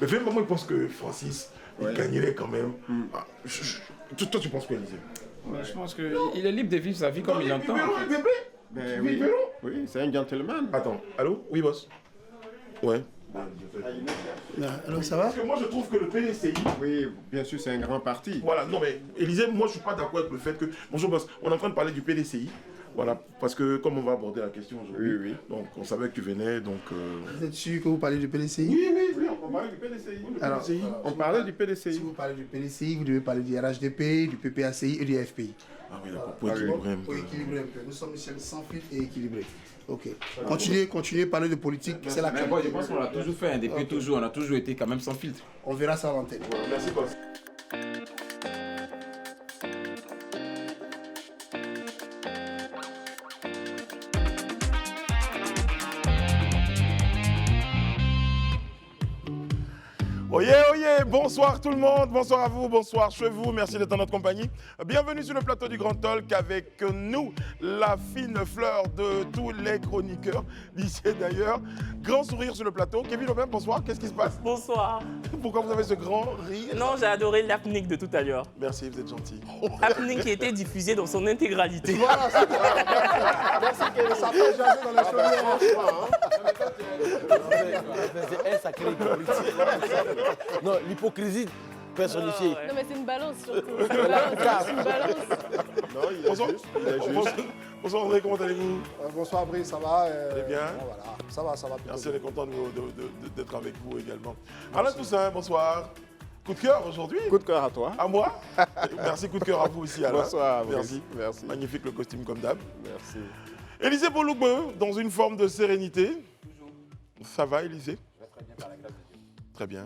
Mais vraiment, moi, je pense que Francis, il gagnerait quand même. Toi, tu penses quoi, Élisée? Je pense qu'il est libre de vivre sa vie comme il l'entend. Ben oui, oui, c'est un gentleman. Attends, allô? Oui, boss? Ouais. Alors ça va? Parce que moi, je trouve que le PDCI... Oui, bien sûr, c'est un grand parti. Voilà, non mais, Élisée, moi, je suis pas d'accord avec le fait que... Bonjour, boss, on est en train de parler du PDCI. Voilà, parce que comme on va aborder la question aujourd'hui, Oui. donc on savait que tu venais, donc... Vous êtes sûr que vous parlez du PDCI? Oui, on parlait du PDCI. Alors, On parlait du PDCI. si vous parlez du PDCI, vous devez parler du RHDP, du PPACI et du FPI. Ah oui, d'accord, pour équilibrer un peu. Pour équilibrer un peu. Nous sommes ici sans filtre et équilibrés. Ok. Continuez à parler de politique, c'est la Mais bon, je pense qu'on l'a toujours fait, hein, depuis toujours, on a toujours été quand même sans filtre. On verra ça à l'antenne. Merci, boss. Oyez, bonsoir tout le monde, bonsoir à vous, bonsoir chez vous, merci d'être en notre compagnie. Bienvenue sur le plateau du Grand Talk avec nous, la fine fleur de tous les chroniqueurs, d'ici d'ailleurs. Grand sourire sur le plateau. Kevin Aubin, bonsoir, qu'est-ce qui se passe? Bonsoir. Pourquoi vous avez ce grand rire? Non, j'ai adoré l'happening de tout à l'heure. Merci, vous êtes gentil. Happening qui a été diffusé dans son intégralité. Voilà, c'est ça. Merci que ça peut jaser dans les chaumières. C'est un sacré hypocrisie. Non, l'hypocrisie personnifiée. Ouais. Non mais c'est une balance surtout. C'est une balance. Non, il est juste. Bonsoir André, comment allez-vous? Bonsoir Brice, ça va? Allez bien? Voilà, ça va. Plutôt Merci, on bien. est content d'être avec vous également. Alain Toussaint, bonsoir. Coup de cœur aujourd'hui? Coup de cœur à toi. À moi? Merci, coup de cœur à vous aussi, Alain. Bonsoir, Merci. Merci. Magnifique le costume comme d'hab. Merci. Élisée Boulougbeu, dans une forme de sérénité. Ça va, Élisée? Très bien, par la grâce de Dieu. Très bien.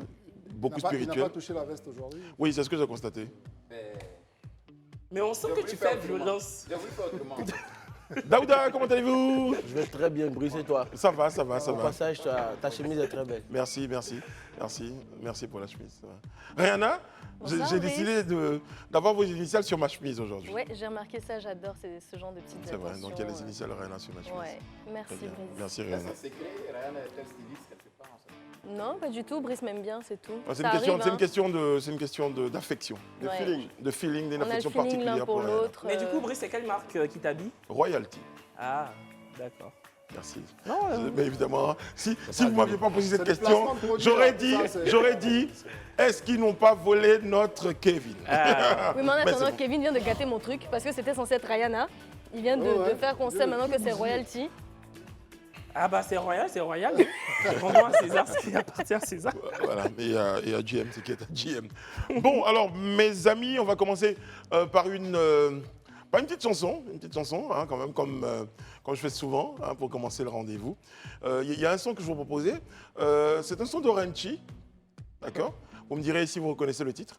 Beaucoup Il n'a spirituel. pas touché la veste aujourd'hui. Oui, c'est ce que j'ai constaté. Mais on sent que tu fais violence. Je vous fais autrement. Daouda, comment allez-vous? Je vais très bien, Brice, et toi? Ça va. Au passage, ta chemise est très belle. Merci pour la chemise. Ça va. Rihanna, Bonsoir, j'ai Brice. décidé d'avoir vos initiales sur ma chemise aujourd'hui. Ouais, j'ai remarqué ça, j'adore ce genre de petites C'est vrai, attentions. donc il y a les initiales Rihanna sur ma chemise. Ouais, merci Très bien. Brice. Merci Rihanna. C'est secret, Ryan est-elle styliste quelque part en fait? Non, pas du tout, Brice m'aime bien, c'est tout. Ah, c'est Ça une question, arrive, c'est une question d'affection, Ouais. de feeling, d'une On a le affection feeling l'un particulière pour Rihanna. l'autre. Mais du coup, Brice, c'est quelle marque qui t'habille? Royalty. Ah, d'accord. Merci. Non, Mais évidemment, si vous ne m'aviez pas posé cette C'est question, le placement de produit, j'aurais dit, est-ce qu'ils n'ont pas volé notre Kevin? Oui, mais en Mais attendant, c'est bon. Kevin vient de gâter mon truc parce que c'était censé être Rihanna. Il vient de faire qu'on sait maintenant que c'est Royalty. Ah bah c'est royal. Rendons à César ce qui appartient à César. Voilà, et à GM, c'est qui est à GM. Bon, alors, mes amis, on va commencer par une petite chanson, hein, quand même, comme je fais souvent, hein, pour commencer le rendez-vous. Il y a un son que je vais vous proposer. C'est un son de Renchi, d'accord? Vous me direz si vous reconnaissez le titre.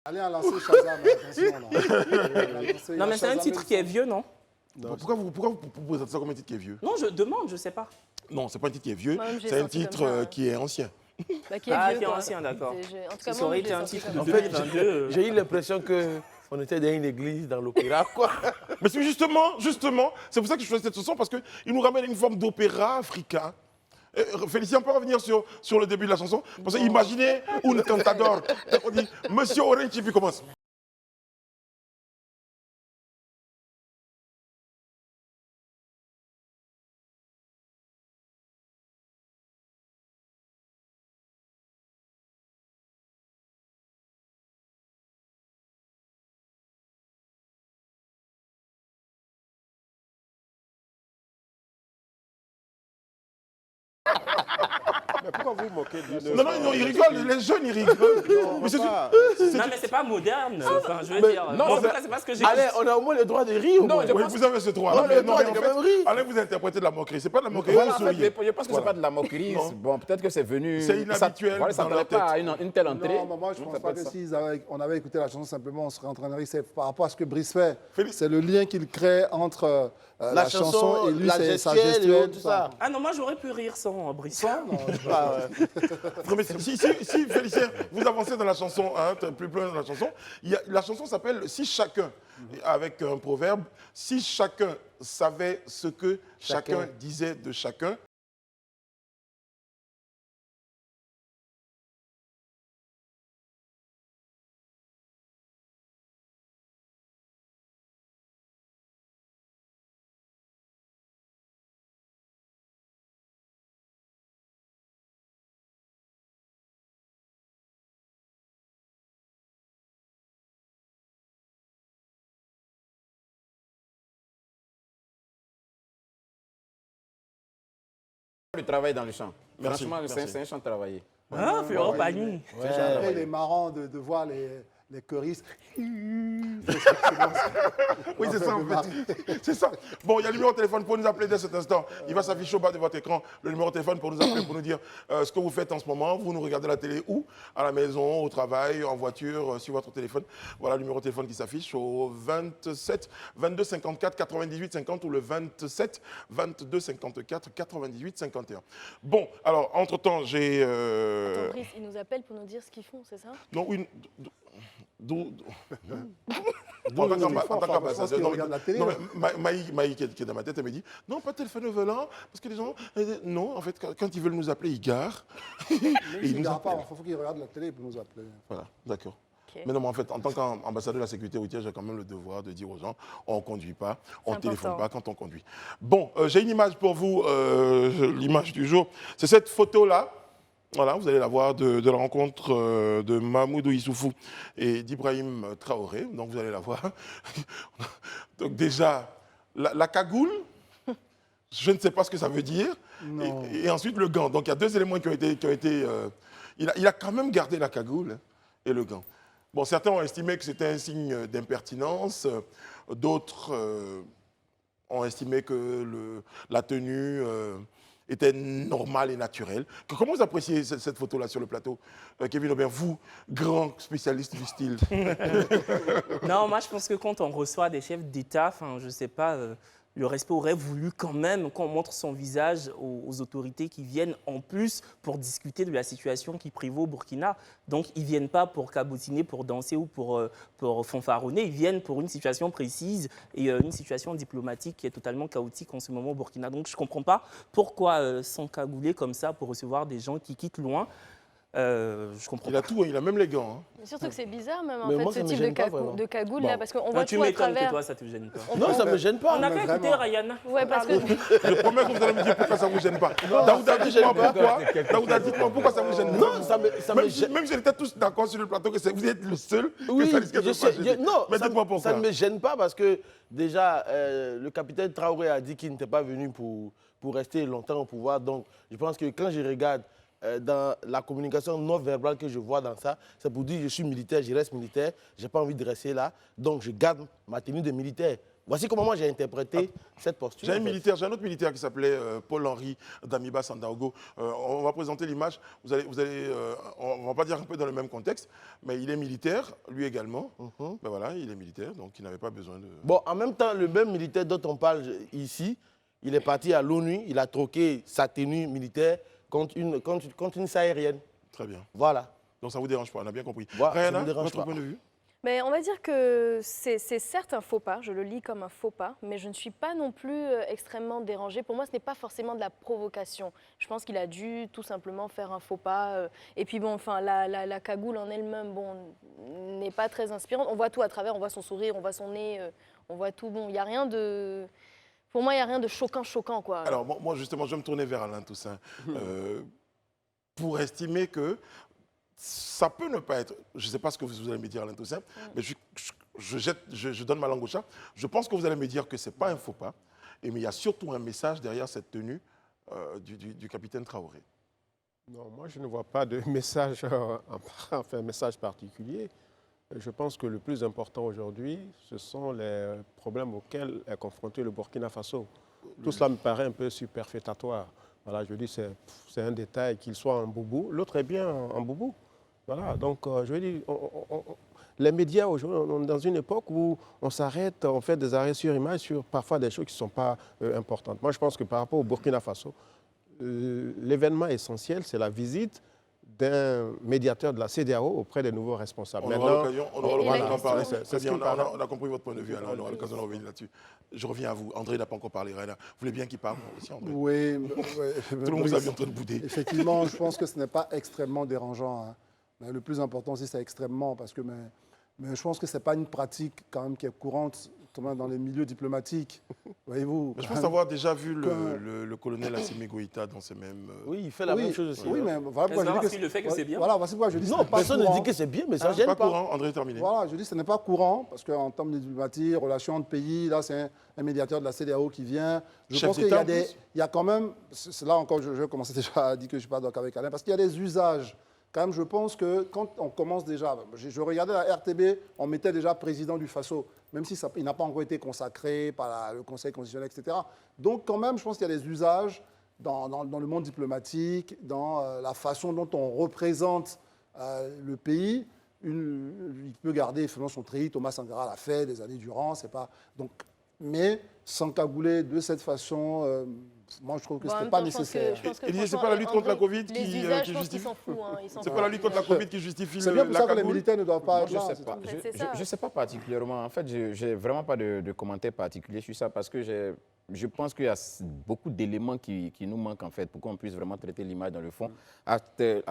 Allez à lancer Shazam, attention là. Non mais c'est un titre qui est vieux, non? Pourquoi vous proposez ça comme un titre qui est vieux? Non, je demande, je sais pas. Non, c'est pas un titre qui est vieux, Moi-même, j'ai c'est un senti titre comme ça. qui est ancien. Bah, qui est Ah, vieux, qui est quoi. ancien, d'accord. En tout cas, Ça moi, aurait je été l'ai un senti titre comme de ça. En fait, 2022. j'ai eu l'impression qu'on était dans une église, dans l'opéra, quoi. Mais c'est justement, c'est pour ça que je choisis cette chanson, parce qu'il nous ramène à une forme d'opéra africain. Félicien, on peut revenir sur le début de la chanson? Parce que imaginez un cantador. On dit, Monsieur Orange, puis commence. Mais pourquoi vous moquez d'une... Non, ils rigolent, les jeunes, ils rigolent. Mais c'est Non, mais c'est pas moderne. Enfin, je veux dire. non, Bon, c'est- c'est pas ce que j'ai. Allez, on a au moins le droit de rire. au Non, moins. je Oui, pense- vous avez ce droit. On a Mais le non, droit mais de en quand même fait, rire. allez vous interpréter de la moquerie. C'est pas de la moquerie, Voilà, vous en fait, souriez. je pense que c'est Voilà. pas de la moquerie. Non. Bon, peut-être que c'est venu. C'est inhabituel Ça dans ne leur pas à tête. une telle entrée. Non, moi je Donc, pense ça pas peut être que ça. si on avait écouté la chanson, simplement on serait en train de rire. C'est par rapport à ce que Brice fait. Félix. C'est le lien qu'il crée entre la chanson et lui, la c'est sa gestuelle et gestuelle, tout ça. Ah non, moi j'aurais pu rire sans Brisson. Ah, ouais. Mais si Félicien, vous avancez dans la chanson, hein, plus loin dans la chanson, la chanson s'appelle Si chacun, avec un proverbe, si chacun savait ce que chacun disait de chacun. Le travail dans le champ. Merci, Franchement, merci. c'est un champ travaillé. Ah, Féro Pagny. Après, il est marrant de voir les choristes. Oui, c'est ça, en fait. C'est ça. Bon, il y a le numéro de téléphone pour nous appeler dès cet instant. Il va s'afficher au bas de votre écran, le numéro de téléphone pour nous appeler, pour nous dire ce que vous faites en ce moment. Vous nous regardez la télé où? À la maison, au travail, en voiture, sur votre téléphone. Voilà le numéro de téléphone qui s'affiche au 27 22 54 98 50 ou le 27 22 54 98 51. Bon, alors, entre-temps, j'ai... Attends, Brice, ils nous appellent pour nous dire ce qu'ils font, c'est ça? Non, une... En tant qu'ambassadeur, non, regarde la télé. non, mais Maï qui est dans ma tête, elle me dit non, pas téléphone volant, parce que les gens, non, en fait, quand ils veulent nous appeler, ils garent. Mais Et il ils ne nous pas, appellent. il faut qu'il regarde la télé pour nous appeler. Voilà, d'accord. Ok. Mais non, mais en fait, en tant qu'ambassadeur de la sécurité routière, j'ai quand même le devoir de dire aux gens, on ne conduit pas, on ne C'est téléphone important. pas quand on conduit. Bon, j'ai une image pour vous, l'image du jour. C'est cette photo-là. Voilà, vous allez la voir de la rencontre de Mahmoudou Issoufou et d'Ibrahim Traoré. Donc vous allez la voir. Donc déjà, la cagoule, je ne sais pas ce que ça veut dire. Et ensuite le gant. Donc il y a deux éléments qui ont été il a quand même gardé la cagoule, hein, et le gant. Bon, certains ont estimé que c'était un signe d'impertinence. D'autres ont estimé que la tenue... était normale et naturelle. Comment vous appréciez cette photo-là sur le plateau, Kevin Aubin, vous, grand spécialiste du style? Non, moi je pense que quand on reçoit des chefs d'État, enfin, je sais pas, le respect aurait voulu quand même qu'on montre son visage aux autorités qui viennent en plus pour discuter de la situation qui prévaut au Burkina. Donc ils ne viennent pas pour cabotiner, pour danser ou pour fanfaronner, ils viennent pour une situation précise et une situation diplomatique qui est totalement chaotique en ce moment au Burkina. Donc je ne comprends pas pourquoi s'encagouler comme ça pour recevoir des gens qui quittent loin. Je comprends Il a pas. tout, il a même les gants. Hein. Mais surtout que c'est bizarre même en Mais fait moi, ce ça me type gêne pas, vraiment. de cagoule Bon. là parce qu'on Ah, voit tu tout à m'étonnes que travers. toi, ça ne te gêne pas. Non, ça ne me gêne pas. On n'a qu'à écouter vraiment. Rayana. Ouais, parce que Je promets que vous allez me dire pourquoi ça ne vous gêne pas. Daouda, dites-moi pourquoi. Daouda, dites-moi pourquoi ça ne vous gêne pas. Non, ça me Même, gêne. même si on était tous d'accord sur le plateau que vous êtes le seul Oui, que ça risque de je pas sais. gêner. Non, Mais ça, dites-moi pourquoi. ça ne me gêne pas parce que déjà, le capitaine Traoré a dit qu'il n'était pas venu pour rester longtemps au pouvoir. Donc, je pense que quand je regarde dans la communication non verbale que je vois dans ça, c'est pour dire je suis militaire, je reste militaire, je n'ai pas envie de rester là. Donc, je garde ma tenue de militaire. Voici comment moi j'ai interprété cette posture. J'ai un en fait. militaire, j'ai un autre militaire qui s'appelait Paul-Henri Damiba Sandaogo. On va présenter l'image. On va pas dire un peu dans le même contexte, mais il est militaire, lui également. Ben voilà, il est militaire, donc il n'avait pas besoin de... Bon, en même temps, le même militaire dont on parle ici, il est parti à l'ONU, il a troqué sa tenue militaire contre une saharienne. Très bien. Voilà. Donc ça ne vous dérange pas, on a bien compris. Voilà, ça Rayana, me dérange votre pas. point de vue? mais on va dire que c'est certes un faux pas, je le lis comme un faux pas, mais je ne suis pas non plus extrêmement dérangée. Pour moi, ce n'est pas forcément de la provocation. Je pense qu'il a dû tout simplement faire un faux pas. Et puis bon, enfin, la cagoule en elle-même, bon, n'est pas très inspirante. On voit tout à travers, on voit son sourire, on voit son nez, on voit tout. Bon, il n'y a rien de... Pour moi, il n'y a rien de choquant, quoi. Alors moi justement, je vais me tourner vers Alain Toussaint pour estimer que ça peut ne pas être, je ne sais pas ce que vous allez me dire Alain Toussaint, mais je donne ma langue au chat. Je pense que vous allez me dire que ce n'est pas un faux pas, mais il y a surtout un message derrière cette tenue du capitaine Traoré. Non, moi je ne vois pas de message, enfin, message particulier. Je pense que le plus important aujourd'hui, ce sont les problèmes auxquels est confronté le Burkina Faso. Tout cela me paraît un peu superfétatoire. Voilà, je dis c'est un détail, qu'il soit en boubou. L'autre est bien en boubou. Voilà, donc je veux dire, les médias aujourd'hui, on est dans une époque où on s'arrête, on fait des arrêts sur image sur parfois des choses qui ne sont pas importantes. Moi, je pense que par rapport au Burkina Faso, l'événement essentiel, c'est la visite d'un médiateur de la CEDEAO auprès des nouveaux responsables. On aura l'occasion d'en parler. C'est ce on a compris votre point de vue, alors on aura l'occasion de revenir là-dessus. Je reviens à vous. André n'a pas encore parlé. Vous voulez bien qu'il parle aussi, André? Oui. Tout le monde vous a vu en train de bouder. Effectivement, je pense que ce n'est pas extrêmement dérangeant, hein. Mais le plus important aussi, c'est extrêmement, parce que mais je pense que ce n'est pas une pratique quand même qui est courante dans les milieux diplomatiques. Voyez-vous. Je pense avoir déjà vu le colonel Assimi Goïta dans ces mêmes. Oui, il fait la même chose aussi. Oui, mais voilà pourquoi je dis que le fait que c'est bien. Voilà, voici pourquoi je dis que ce Non, n'est pas personne ne courant. dit que c'est bien, mais ça ne C'est gêne pas pas. courant, André, terminé. Voilà, je dis que ce n'est pas courant, parce qu'en termes de diplomatie, relations entre pays, là, c'est un médiateur de la CEDEAO qui vient. Je Chef pense qu'il y d'État, a en plus. il y a quand même, c'est là encore, je commençais déjà à dire que je ne suis pas d'accord avec Alain, parce qu'il y a des usages. Quand même, je pense que quand on commence déjà, je regardais la RTB, on mettait déjà président du Faso, même si il n'a pas encore été consacré par le Conseil constitutionnel, etc. Donc quand même, je pense qu'il y a des usages dans le monde diplomatique, dans la façon dont on représente le pays. Il peut garder effectivement son treillis, Thomas Sankara l'a fait des années durant, c'est pas... Donc, mais s'encagouler de cette façon, moi je trouve que ce n'est pas nécessaire. Il dit c'est pas la lutte contre la Covid qui justifie. C'est pas la lutte contre la Covid qui justifie C'est bien pour la ça que les cagoule. militaires ne doivent pas être Je là. sais c'est pas. tout. Je sais pas particulièrement. En fait, je n'ai vraiment pas de commentaire particulier sur ça parce que je pense qu'il y a beaucoup d'éléments qui nous manquent en fait pour qu'on puisse vraiment traiter l'image dans le fond. À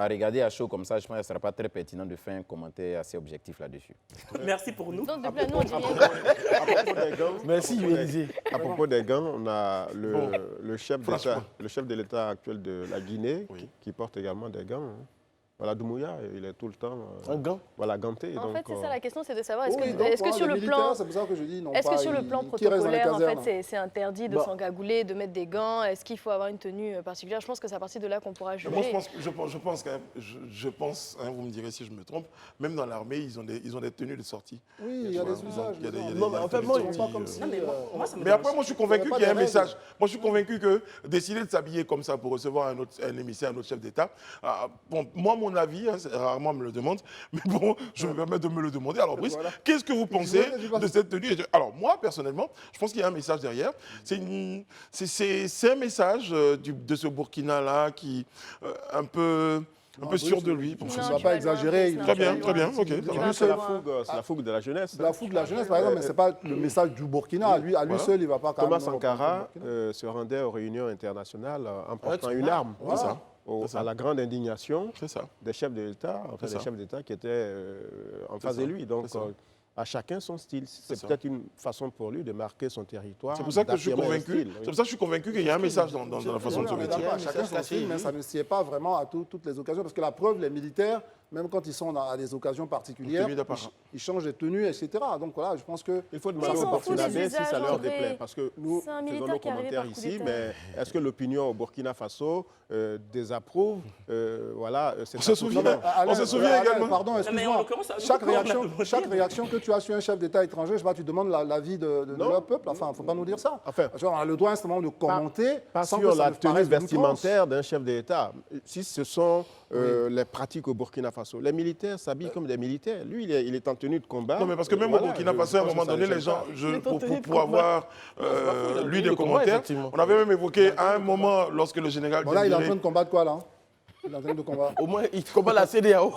regarder à chaud comme ça, je pense que ce ne sera pas très pertinent de faire un commentaire assez objectif là-dessus. Merci pour nous. Donc, depuis là, nous, on dit rien. Merci, Élysée. À propos des gants, on a le chef de l'État actuel de la Guinée qui porte également des gants. Hein. Voilà, Doumbouya, il est tout le temps ganté. En donc, fait, c'est ça la question, c'est de savoir Oui, donc, est-ce que sur le plan... c'est pour ça que je dis, non, Est-ce que pas, sur le plan qui reste dans les protocolaire, en casernes. fait, c'est interdit de s'engagouler, de mettre des gants? Est-ce qu'il faut avoir une tenue particulière? Je pense que c'est à partir de là qu'on pourra juger. Moi, je pense, hein, vous me direz si je me trompe, même dans l'armée, ils ont des tenues de sortie. Oui, il y a des usages. Non, mais en fait, moi, pas comme si... Mais après, moi, je suis convaincu qu'il y a un message. Moi, je suis convaincu que décider de s'habiller comme ça pour recevoir un émissaire, un autre chef d'État, bon, moi, mon avis, hein, rarement me le demande, mais bon, je me permets de me le demander. Alors, Brice, qu'est-ce que vous pensez de cette tenue? Alors, moi, personnellement, je pense qu'il y a un message derrière. C'est un message de ce Burkina-là qui un peu sûr de lui. On ne va pas exagérer. Très bien, ok. c'est la fougue de la jeunesse. La fougue de la jeunesse, par exemple, mais ce n'est pas le message du Burkina. À lui seul, il ne va pas quand Thomas même... Sankara se rendait aux réunions internationales en portant une arme. C'est ça. À la grande indignation ça. des chefs de l'État, des chefs d'État qui étaient en face de lui. Donc, à chacun son style. C'est peut-être une façon pour lui de marquer son territoire. C'est pour ça que je suis convaincu. C'est pour ça que je suis convaincu qu'il y a un message dans la façon de se vêtir. Chacun son style, mais ça ne sied pas vraiment à toutes les occasions. Parce que la preuve, les militaires, même quand ils sont à des occasions particulières, ils changent de tenue, etc. Donc voilà, je pense que... Il faut demander aux Burkinabés si ça leur déplaît. Parce que nous faisons nos commentaires ici, mais est-ce que l'opinion au Burkina Faso désapprouve On se souvient également. Pardon, excuse-moi. Chaque réaction que tu as sur un chef d'État étranger, je sais pas, tu demandes l'avis de leur peuple. Enfin, il ne faut pas nous dire ça. Enfin, on a le droit instrument de commenter pas sans sur que ça la ne tenue paraisse vestimentaire d'un chef d'État. Si ce sont les pratiques au Burkina Faso, les militaires s'habillent comme des militaires. Lui, il est en tenue de combat. Non, mais parce que même au Burkina Faso, à un moment donné, les gens, pour avoir lu des commentaires, on avait même évoqué à un moment, lorsque le général... Là, il est en train de combattre quoi, là? Il est en train de combattre. Au moins, il combat la CEDEAO.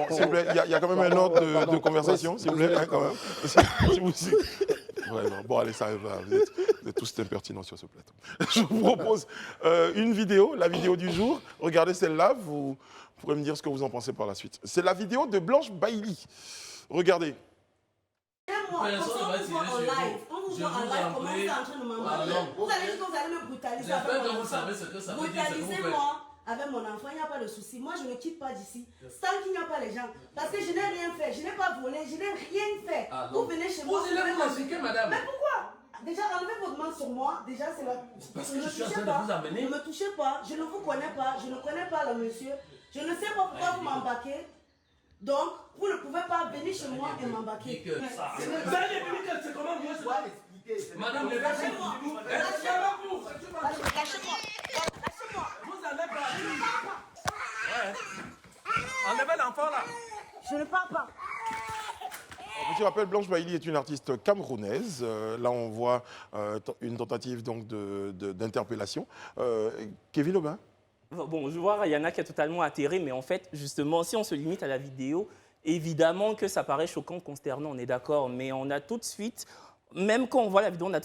S'il vous plaît, il y a quand même un ordre de conversation, s'il vous plaît, hein, quand même. Bon, allez, ça arrive. Vous êtes tous impertinents sur ce plateau. Je vous propose une vidéo, la vidéo du jour. Regardez celle-là, vous pourrez me dire ce que vous en pensez par la suite. C'est la vidéo de Blanche Bailly. Regardez. On vous voit en live, comment vous êtes en train de m'emmerder? Vous allez dire que vous allez me brutaliser avec mon enfant. Brutalisez-moi avec mon enfant, il n'y a pas de souci. Moi, je ne quitte pas d'ici tant qu'il n'y a pas les gens. Parce que je n'ai rien fait, je n'ai pas volé, je n'ai rien fait. Vous venez chez moi. Vous allez vous expliquer, madame. Mais pourquoi? Déjà, enlevez votre main sur moi. Déjà, c'est la... Parce que je suis en train de vous amener. Ne me touchez pas. Je ne vous connais pas. Je ne connais pas le monsieur. Je ne sais pas pourquoi vous m'embarquez. Donc, vous ne pouvez pas venir chez moi et m'embarquer. Vous allez vérifier c'est comment mieux se va expliquer. Madame, lâchez-moi. Lâchez-moi. Lâchez-moi. Vous allez pas. Enlevez l'enfant là. Je ne pars pas. Petit rappel, Blanche Baïly est une artiste camerounaise. Là, on voit une tentative donc d'interpellation. Kevin Aubin. Bon, je vois Rayana qui est totalement atterrée, mais en fait, justement, si on se limite à la vidéo, évidemment que ça paraît choquant, consternant, on est d'accord, mais on a tout de suite, même quand on voit la vidéo, on a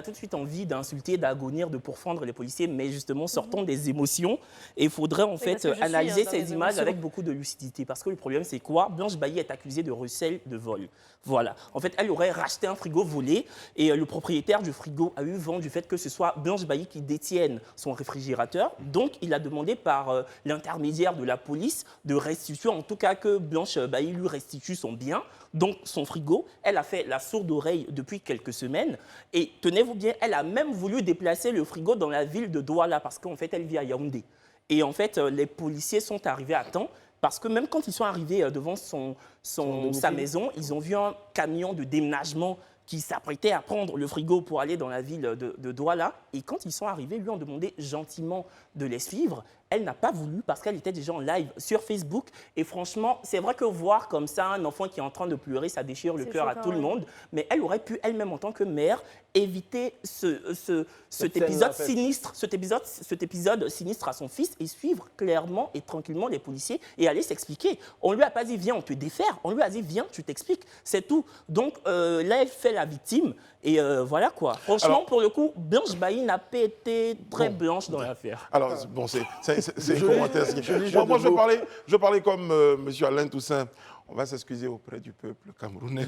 tout de suite envie d'insulter, d'agonir, de pourfendre les policiers, mais justement, sortons des émotions. Et il faudrait en fait analyser ces images avec beaucoup de lucidité. Parce que le problème, c'est quoi? Blanche Baïly est accusée de recel de vol. Voilà. En fait, elle aurait racheté un frigo volé et le propriétaire du frigo a eu vent du fait que ce soit Blanche Baïly qui détienne son réfrigérateur. Donc, il a demandé par l'intermédiaire de la police de restituer, en tout cas que Blanche Baïly lui restitue son bien, donc son frigo. Elle a fait la sourde oreille depuis quelques semaines et tenez-vous bien, elle a même voulu déplacer le frigo dans la ville de Douala parce qu'en fait, elle vit à Yaoundé. Et en fait, les policiers sont arrivés à temps. Parce que même quand ils sont arrivés devant sa maison, ils ont vu un camion de déménagement qui s'apprêtait à prendre le frigo pour aller dans la ville de Douala. Et quand ils sont arrivés, lui ont demandé gentiment de les suivre. Elle n'a pas voulu parce qu'elle était déjà en live sur Facebook. Et franchement, c'est vrai que voir comme ça un enfant qui est en train de pleurer, ça déchire le cœur à tout le monde. Mais elle aurait pu elle-même, en tant que mère, éviter cet épisode sinistre à son fils et suivre clairement et tranquillement les policiers et aller s'expliquer. On ne lui a pas dit, viens, on te défaire. On lui a dit, viens, tu t'expliques. C'est tout. Donc là, elle fait la victime. Et voilà quoi. Franchement, alors, pour le coup, Blanche Baïly n'a pas été très blanche dans l'affaire. Alors, bon, c'est un commentaire. Moi, je parlais comme M. Alain Toussaint. On va s'excuser auprès du peuple camerounais.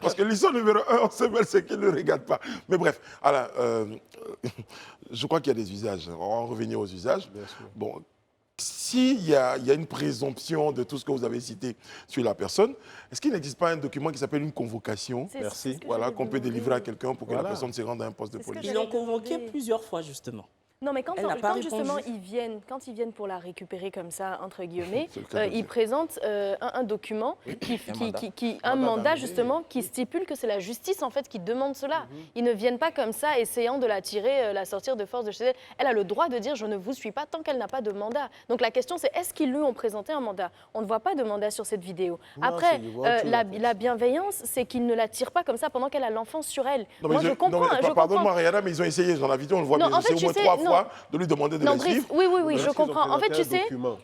Parce que l'histoire numéro 1, on sait bien ce qu'il ne regarde pas. Mais bref, alors, je crois qu'il y a des usages. On va en revenir aux usages. Bon, s'il y a une présomption de tout ce que vous avez cité sur la personne, est-ce qu'il n'existe pas un document qui s'appelle une convocation, voilà, qu'on peut délivrer à quelqu'un pour que la personne se rende à un poste de police? Ils l'ont convoqué plusieurs fois, justement. Non, mais quand justement ils viennent pour la récupérer comme ça, entre guillemets, ils présentent un document, un mandat justement, qui stipule que c'est la justice en fait qui demande cela. Ils ne viennent pas comme ça, essayant de la tirer, la sortir de force de chez elle. Elle a le droit de dire je ne vous suis pas tant qu'elle n'a pas de mandat. Donc la question c'est est-ce qu'ils lui ont présenté un mandat? On ne voit pas de mandat sur cette vidéo. Non, après, la bienveillance, c'est qu'ils ne la tirent pas comme ça pendant qu'elle a l'enfant sur elle. Non, moi je comprends. Pardonne-moi Rihanna, mais ils ont essayé dans la vidéo, on le voit bien, c'est au moins 3 fois de lui demander de les suivre. Oui, je comprends. En fait, tu sais,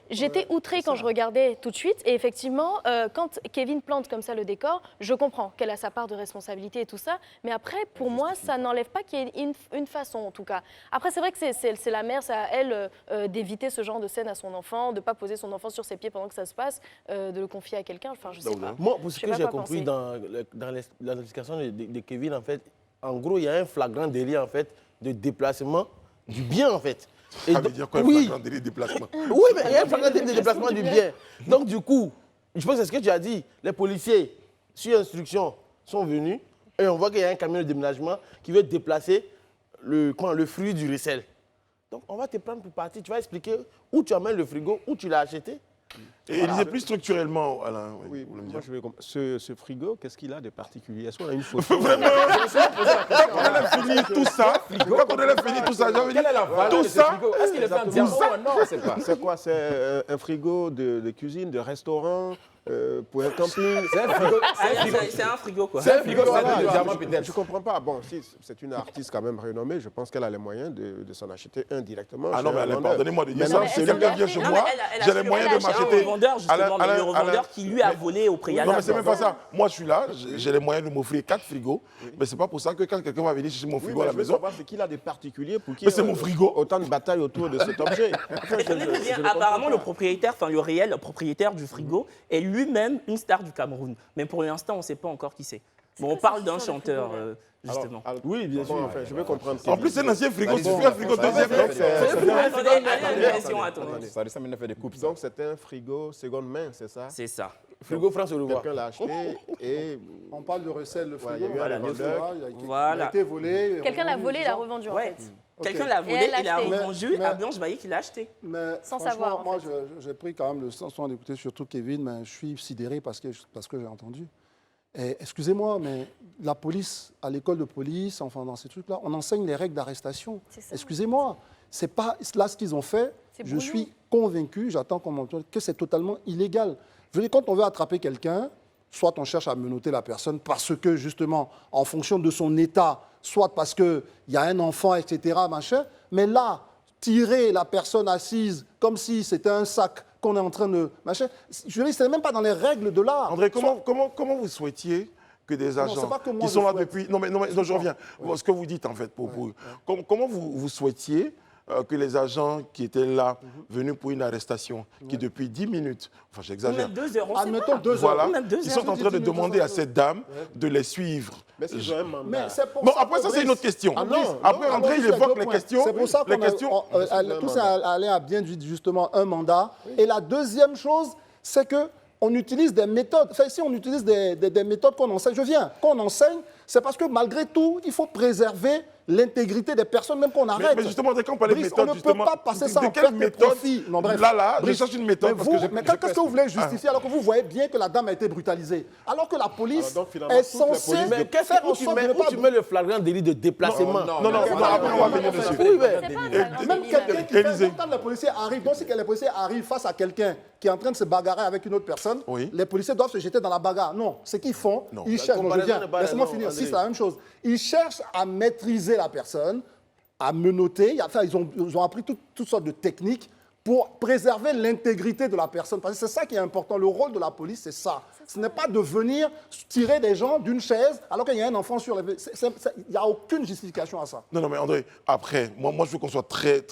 j'étais outrée quand je regardais tout de suite. Et effectivement, quand Kevin plante comme ça le décor, je comprends qu'elle a sa part de responsabilité et tout ça. Mais après, pour moi, ça n'enlève pas qu'il y ait une façon, en tout cas. Après, c'est vrai que c'est la mère, c'est à elle d'éviter ce genre de scène à son enfant, de ne pas poser son enfant sur ses pieds pendant que ça se passe, de le confier à quelqu'un. Enfin, je sais pas. Moi, pour ce que j'ai compris dans l'explication de Kevin, en fait, en gros, il y a un flagrant délit, en fait, de déplacement du bien, en fait. Ça veut dire quoi, un flagrant délit de déplacement? Oui, mais il y a un flagrant délit de déplacement du bien. Donc, du coup, je pense que c'est ce que tu as dit. Les policiers, sur instruction, sont venus et on voit qu'il y a un camion de déménagement qui veut déplacer le fruit du recel. Donc, on va te prendre pour partie. Tu vas expliquer où tu amènes le frigo, où tu l'as acheté. Et il disait plus structurellement, Alain. Oui, moi je vais ce frigo, qu'est-ce qu'il a de particulier? Est-ce qu'on a une photo? Vraiment, quand on a fini tout ça, j'avais dit, tout ça, est-ce qu'il est fait en diamant? Non, c'est pas. C'est quoi? C'est un frigo de cuisine, de restaurant, pour un camping? C'est un frigo, quoi. C'est un frigo, c'est un diamant peut-être. Je ne comprends pas. Bon, si c'est une artiste quand même renommée, je pense qu'elle a les moyens de s'en acheter un directement. Ah non, mais Alain, pardonnez-moi de dire ça. Si quelqu'un vient chez moi, j'ai les moyens de m'acheter. Le revendeur, justement, le revendeur qui lui a volé au préalable. Non, mais c'est même pas ça. Moi, je suis là, j'ai les moyens de m'offrir 4 frigos, mais c'est pas pour ça que quand quelqu'un va venir chercher mon frigo à la maison. C'est qu'il a des particuliers pour qui. Mais c'est mon frigo. Autant de batailles autour de cet objet. Apparemment, le propriétaire, enfin le réel propriétaire du frigo, est lui-même une star du Cameroun. Mais pour l'instant, on ne sait pas encore qui c'est. Bon, on parle d'un chanteur, justement. Oui, bien sûr. Enfin, je vais comprendre. En plus, c'est un ancien frigo. Si tu fais un frigo deuxième, Attendez. Ça ressemble à faire des coupes. Donc, c'est un frigo seconde main, c'est ça? C'est ça. Frigo France, on le voit. Quelqu'un l'a acheté et On parle de recel, le Voilà, frigo. il y a eu un revendeur. Il Voilà. a été volé. Quelqu'un l'a revendu, volé, il l'a genre. revendu en Ouais. fait. Quelqu'un l'a volé, Et elle l'a il l'a acheté. revendu Mais- à Blanche Bailly qui l'a acheté. Mais Sans franchement, savoir, en moi, fait. j'ai pris quand même le soin d'écouter surtout Kevin, mais je suis sidéré parce que j'ai entendu. Et excusez-moi, mais la police, à l'école de police, enfin dans ces trucs-là, on enseigne les règles d'arrestation. C'est ça. Excusez-moi, c'est pas là ce qu'ils ont fait. C'est Je brouillon. suis convaincu, j'attends qu'on m'entende, que c'est totalement illégal. Je veux dire, quand on veut attraper quelqu'un, soit on cherche à menotter la personne parce que, justement, en fonction de son état, soit parce qu'il y a un enfant, etc., machin, mais là, tirer la personne assise comme si c'était un sac qu'on est en train de... machin, je veux dire, c'est même pas dans les règles de l'art. André, comment vous souhaitiez que des agents c'est pas que moi qui je sont là souhaite. depuis... Non, mais je reviens. Ce que vous dites, en fait, comment vous souhaitiez que les agents qui étaient là, venus pour une arrestation, qui depuis 10 minutes, enfin Ou j'exagère, même 2 heures, on sait Admettons pas. 2 heures. voilà, Même 2 ils heures. sont en train de demander à cette dame de les suivre. mais s'ils ont un mandat. Mais c'est pour Bon, ça après que ça, c'est Brice- une autre question. Ah non, Après, non, André, il Allons-y sur évoque deux les points. questions. C'est pour ça les qu'on questions. tout ça allait à bien justement un mandat. Et la deuxième chose, c'est que on utilise des méthodes. Enfin, si on utilise des méthodes qu'on enseigne, qu'on enseigne, c'est parce que malgré tout, il faut préserver l'intégrité des personnes, même qu'on arrête. Mais justement, quand on parlait de Brice, méthode, on ne justement, peut pas passer ça de en quelle perte de méthode profit. Non, bref. Là, je Brice, cherche une méthode. Mais, parce que j'ai- mais j'ai qu'est-ce que vous voulez justifier alors que vous voyez bien que la dame a été brutalisée? Alors que la police Alors donc, finalement, est toutes les censée polices Mais qu'est-ce faire en où tu sorte mets, de ne pas... où tu mets le flagrant délit de déplacement? Non, après, on va venir dessus. Oui, mais- C'est pas un Même flagrant délit, quelqu'un même. qui fait, Élisée. même quand les policiers arrivent, donc si les policiers arrivent face à quelqu'un qui est en train de se bagarrer avec une autre personne, Oui. les policiers doivent se jeter dans la bagarre. Non, ce qu'ils font, Non. ils La cherchent, non, je comparaison viens, n'est pas- laissez-moi non, finir, André. si c'est la même chose. Ils cherchent à maîtriser la personne, à menotter, enfin, ils ont appris toutes sortes de techniques pour préserver l'intégrité de la personne. Parce que c'est ça qui est important. Le rôle de la police, c'est ça. Ce n'est pas de venir tirer des gens d'une chaise alors qu'il y a un enfant sur les... Il n'y a aucune justification à ça. Non, mais André, après, moi je veux qu'on soit très...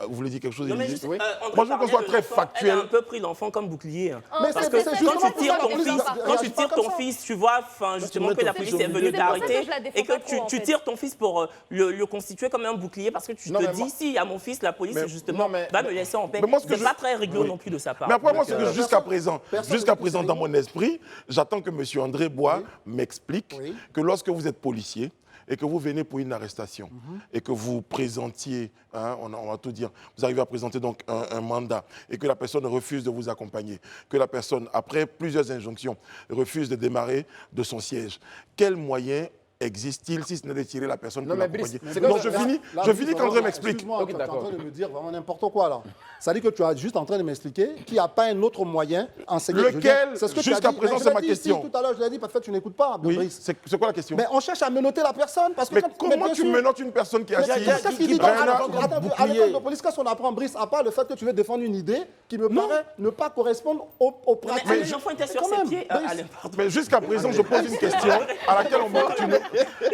Vous voulez dire quelque chose, Non, mais Élisée juste, André Moi, je veux qu'on soit parlait de très l'enfant, factuel. Elle a un peu pris l'enfant comme bouclier. Mais Parce c'est- que c'est quand justement tu pour tires ça que ton la police fils, réagit quand tu pas tires comme ton ça. fils, tu vois, enfin, justement mets que ton la fils police au est milieu. venue C'est pour ça que t'arrêter je la défends et que pas trop, en tu fait. tires ton fils pour le constituer comme un bouclier parce que tu Non, te mais moi- dis, si, à mon fils, la police, Mais- justement, va me laisser en paix. mais moi, ce que C'est je- pas très rigolo non plus de sa part. Mais après, moi, c'est que personne- jusqu'à présent, personne ne dans mon esprit, j'attends que M. André Bois m'explique Oui. que lorsque vous êtes policier et que vous venez pour une arrestation et que vous présentiez, hein, on va tout dire, vous arrivez à présenter donc un mandat et que la personne refuse de vous accompagner, que la personne, après plusieurs injonctions, refuse de démarrer de son siège, quel moyen existe-t-il si ce n'est de tirer la personne pour Non, mais Brice, l'accompagner? c'est Non, comme je ça. finis, Là, je Brice, finis qu'André m'explique. Excuse-moi, Ok, tu es en d'accord. train de me dire vraiment n'importe quoi là. Ça dit que tu es juste en train de m'expliquer qu'il n'y a pas un autre moyen enseigné. Lequel C'est ce que tu as Jusqu'à dit. présent, Mais je c'est l'ai ma dit question. ici, tout à l'heure, je l'ai dit, parce que tu n'écoutes pas, Oui, Brice. c'est quoi la question? Mais on cherche à menotter la personne parce que Mais mais comment bien tu sûr- menottes une personne qui est Mais assise? qu'est-ce qu'il dit qui dans- prend attends, un attends, bouclier. à l'école de police, qu'est-ce qu'on apprend, Brice, à part le fait que tu veux défendre une idée qui me paraît ne pas correspondre aux pratiques. Mais l'enfant était sur Quand ses même, pieds. Brice. Allez, pardon. Mais jusqu'à présent, je pose une question à laquelle on me...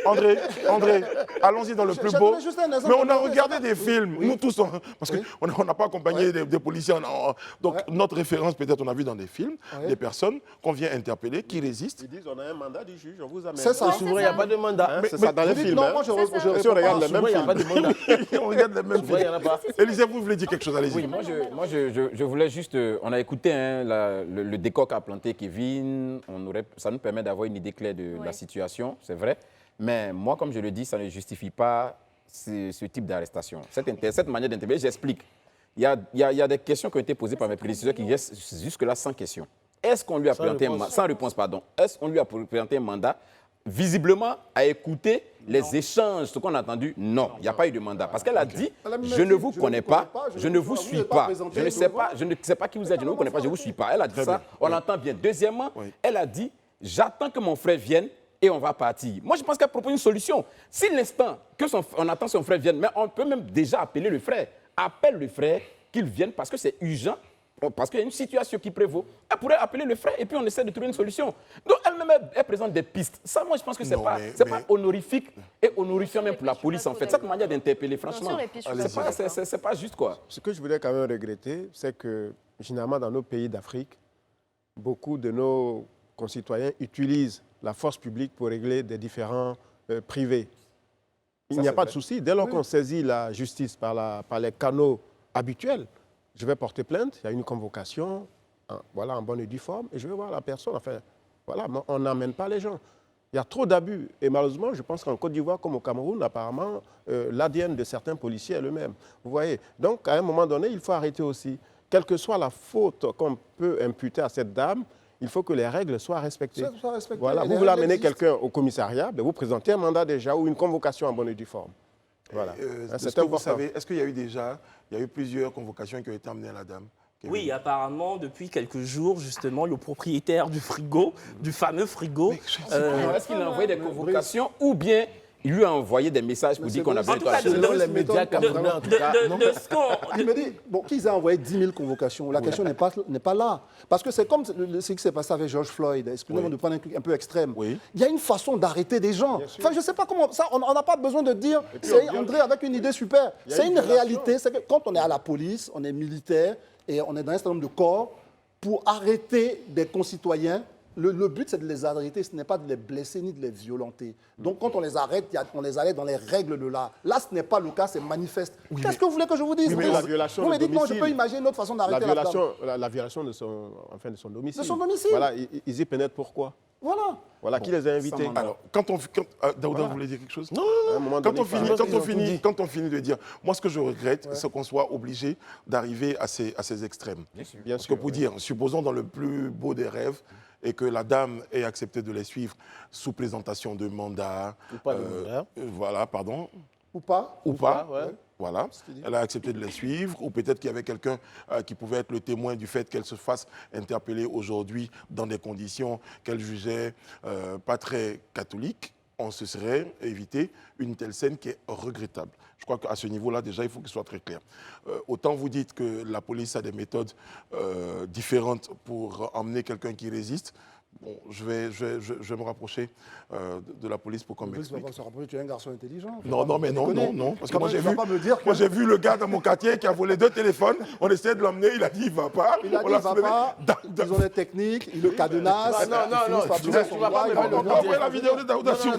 André, allons-y dans le plus je beau. donnais juste un exemple Mais on a de- regardé des films, nous tous, parce qu'on n'a pas accompagné des policiers. Donc notre référence, peut-être, on a vu dans des films, des personnes qu'on vient interpeller, qui résistent. Ils disent on a un mandat du juge, on vous amène. C'est ça. Souvent, il n'y a pas de mandat. Hein, c'est ça dans les Vous dites, films. non, hein. moi je C'est ça. je Si on réponds regarde pas. les mêmes Souvent, il n'y a films. pas de mandat. On regarde les mêmes Souvent, il n'y films. en a pas. Élisée, vous voulez dire quelque chose, allez-y. Oui, moi je voulais juste. On a écouté hein, le décor qu'a planté Kevin. Ça nous permet d'avoir une idée claire de la situation, c'est vrai. Mais moi, comme je le dis, ça ne justifie pas ce type d'arrestation. Cette manière d'intervenir, j'explique. Il y a des questions qui ont été posées par mes prédécesseurs qui restent jusque-là sans question. Est-ce qu'on lui a présenté sans réponse, pardon. Est-ce qu'on lui a présenté un mandat visiblement à écouter les échanges, ce qu'on a entendu? Non, il n'y a pas eu de mandat. Parce qu'elle a dit, Elle a même je ne dit, vous connais pas, je ne vous vous suis n'êtes pas pas, présenté, je ne sais pas qui vous êtes, je ne vous connais pas, je ne vous suis pas. Elle a dit ça, on l'entend bien. Deuxièmement, elle a dit, j'attends que mon frère vienne et on va partir. Moi, je pense qu'elle propose une solution. Si l'instant on attend son frère vienne, mais on peut même déjà appeler le frère. Appelle le frère, qu'il vienne parce que c'est urgent, parce qu'il y a une situation qui prévaut. Elle pourrait appeler le frère et puis on essaie de trouver une solution. Donc elle-même, elle présente des pistes. Ça, moi, je pense que ce n'est pas honorifique et honorifiant même pour la police, en fait. Cette manière d'interpeller, franchement, sur les pistes, je suis c'est pas juste, quoi. Ce que je voulais quand même regretter, c'est que généralement dans nos pays d'Afrique, beaucoup de nos concitoyens utilisent la force publique pour régler des différends privés. Il Ça, n'y a c'est pas vrai. de souci. Dès lors qu'on saisit la justice par les canaux habituels, je vais porter plainte, il y a une convocation, en bonne et due forme et je vais voir la personne. Enfin, voilà, on n'emmène pas les gens. Il y a trop d'abus. Et malheureusement, je pense qu'en Côte d'Ivoire comme au Cameroun, apparemment, l'ADN de certains policiers est le même. Vous voyez? Donc, à un moment donné, il faut arrêter aussi. Quelle que soit la faute qu'on peut imputer à cette dame, il faut que les règles soient respectées. Voilà, vous voulez amener quelqu'un au commissariat, vous présentez un mandat déjà ou une convocation en bonne et due forme. Voilà. C'est important. Vous savez, est-ce qu'il y a eu il y a eu plusieurs convocations qui ont été amenées à la dame? Oui, apparemment, depuis quelques jours, justement, le propriétaire du frigo, du fameux frigo... Est-ce qu'il a envoyé des convocations ou bien il lui a envoyé des messages pour dire qu'on a besoin de toi? Selon les médias camerounais, en tout cas. Il me dit, bon, qu'ils aient envoyé 10 000 convocations, la question n'est pas là. Parce que c'est comme ce qui s'est passé avec George Floyd, excusez-moi de prendre un truc un peu extrême. Oui. Il y a une façon d'arrêter des gens. Enfin, je ne sais pas comment, ça, on n'a pas besoin de dire, c'est André avec une idée super. C'est une réalité, c'est que quand on est à la police, on est militaire, et on est dans un certain nombre de corps, pour arrêter des concitoyens, le but c'est de les arrêter, ce n'est pas de les blesser ni de les violenter. Donc quand on les arrête, on les arrête dans les règles de l'art. Là, ce n'est pas le cas, c'est manifeste. Qu'est-ce que vous voulez que je vous dise? Mais la violation vous me de dites non, je domicile, peux imaginer une autre façon d'arrêter la femme. La violation de son domicile. De son domicile. Voilà, ils y pénètrent pourquoi? Voilà, qui les a invités? Alors, Daouda, vous voulez dire quelque chose? Non, Quand on finit de dire, moi ce que je regrette, c'est qu'on soit obligé d'arriver à ces extrêmes. Bien Parce sûr, que pour dire, supposons dans le plus beau des rêves, et que la dame ait accepté de les suivre sous présentation de mandat. Ou pas de mandat. Voilà, pardon. Ou pas. Ouais. Voilà, elle a accepté de les suivre, ou peut-être qu'il y avait quelqu'un qui pouvait être le témoin du fait qu'elle se fasse interpeller aujourd'hui dans des conditions qu'elle jugeait pas très catholiques. On se serait évité une telle scène qui est regrettable. Je crois qu'à ce niveau-là, déjà, il faut qu'il soit très clair. Autant vous dites que la police a des méthodes différentes pour emmener quelqu'un qui résiste. Bon, je vais me rapprocher de la police pour qu'on m'explique. Tu es un garçon intelligent. Non. Parce que moi, j'ai vu le gars dans mon quartier qui a volé 2 téléphones. On essayait de l'emmener, il a dit il va pas. Il a dit il va pas. Ils ont des techniques, ils le cadenassent. Non, tu vas pas me faire le On voit la vidéo de Daouda sur.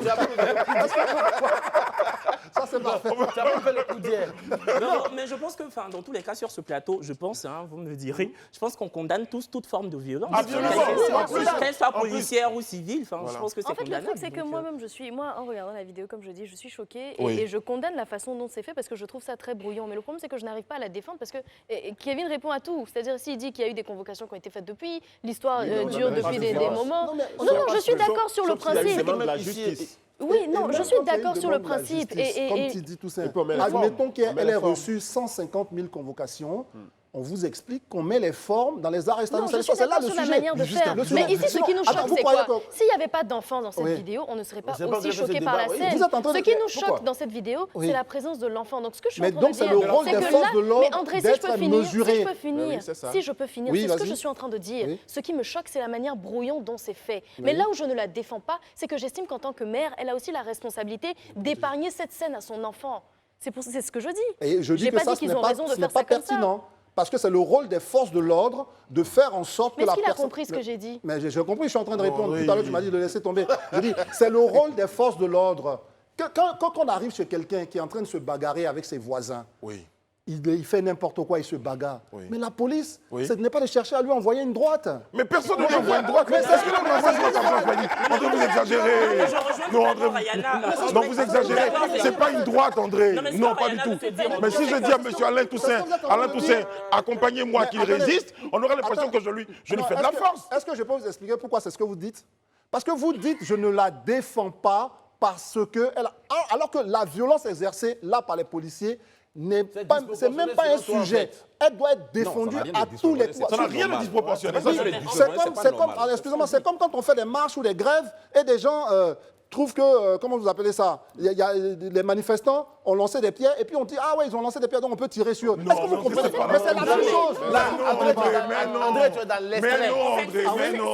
Ça, c'est parfait. Tu vas pas me faire le coup d'hier. Non, mais je pense que, dans tous les cas, sur ce plateau, je pense, vous me direz, je pense qu'on condamne tous toute forme de violence. Absolument. Qu'elle soit policière ou civile, je pense que c'est En fait, le condamnable. truc, c'est que moi-même, en regardant la vidéo, comme je dis, je suis choquée Oui. et je condamne la façon dont c'est fait parce que je trouve ça très brouillon. Mais le problème, c'est que je n'arrive pas à la défendre parce que Kevin répond à tout. C'est-à-dire, s'il dit qu'il y a eu des convocations qui ont été faites depuis, l'histoire dure depuis des moments. Non, je suis d'accord sur le principe. Oui, non, je suis d'accord sur le principe. Comme tu dis tout ça, admettons qu'elle ait reçu 150 000 convocations. On vous explique qu'on met les formes dans les arrestations. Non, je suis d'accord sur la manière de faire. Mais ici, ce qui nous choque, c'est quoi? S'il n'y avait pas d'enfants dans cette vidéo, on ne serait pas aussi choqués par la scène. Ce qui nous choque dans cette vidéo, c'est la présence de l'enfant. Donc, ce que je suis en train de dire, c'est le rôle des forces de l'ordre. Mais André, si je peux finir, Oui, c'est ce que je suis en train de dire. Ce qui me choque, c'est la manière brouillon dont c'est fait. Mais là où je ne la défends pas, c'est que j'estime qu'en tant que mère, elle a aussi la responsabilité d'épargner cette scène à son enfant. C'est ce que je dis. Et je dis que ça, ce n'est pas pertinent. Parce que c'est le rôle des forces de l'ordre de faire en sorte que la personne... Mais est-ce qu'il a compris ce que j'ai dit? Mais j'ai compris, je suis en train de répondre. Tout à l'heure, tu m'as dit de laisser tomber. Je dis, c'est le rôle des forces de l'ordre. Quand on arrive chez quelqu'un qui est en train de se bagarrer avec ses voisins, il fait n'importe quoi, il se bagarre. Mais la police, ce n'est pas de chercher à lui envoyer une droite. Mais personne ne lui envoie une droite. Mais c'est ce que l'on envoie une droite. André, vous exagérez. Non, André, non, vous exagérez. C'est pas une droite, André. Non, pas du tout. Mais si je dis à M. Alain Toussaint, accompagnez-moi qu'il résiste, on aura l'impression que je lui fais de la force. Est-ce que je peux vous expliquer pourquoi c'est ce que vous dites? Parce que vous dites, je ne la défends pas parce que... Alors que la violence exercée là par les policiers, c'est même pas un sujet. Elle doit être défendue à tous les coups. Ça n'a rien de disproportionné. C'est comme quand on fait des marches ou des grèves et des gens trouvent que, comment vous appelez ça, les manifestants ont lancé des pierres et puis on dit, ah ouais, ils ont lancé des pierres, donc on peut tirer sur eux. Est-ce que vous comprenez? Mais c'est la même chose. André, tu es dans l'extrême. Mais non, André, mais non.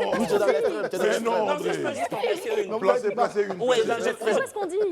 Mais non, André. Placez une.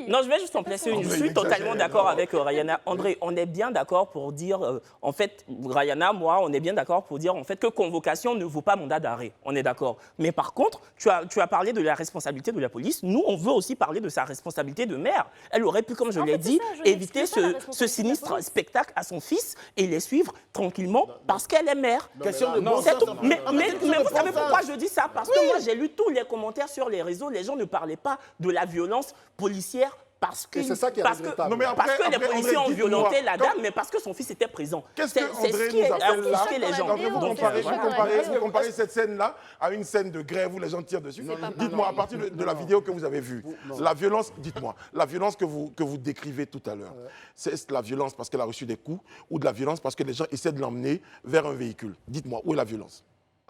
Non, je vais juste en placer une. Je suis totalement d'accord avec Rayana. André, on est bien d'accord pour dire, en fait, Rayana, moi, on est bien d'accord pour dire, en fait, que convocation ne vaut pas mandat d'arrêt. On est d'accord. Mais par contre, tu as parlé de la responsabilité de la police. Nous, on veut aussi parler de sa responsabilité de mère. Elle aurait pu, comme je l'ai dit, éviter n'exclut pas la ce responsabilité de la sinistre police. spectacle à son fils et les suivre tranquillement parce qu'elle est mère. Question de non, bon C'est sens. tout. Mais question de vous bon savez sens. pourquoi je dis ça? Parce que moi, j'ai lu tous les commentaires sur les réseaux. Les gens ne parlaient pas de la violence policière parce que, Et c'est ça qui est parce que, regrettable. Non, mais parce après, que les André, policiers ont dites-moi, violenté la quand- dame, mais parce que son fils était présent. Qu'est-ce C'est que André ce qui nous est appelle là offusqué les gens. Quand Vous Donc, comparez, c'est ça, dans la vidéo. vous comparez cette scène-là à une scène de grève où les gens tirent dessus. pas Dites-moi, à partir de la vidéo que vous avez vue, la violence, dites-moi, la violence que vous décrivez tout à l'heure, c'est de la violence parce qu'elle a reçu des coups ou de la violence parce que les gens essaient de l'emmener vers un véhicule? Dites-moi, où est la violence?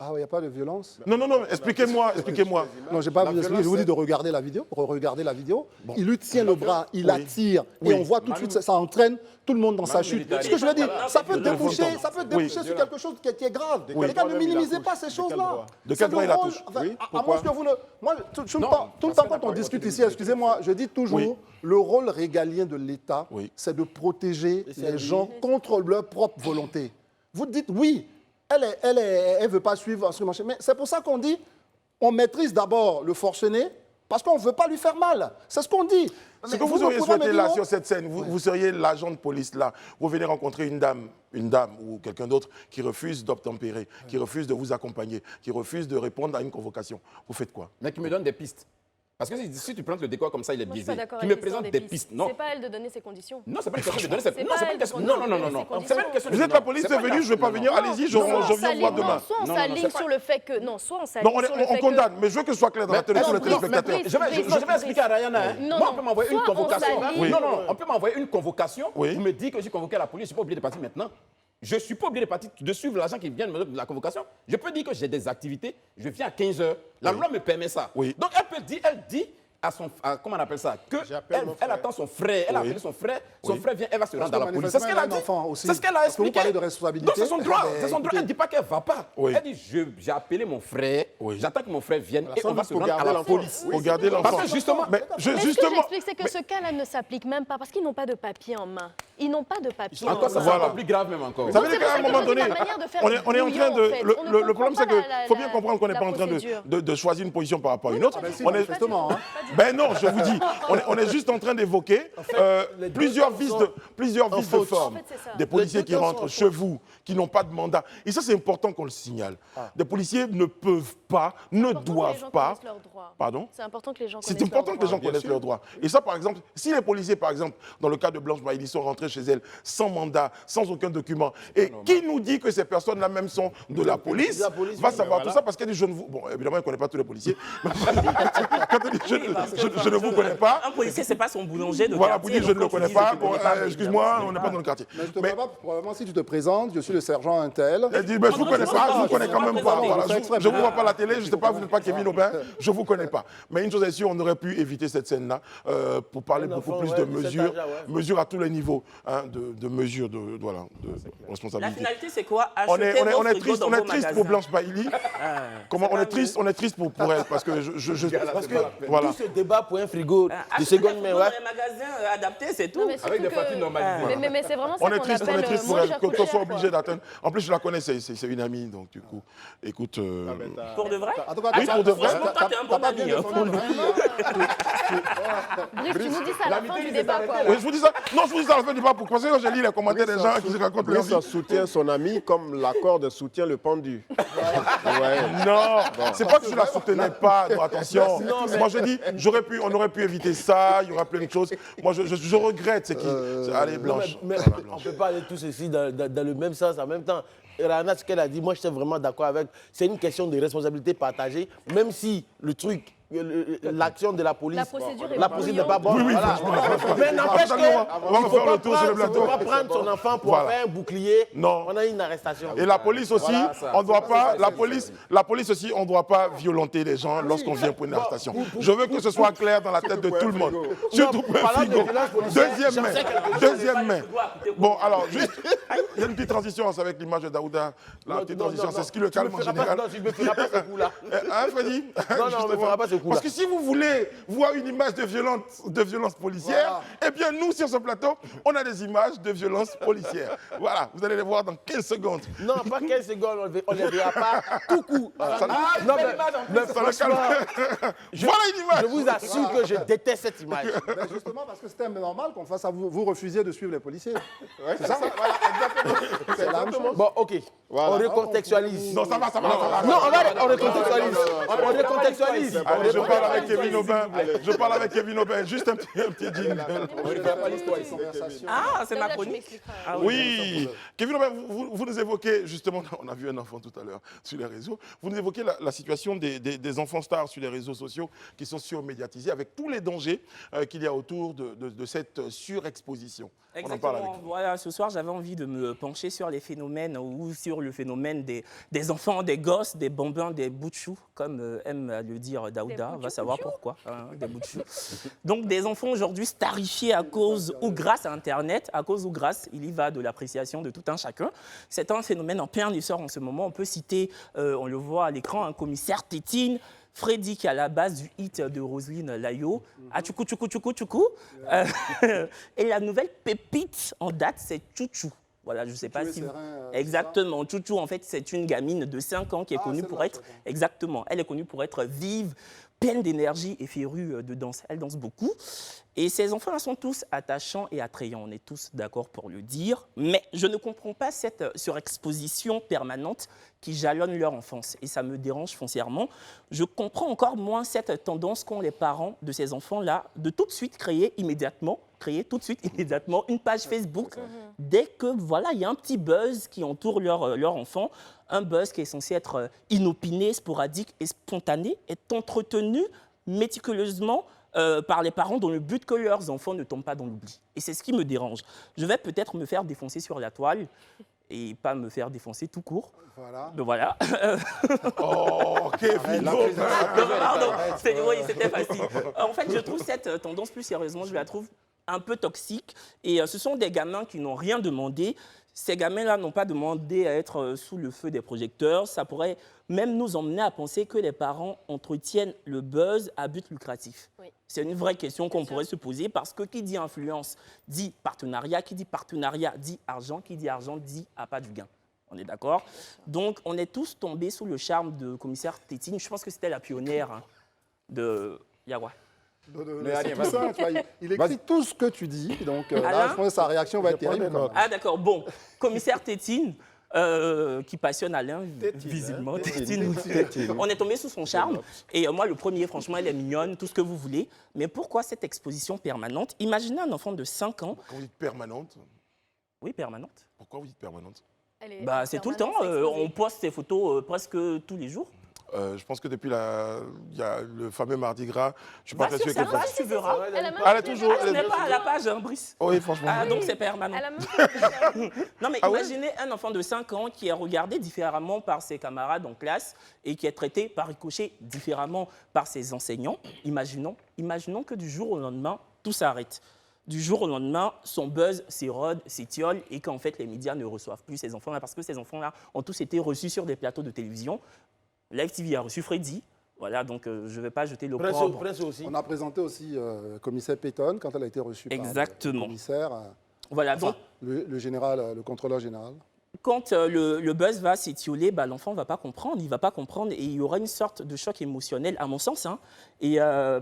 Ah, il n'y a pas de violence? Non, expliquez-moi. Non, je n'ai pas vu l'expliquer. Je vous dis de regarder la vidéo. Regarder la vidéo. Il lui tient le bras, il attire. Et on voit tout de suite, ça entraîne tout le monde dans sa chute. Ce que je veux dire, ça peut déboucher sur quelque chose qui est grave. Les gars, ne minimisez pas ces choses-là. De quel droit il la touche? À moins que vous ne... Moi, tout le temps, quand on discute ici, excusez-moi, je dis toujours, le rôle régalien de l'État, c'est de protéger les gens contre leur propre volonté. Vous dites oui. Elle ne veut pas suivre ce marché. Mais c'est pour ça qu'on dit, on maîtrise d'abord le forcené, parce qu'on ne veut pas lui faire mal. C'est ce qu'on dit. Ce que vous auriez souhaité là, sur cette scène, vous seriez l'agent de police là, vous venez rencontrer une dame ou quelqu'un d'autre qui refuse d'obtempérer, qui refuse de vous accompagner, qui refuse de répondre à une convocation. Vous faites quoi? Mais qui me donne des pistes. Parce que si tu prends le décor comme ça, il est Moi, je suis biaisé. pas d'accord Qui avec me l'histoire présente des pistes. Non. C'est pas elle de donner ses conditions. Non, c'est pas une question de donner cette... C'est Non, pas c'est pas elle une question... de Non. donner ses C'est pas une conditions. question de... Vous êtes la police, c'est venu, je ne vais pas venir, allez-y, je viens voir demain. Soit on s'aligne sur le fait que... Non, soit on Non, s'aligne sur le fait on que... condamne, mais je veux que ce soit clair dans la télé sur les téléspectateurs. Je vais expliquer à Rayana. Non, Moi, non. on peut m'envoyer une Soit on convocation. s'aligne. Non, on peut m'envoyer une convocation. Oui. Vous me dites que j'ai convoqué la police, je ne suis pas obligé de partir maintenant. Je ne suis pas obligé de suivre l'agent qui vient de me donner la convocation. Je peux dire que j'ai des activités, je viens à 15h. La loi me permet ça. Oui. Donc, elle dit comment on appelle ça? Elle attend son frère, elle a appelé son frère vient, elle va se rendre à la police. C'est ce qu'elle a dit. C'est ce qu'elle a expliqué. Vous parlez de responsabilité. Non, c'est son droit. Eh ben, C'est son droit. écoutez. Elle ne dit pas qu'elle ne va pas. Oui. Elle dit, j'ai appelé mon frère, j'attends que mon frère vienne et on va se faut rendre à garder la l'enfant. police. Regardez l'enfant. Parce que justement, Mais Mais ce que justement, j'explique, c'est que ce cas-là ne s'applique même pas parce qu'ils n'ont pas de papier en main. Ils n'ont pas de papier en main. encore ça, c'est Voilà. encore plus grave même encore. ça Donc, veut dire c'est pour qu'à un ça que moment je dis donné, la manière de faire on est en train brouillon, de... en fait. On ne Le problème, c'est comprend qu'il faut bien comprendre qu'on n'est la pas en train procédure. de choisir une position par rapport à une autre. Si, On est... manifestement, hein. Ben non, je vous dis, on est juste en train d'évoquer plusieurs vices de forme. En fait, c'est ça. Des policiers Les qui deux rentrent sont chez vous, qui n'ont pas de mandat. Et ça, c'est important qu'on le signale. Des policiers ne peuvent pas, ne C'est important que les doivent gens pas... connaissent leurs droits. Pardon? C'est important que les gens connaissent C'est important leurs que les gens droits. connaissent leurs droits. Et ça, par exemple, si les policiers, par exemple, dans le cas de Blanche Maïli, sont rentrés chez elle sans mandat, sans aucun document, et qui nous dit que ces personnes-là même sont de la police, va savoir tout ça parce qu'elle dit je ne vous... Bon, évidemment, elle ne connaît pas tous les policiers. Quand elle dit je ne vous connais pas, Un policier, c'est pas son boulanger de voilà, vous quartier. dites je ne le donc quand connais il dit, pas, je bon, connais pas, excuse-moi, on n'est pas dans le quartier. Mais je te Mais connais pas, probablement si tu te présentes, je suis le sergent Intel. elle dit, ben, je ne vous connais pas, je ne vous connais quand même pas. Voilà, je ne vous vois pas à la télé, je ne sais pas, vous n'êtes pas Kevin Aubin, je ne vous connais pas. Mais une chose est sûre, on aurait pu éviter cette scène-là pour parler beaucoup plus de mesures, mesures à tous les niveaux, hein, de mesures de La responsabilité. finalité, c'est quoi? On Acheter est vos frigos dans triste vos pour magasins. Blanche Bailly. Comment on est triste pour elle parce que Parce que voilà. tout ce débat pour un frigo de Acheter des seconde frigos main, dans ouais. les magasins adaptés, c'est tout. Non, mais surtout Avec des que- factures normalisées. Mais c'est vraiment ça On est qu'on triste appelle pour moins elle, cher qu'on coûte soit cher, obligé quoi. d'atteindre. En plus, je la connais, c'est une amie, donc du coup, écoute. Pour de vrai? En tout cas, Oui, pour de vrai. Franchement, toi, t'es un bon ami. hein. Brief, tu nous dis ça à la fin du débat, quoi. Oui, je vous dis ça. Non, je vous dis ça à la fin du débat parce que quand j'ai lu les commentaires des gens qui se racontent leur vie. Brice soutient son ami comme la corde soutient le pendu. Ouais. Non, c'est pas que je la soutenais pas, non, attention. Moi je dis, on aurait pu éviter ça, il y aura plein de choses. Moi je regrette, c'est qui allez, Blanche. Mais Voilà, on ne Blanche. peut pas aller tous ici dans le même sens en même temps. Rana, ce qu'elle a dit, moi, j'étais vraiment d'accord avec. C'est une question de responsabilité partagée, même si le truc, l'action de la police, La procédure est la procédure n'est pas bonne. Oui, oui, voilà. franchement. Mais n'empêche On va qu'il ne faut faire pas le tour sur le plateau. prendre son enfant pour Voilà. faire un bouclier. Non. On a une arrestation. Et la police aussi, Voilà, ça. on doit pas, la police aussi, on ne doit pas violenter les gens lorsqu'on vient pour une arrestation. Je veux que ce soit clair dans la tête de tout le monde. Surtout pour un parlant de frigo. violence policière, Deuxième main. Bon, alors, juste, il y a une petite transition avec l'image de Daouda. La petite transition, c'est ce qui le calme en général. Non, je ne me ferai pas ce coup-là. Hein, Freddy? Non, on ne me fera pas ce coup. coup Parce là. que si vous voulez voir une image de violence policière, eh bien, nous, sur ce plateau, on a des images de violence policière. Voilà, vous allez les voir dans 15 secondes. Non, pas 15 secondes, on ne les verra pas tout coup. Non, mais Ça le calme. franchement, Voilà une image. je vous assure que je déteste cette image. Ben justement, parce que c'était normal qu'on fasse à vous, vous refusiez de suivre les policiers. C'est ça, voilà, exactement. C'est la même chose. Bon, ok, on recontextualise. Non, ça va. Non, on recontextualise. On recontextualise. Allez, je parle avec Kevin Aubin. Je parle avec Kevin Aubin. Juste un petit jingle. Ah, c'est ma Là, tu chronique. m'expliqueras. Ah Oui, Kevin Aubin, vous nous évoquez justement, on a vu un enfant tout à l'heure sur les réseaux, vous nous évoquez la situation des enfants stars sur les réseaux sociaux qui sont surmédiatisés avec tous les dangers qu'il y a autour de cette surexposition. On en parle avec Exactement. vous. Voilà, ce soir, j'avais envie de me pencher sur les phénomènes ou sur le phénomène des enfants, des gosses, des bambins, des bouts de chou, comme aime à le dire Daouda. On va savoir pourquoi. Hein, des bouts de chou. Donc, des enfants aujourd'hui starifiés à cause ou grâce à Internet, à cause ou grâce, il y va de l'appréciation de tout un chacun. C'est un phénomène en plein essor en ce moment. On peut citer, on le voit à l'écran, un commissaire Tétine, Freddy qui est à la base du hit de Roselyne Layo, Atchoukou Tchoukou Tchoukou Tchoukou. Et la nouvelle pépite en date, c'est Tchouchou. Voilà, je ne sais pas si... Exactement, Tchouchou, en fait, c'est une gamine de 5 ans qui est connue pour être... Exactement, elle est connue pour être vive, pleine d'énergie et férue de danse. Elle danse beaucoup. Et ces enfants-là sont tous attachants et attrayants, on est tous d'accord pour le dire. Mais je ne comprends pas cette surexposition permanente qui jalonne leur enfance. Et ça me dérange foncièrement. Je comprends encore moins cette tendance qu'ont les parents de ces enfants-là de tout de suite créer tout de suite immédiatement une page Facebook dès que voilà, il y a un petit buzz qui entoure leur enfant. Un buzz qui est censé être inopiné, sporadique et spontané, est entretenu méticuleusement par les parents dans le but que leurs enfants ne tombent pas dans l'oubli. Et c'est ce qui me dérange. Je vais peut-être me faire défoncer sur la toile et pas me faire défoncer tout court. Voilà. Donc voilà. Oh, Kevin Aubin. Pardon, c'était facile. En fait, je trouve cette tendance, plus sérieusement, je la trouve un peu toxique. Et ce sont des gamins qui n'ont rien demandé. Ces gamins-là n'ont pas demandé à être sous le feu des projecteurs. Ça pourrait même nous emmener à penser que les parents entretiennent le buzz à but lucratif. Oui. C'est une vraie question qu'on pourrait se poser parce que qui dit influence dit partenariat, qui dit partenariat dit argent, qui dit argent dit appât du gain. On est d'accord? Donc, on est tous tombés sous le charme de commissaire Tétine. Je pense que c'était la pionnière de Yagua. C'est tout ça, tu vois, il écrit tout ce que tu dis, donc là, Alain, je pense que sa réaction va être terrible. quand même. Ah d'accord, bon. Commissaire Tétine, qui passionne Alain, visiblement. Tétine. On est tombé sous son charme. Et moi, le premier, franchement, elle est mignonne, tout ce que vous voulez. Mais pourquoi cette exposition permanente? Imaginez un enfant de 5 ans. Quand vous dites permanente, Oui, permanente. pourquoi vous dites permanente? Bah, c'est tout le temps. On poste ces photos presque tous les jours. Je pense que depuis il y a le fameux Mardi Gras, je suis pas Va très sur sûr sa qu'elle page, tu verras. Elle est toujours... Ce n'est pas à la page, hein, Brice. Oui, franchement. Ah, donc c'est permanent. Elle a même fait Non, mais Ah ouais? imaginez un enfant de 5 ans qui est regardé différemment par ses camarades en classe et qui est traité par ricochet différemment par ses enseignants. Imaginons que du jour au lendemain, tout s'arrête. Du jour au lendemain, son buzz s'érode, s'étiole et qu'en fait, les médias ne reçoivent plus ces enfants-là parce que ces enfants-là ont tous été reçus sur des plateaux de télévision. Live TV a reçu Freddy. Voilà, donc je ne vais pas jeter l'opprobre. Prince aussi. On a présenté aussi commissaire Payton quand elle a été reçue Exactement. par le commissaire, Voilà, donc le général, le contrôleur général. quand le buzz va s'étioler, bah, l'enfant ne va pas comprendre, il ne va pas comprendre et il y aura une sorte de choc émotionnel, à mon sens. Hein. Et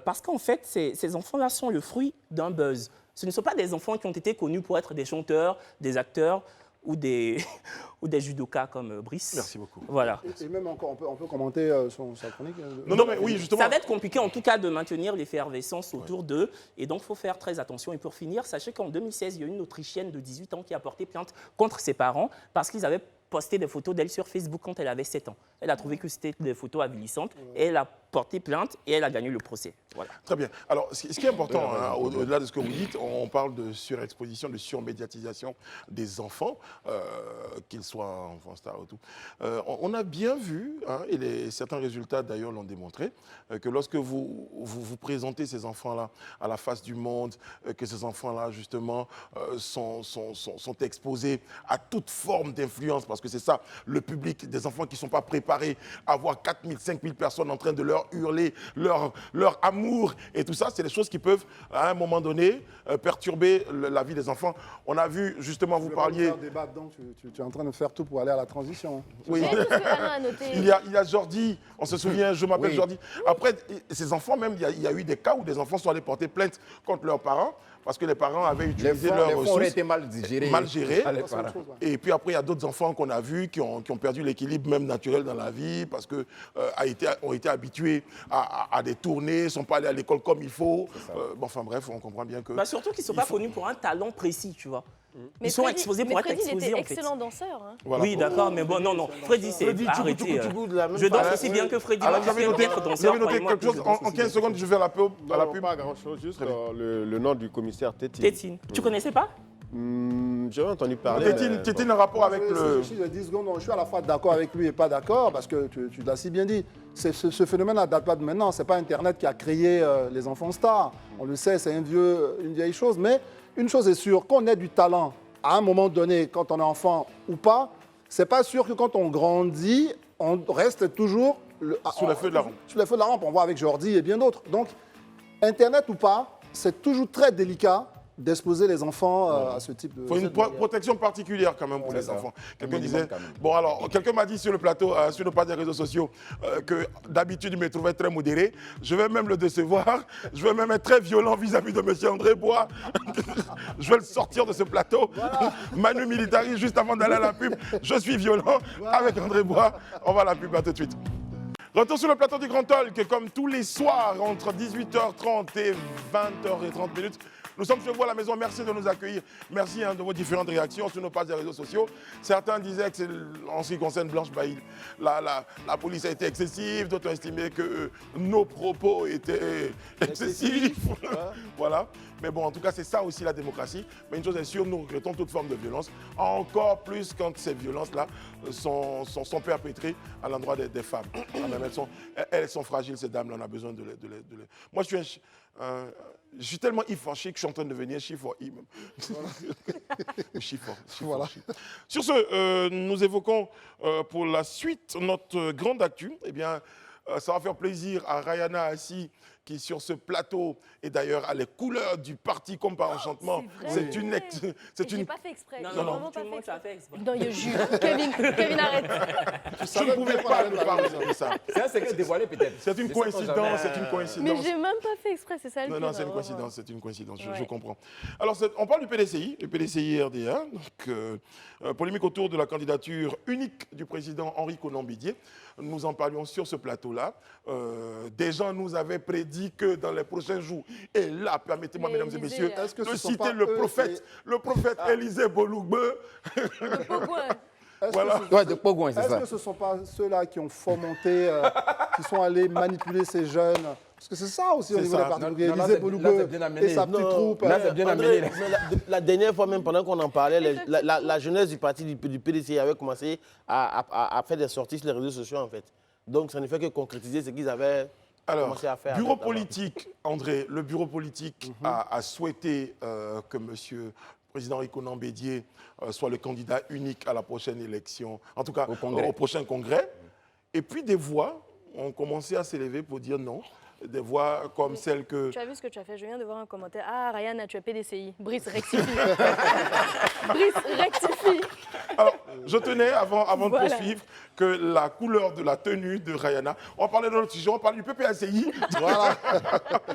parce qu'en fait, ces enfants-là sont le fruit d'un buzz. Ce ne sont pas des enfants qui ont été connus pour être des chanteurs, des acteurs ou des judokas comme Brice. Merci beaucoup. Voilà. Et même encore, on peut commenter sa chronique. Non, mais oui, justement. Ça va être compliqué en tout cas de maintenir l'effervescence autour d'eux. Et donc, il faut faire très attention. Et pour finir, sachez qu'en 2016, il y a une Autrichienne de 18 ans qui a porté plainte contre ses parents parce qu'ils avaient posté des photos d'elle sur Facebook quand elle avait 7 ans. Elle a trouvé que c'était des photos avilissantes et elle a porté plainte et elle a gagné le procès. Voilà. Très bien. Alors, ce qui est important, hein, au-delà de ce que vous dites, on parle de surexposition, de surmédiatisation des enfants, qu'ils soient enfants stars ou tout. On a bien vu, hein, et certains résultats d'ailleurs l'ont démontré, que lorsque vous présentez ces enfants-là à la face du monde, que ces enfants-là, justement, sont exposés à toute forme d'influence, parce que c'est ça, le public, des enfants qui ne sont pas préparés à voir 4 000, 5 000 personnes en train de leur leur hurler leur amour et tout ça, c'est des choses qui peuvent, à un moment donné, perturber la vie des enfants. On a vu, justement, vous parliez... Donc, tu es en train de faire tout pour aller à la transition. Oui. Et tout ce que Alain a noté. Il y a Jordi, on se souvient, je m'appelle Oui. Jordi. Après, ces enfants, même, il y a eu des cas où des enfants sont allés porter plainte contre leurs parents parce que les parents avaient utilisé leurs Les fonds auraient ressources été mal gérés. mal par les parents. Et puis après, il y a d'autres enfants qu'on a vus qui ont perdu l'équilibre même naturel dans la vie parce que ont été habitués à des tournées, ne sont pas allés à l'école comme il faut. Enfin bref, on comprend bien que... Bah, surtout qu'ils ne sont pas connus pour un talent précis, tu vois. Mais Ils sont Freddy- exposés pour mais être Freddy, exposés, il était en fait. excellent danseur. Hein. Voilà. Oui, d'accord, mais bon, non. Freddy, c'est Freddy, arrêté. de la même Je danse façon. aussi bien que Freddy. Alors, Moi, vous je avez sais noté, être danseur, quelque croyez-moi, chose je danse en aussi 15 bien. secondes, je vais à la pub. À la Non, pub. pas grand-chose, juste le nom du commissaire Tétine. Tétine. Tu connaissais pas? J'avais entendu parler. Tétine, un rapport avec le... Si je 10 secondes, je suis à la fois d'accord avec lui et pas d'accord, parce que tu l'as si bien dit. Ce phénomène ne date pas de maintenant. Ce n'est pas Internet qui a créé les enfants stars. On le sait, c'est une vieille chose. Mais une chose est sûre, qu'on ait du talent à un moment donné, quand on est enfant ou pas, c'est pas sûr que quand on grandit, on reste toujours Sous les feux de la rampe. Sous les feux de la rampe, on voit avec Jordi et bien d'autres. Donc, Internet ou pas, c'est toujours très délicat d'exposer les enfants à ce type de... Il faut une protection particulière quand même pour les enfants. Quelqu'un disait... Bon alors, quelqu'un m'a dit sur le plateau, sur le pas des réseaux sociaux, que d'habitude il me trouvait très modéré. Je vais même le décevoir. Je vais même être très violent vis-à-vis de M. André Bois. Je vais le sortir de ce plateau. Voilà. Manu Militari, juste avant d'aller à la pub, je suis violent avec André Bois. On va à la pub, à tout de suite. Retour sur le plateau du Grand Talk, comme tous les soirs, entre 18h30 et 20h30. Nous sommes chez vous à la maison, merci de nous accueillir. Merci de vos différentes réactions sur nos pages des réseaux sociaux. Certains disaient que, en ce qui concerne Blanche Baïl, la police a été excessive, d'autres ont estimé que nos propos étaient excessifs. Voilà. Mais bon, en tout cas, c'est ça aussi la démocratie. Mais une chose est sûre, nous regrettons toute forme de violence, encore plus quand ces violences-là sont perpétrées à l'endroit des femmes. Elles sont fragiles, ces dames-là, on a besoin de les... Moi, je suis tellement chic que je suis en train de devenir chiffon. Chiffon. Voilà. Sur ce, nous évoquons pour la suite notre grande actu. Eh bien, ça va faire plaisir à Rayana Assi, qui sur ce plateau, et d'ailleurs à les couleurs du parti comme par enchantement. C'est une... J'ai pas fait exprès. Non, vraiment tout pas le monde fait ça fait exprès. Non, je jure. Kevin, arrête. Je ne pouvais pas me parler de ça. C'est un secret dévoilé peut-être. C'est une coïncidence, c'est une coïncidence. Mais j'ai même pas fait exprès, c'est ça le pire. Non, c'est une coïncidence, c'est une coïncidence, je Ouais. comprends. Alors, on parle du PDCI, le PDCI RDA, donc, polémique autour de la candidature unique du président Henri Konan Bédié. Nous en parlions sur ce plateau-là. Des gens nous avaient prédit que dans les prochains jours, et là, permettez-moi, Mais mesdames et Élisée, messieurs, est-ce que de ce sont citer pas le eux prophète Élisée Bolougbe. Le Pogouin. Voilà. Ouais, de Pogouin, c'est Est-ce ça. que ce ne sont pas ceux-là qui ont fomenté, qui sont allés manipuler ces jeunes? Parce que c'est ça aussi au C'est niveau ça. des partis. Non, Élisée là, c'est Bolougbe bien amené. et sa petite Non, troupe. là, c'est bien André, amené. mais la dernière fois, même pendant qu'on en parlait, la jeunesse du parti du PDC avait commencé à faire des sorties sur les réseaux sociaux, en fait. Donc, ça ne fait que concrétiser ce qu'ils avaient Alors, commencé à faire. bureau en fait, politique, André, le bureau politique a souhaité que M. le président Henri Konan Bédié soit le candidat unique à la prochaine élection, en tout cas Au congrès. au prochain congrès. Et puis des voix ont commencé à s'élever pour dire non. Des voix comme celles que... Tu as vu ce que tu as fait? Je viens de voir un commentaire. Ah, Ryan, tu as PDCI. Brice, rectifie. Brice, rectifie. Alors, je tenais, avant de Voilà. poursuivre, que la couleur de la tenue de Rayana, on va parler d'un autre sujet, on parle du PPACI, voilà,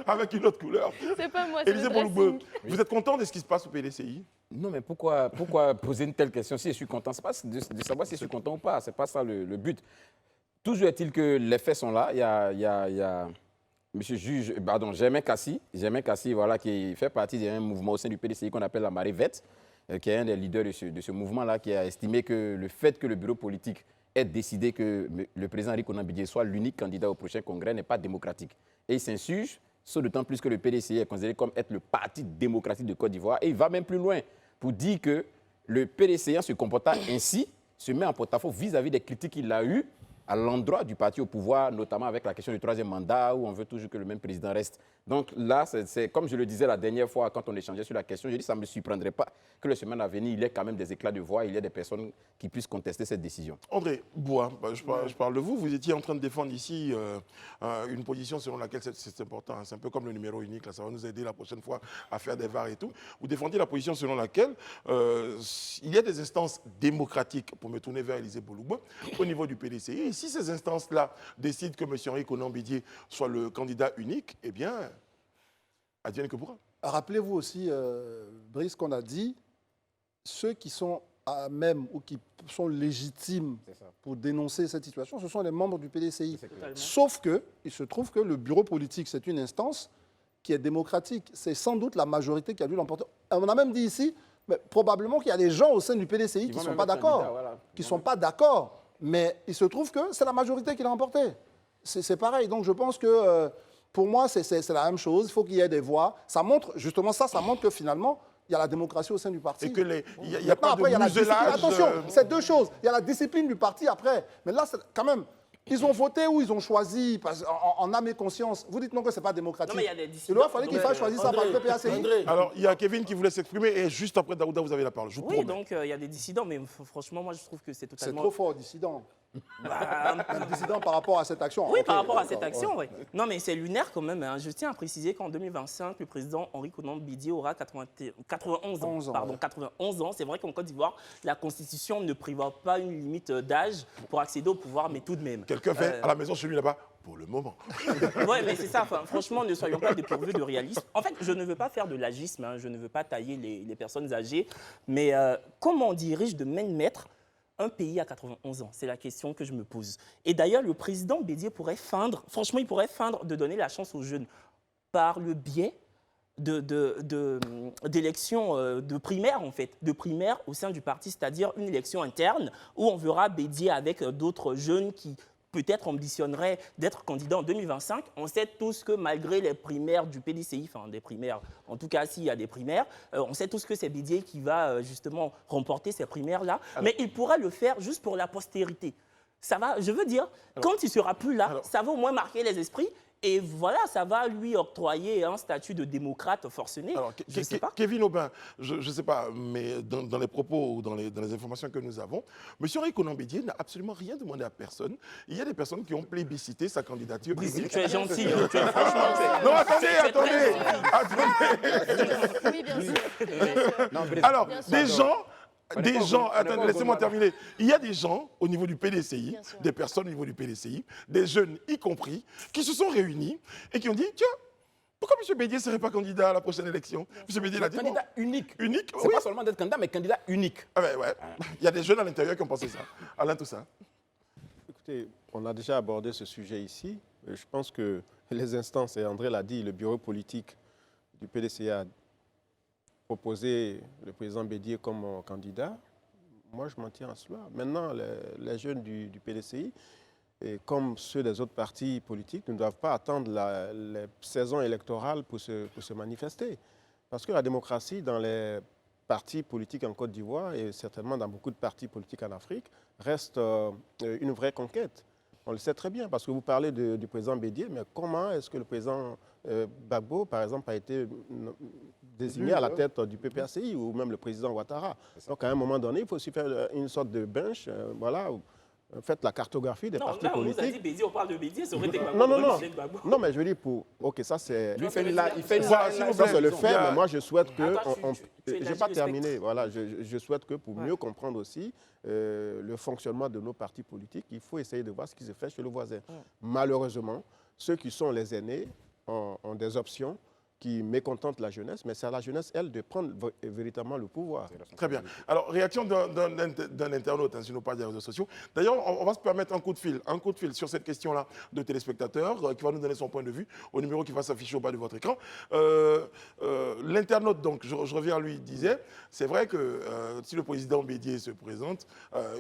avec une autre couleur. C'est pas moi, c'est Élisée le Bolougbe, dressing. vous êtes content de ce qui se passe au PDCI? Non, mais pourquoi poser une telle question? Si je suis content, c'est pas de savoir si je suis content ou pas. C'est pas ça le but. Toujours est-il que les faits sont là. Il y a monsieur juge, pardon, Germain Cassi, voilà, qui fait partie d'un mouvement au sein du PDCI qu'on appelle la marée verte, qui est un des leaders de ce mouvement-là, qui a estimé que le fait que le bureau politique ait décidé que le président Henri Konan Bédié soit l'unique candidat au prochain congrès n'est pas démocratique. Et il s'insurge, d'autant plus que le PDCI est considéré comme être le parti démocratique de Côte d'Ivoire. Et il va même plus loin pour dire que le PDCI, en se comportant ainsi, se met en porte-à-faux vis-à-vis des critiques qu'il a eues à l'endroit du parti au pouvoir, notamment avec la question du 3e mandat, où on veut toujours que le même président reste. Donc là, c'est comme je le disais la dernière fois quand on échangeait sur la question, j'ai dit que ça ne me surprendrait pas que les semaines à venir, il y ait quand même des éclats de voix, il y ait des personnes qui puissent contester cette décision. André Bois, je parle de vous. Vous étiez en train de défendre ici une position selon laquelle c'est important. C'est un peu comme le numéro unique. Là, ça va nous aider la prochaine fois à faire des VAR et tout. Vous défendiez la position selon laquelle il y a des instances démocratiques, pour me tourner vers Élisée Boulouba, au niveau du PDCI. Et si ces instances-là décident que M. Henri Konan Bédié soit le candidat unique, eh bien, advienne que pourra. Rappelez-vous aussi, Brice, qu'on a dit, ceux qui sont à même ou qui sont légitimes pour dénoncer cette situation, ce sont les membres du PDCI. Sauf qu'il se trouve que le bureau politique, c'est une instance qui est démocratique. C'est sans doute la majorité qui a dû l'emporter. On a même dit ici, mais probablement qu'il y a des gens au sein du PDCI qui ne sont pas d'accord. Voilà. Qui ne sont pas d'accord. Mais il se trouve que c'est la majorité qui l'a emporté. C'est pareil. Donc je pense que pour moi, c'est la même chose. Il faut qu'il y ait des voix. Ça montre, justement ça montre que finalement, il y a la démocratie au sein du parti. Et que il n'y a pas de muselage. Attention, c'est deux choses. Il y a la discipline du parti après. Mais là, quand même, ils ont voté ou ils ont choisi en âme et conscience. Vous dites non que ce n'est pas démocratique. Non, mais il y a des dissidents. Il aurait fallu qu'il fasse choisir ça par le PPACI. Alors, il y a Kevin qui voulait s'exprimer et juste après Daouda, vous avez la parole. Je vous promets. Donc il y a des dissidents, mais franchement, moi, je trouve que c'est totalement... C'est trop fort, dissident. Dissident par rapport à cette action. Oui, par rapport à cette action, oui. Non, mais c'est lunaire quand même. Hein. Je tiens à préciser qu'en 2025, le président Henri Konan Bédié aura 91 ans. Pardon, 91 ans. C'est vrai qu'en Côte d'Ivoire, la Constitution ne prévoit pas une limite d'âge pour accéder au pouvoir, mais tout de même. Quelqu'un fait à la maison chez lui là-bas pour le moment. Oui, mais c'est ça. Enfin, franchement, ne soyons pas dépourvus de réalisme. En fait, je ne veux pas faire de l'agisme. Hein. Je ne veux pas tailler les personnes âgées. Mais comment on dirige de main de maître un pays à 91 ans? C'est la question que je me pose. Et d'ailleurs, le président Bédié pourrait feindre, franchement, il pourrait feindre de donner la chance aux jeunes par le biais d'élections de primaires, en fait, de primaires au sein du parti, c'est-à-dire une élection interne où on verra Bédié avec d'autres jeunes qui peut-être ambitionnerait d'être candidat en 2025. On sait tous que malgré les primaires du PDCI, enfin des primaires, en tout cas s'il y a des primaires, on sait tous que c'est Bédié qui va justement remporter ces primaires-là. Mais il pourra le faire juste pour la postérité. Ça va, je veux dire, quand il ne sera plus là, ça va au moins marquer les esprits. Et voilà, ça va lui octroyer un statut de démocrate forcené. Alors, je sais pas. Kevin Aubin, je ne sais pas, mais dans les propos ou dans les informations que nous avons, M. Henri Konan Bédié n'a absolument rien demandé à personne. Il y a des personnes qui ont plébiscité sa candidature. Tu es gentil, tu es franchement... Non, attendez. Oui, bien sûr. Alors, des gens, attendez, laissez-moi terminer. Il y a des gens au niveau du PDCI, des personnes au niveau du PDCI, des jeunes y compris, qui se sont réunis et qui ont dit, tiens, pourquoi M. Bédié ne serait pas candidat à la prochaine élection? M. Bédié l'a dit. Candidat unique. Unique, c'est pas seulement d'être candidat, mais candidat unique. Ah ben ouais. Il y a des jeunes à l'intérieur qui ont pensé ça. Alain Toussaint. Écoutez, on a déjà abordé ce sujet ici. Je pense que les instances, et André l'a dit, le bureau politique du PDCI a proposé le président Bédié comme candidat. Moi, je m'en tiens à cela. Maintenant, les jeunes du PDCI, et comme ceux des autres partis politiques, ne doivent pas attendre les saisons électorales pour se manifester. Parce que la démocratie dans les partis politiques en Côte d'Ivoire et certainement dans beaucoup de partis politiques en Afrique reste une vraie conquête. On le sait très bien, parce que vous parlez du président Bédié, mais comment est-ce que le président Gbagbo, par exemple, a été désigné à la tête du PPACI, ou même le président Ouattara? Donc, à un moment donné, il faut aussi faire une sorte de bench, voilà, faites la cartographie des partis politiques. On nous a dit Bédié, on parle de Bédié, ça aurait été Gbagbo. Non, mais je veux dire, ok, ça c'est... Lui, il fait une ça, c'est le fait, mais moi, je souhaite que... Je n'ai pas terminé, voilà, je souhaite que pour mieux comprendre aussi le fonctionnement de nos partis politiques, il faut essayer de voir ce qui se fait chez le voisin. Malheureusement, ceux qui sont les aînés ont des options qui mécontentent la jeunesse, mais c'est à la jeunesse, elle, de prendre véritablement le pouvoir. Très bien. Alors, réaction d'un internaute sur nos pages des réseaux sociaux. D'ailleurs, on va se permettre un coup de fil sur cette question-là de téléspectateurs qui va nous donner son point de vue au numéro qui va s'afficher au bas de votre écran. L'internaute, donc, je reviens à lui, disait, c'est vrai que si le président Bédié se présente,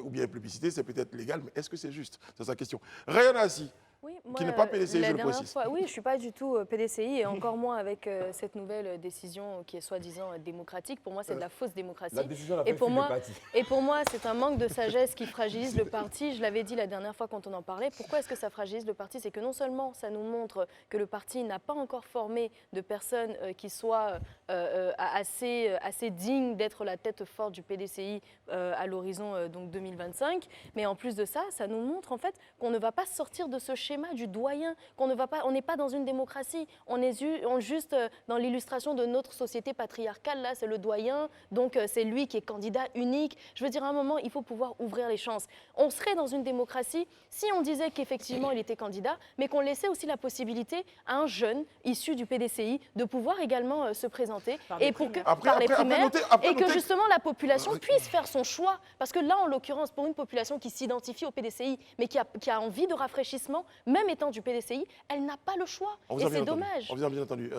ou bien publicité, c'est peut-être légal, mais est-ce que c'est juste? C'est sa question. Ryan Assi. Oui, moi, qui n'est pas PDCI, la je le dernière précise. fois, oui, je ne suis pas du tout PDCI et encore moins avec cette nouvelle décision qui est soi-disant démocratique. Pour moi, c'est de la fausse démocratie. La décision l'a Et fait pour fuir le moi, parti. et pour moi, c'est un manque de sagesse qui fragilise le parti. Je l'avais dit la dernière fois quand on en parlait. Pourquoi est-ce que ça fragilise le parti? C'est que non seulement ça nous montre que le parti n'a pas encore formé de personnes qui soient assez dignes d'être la tête forte du PDCI à l'horizon donc 2025, mais en plus de ça, ça nous montre en fait qu'on ne va pas sortir de ce schéma du doyen, qu'on ne va pas, on n'est pas dans une démocratie, on est juste dans l'illustration de notre société patriarcale. Là, c'est le doyen, donc c'est lui qui est candidat unique. Je veux dire, à un moment, il faut pouvoir ouvrir les chances. On serait dans une démocratie si on disait qu'effectivement il était candidat, mais qu'on laissait aussi la possibilité à un jeune issu du PDCI de pouvoir également se présenter et pour que par les primaires et que justement la population puisse faire son choix. Parce que là, en l'occurrence, pour une population qui s'identifie au PDCI, mais qui a envie de rafraîchissement, même étant du PDCI, elle n'a pas le choix. Et c'est dommage. On vous a bien entendu.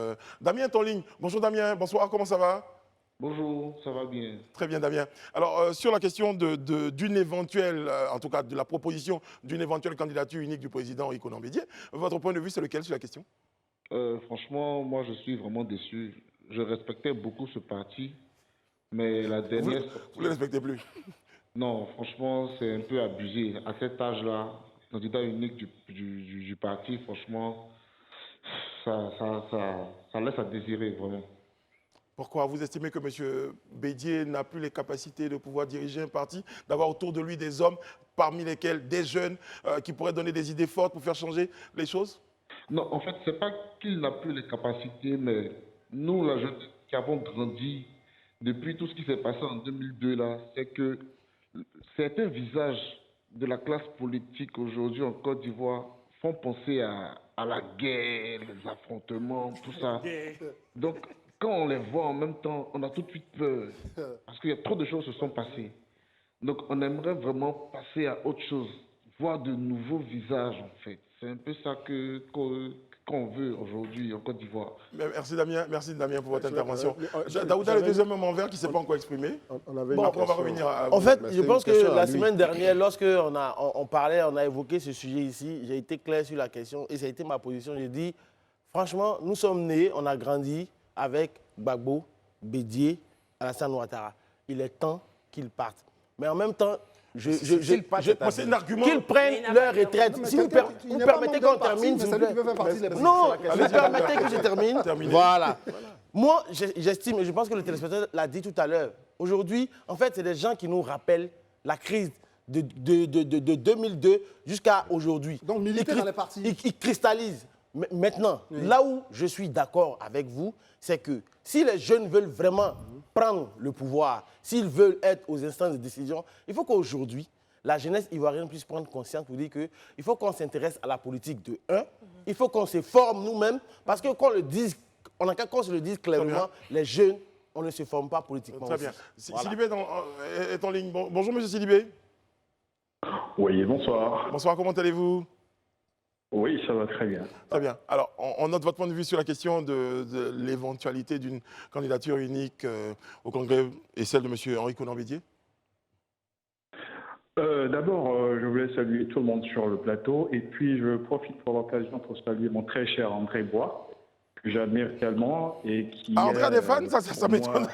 Damien est en ligne. Bonjour Damien, bonsoir, comment ça va? Bonjour, ça va bien. Très bien Damien. Alors sur la question d'une éventuelle, en tout cas de la proposition d'une éventuelle candidature unique du président Ikonan Bédié, votre point de vue c'est lequel sur la question? Franchement, moi je suis vraiment déçu. Je respectais beaucoup ce parti, mais la dernière... Vous ne le respectez plus? Non, franchement, c'est un peu abusé. À cet âge-là, candidat unique du parti, franchement, ça laisse à désirer, vraiment. Pourquoi? Vous estimez que M. Bédié n'a plus les capacités de pouvoir diriger un parti, d'avoir autour de lui des hommes, parmi lesquels des jeunes, qui pourraient donner des idées fortes pour faire changer les choses? Non, en fait, c'est pas qu'il n'a plus les capacités, mais nous, la jeunesse qui avons grandi depuis tout ce qui s'est passé en 2002, là, c'est que certains visages de la classe politique aujourd'hui en Côte d'Ivoire font penser à la guerre, les affrontements, tout ça. Donc, quand on les voit en même temps, on a tout de suite peur, parce qu'il y a trop de choses qui se sont passées. Donc, on aimerait vraiment passer à autre chose, voir de nouveaux visages, en fait. C'est un peu ça qu'on veut aujourd'hui en Côte d'Ivoire. Merci Damien pour votre intervention. Daouda, le deuxième homme en vert qui ne s'est pas encore exprimé. Après, on va revenir à vous. En fait, je pense que la semaine dernière, lorsqu'on on parlait, on a évoqué ce sujet ici, j'ai été clair sur la question et ça a été ma position. J'ai dit, franchement, nous sommes nés, on a grandi avec Gbagbo, Bédié, Alassane Ouattara. Il est temps qu'ils partent. Mais en même temps, c'est un argument. Qu'ils prennent leur retraite. Si vous permettez qu'on termine, s'il vous plaît. Non, vous permettez que je termine. Voilà. Moi, j'estime, et je pense que le téléspectateur l'a dit tout à l'heure, aujourd'hui, en fait, c'est des gens qui nous rappellent la crise de 2002 jusqu'à aujourd'hui. Donc, militer dans les partis. Ils cristallisent. Maintenant, là où je suis d'accord avec vous, c'est que si les jeunes veulent vraiment prendre le pouvoir, s'ils veulent être aux instances de décision, il faut qu'aujourd'hui, la jeunesse ivoirienne puisse prendre conscience pour dire qu'il faut qu'on s'intéresse à la politique de il faut qu'on se forme nous-mêmes, parce que qu'on se le dise clairement, les jeunes, on ne se forme pas politiquement. Très bien. Voilà. Sidibé est en ligne. Bonjour, monsieur Sidibé. Oui, bonsoir. Bonsoir, comment allez-vous? Oui, ça va très bien. Très bien. Alors, on note votre point de vue sur la question de l'éventualité d'une candidature unique au Congrès et celle de M. Henri Konan Bédié. D'abord, je voulais saluer tout le monde sur le plateau et puis je profite pour l'occasion pour saluer mon très cher André Bois, que j'admire tellement et qui... André a des fans, ça m'étonne.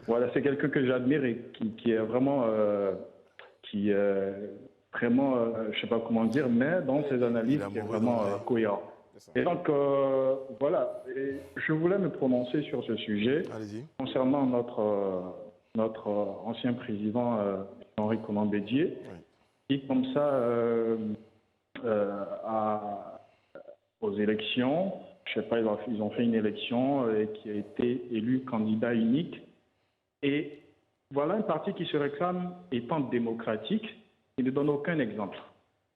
Voilà, c'est quelqu'un que j'admire et qui est vraiment... vraiment, je ne sais pas comment dire, mais dans ses analyses, c'est vraiment cohérent. Et donc, voilà, et je voulais me prononcer sur ce sujet concernant notre ancien président Henri Konan Bédié, qui, comme ça, aux élections, je ne sais pas, ils ont fait une élection et qui a été élu candidat unique. Et voilà un parti qui se réclame étant démocratique. Il ne donne aucun exemple.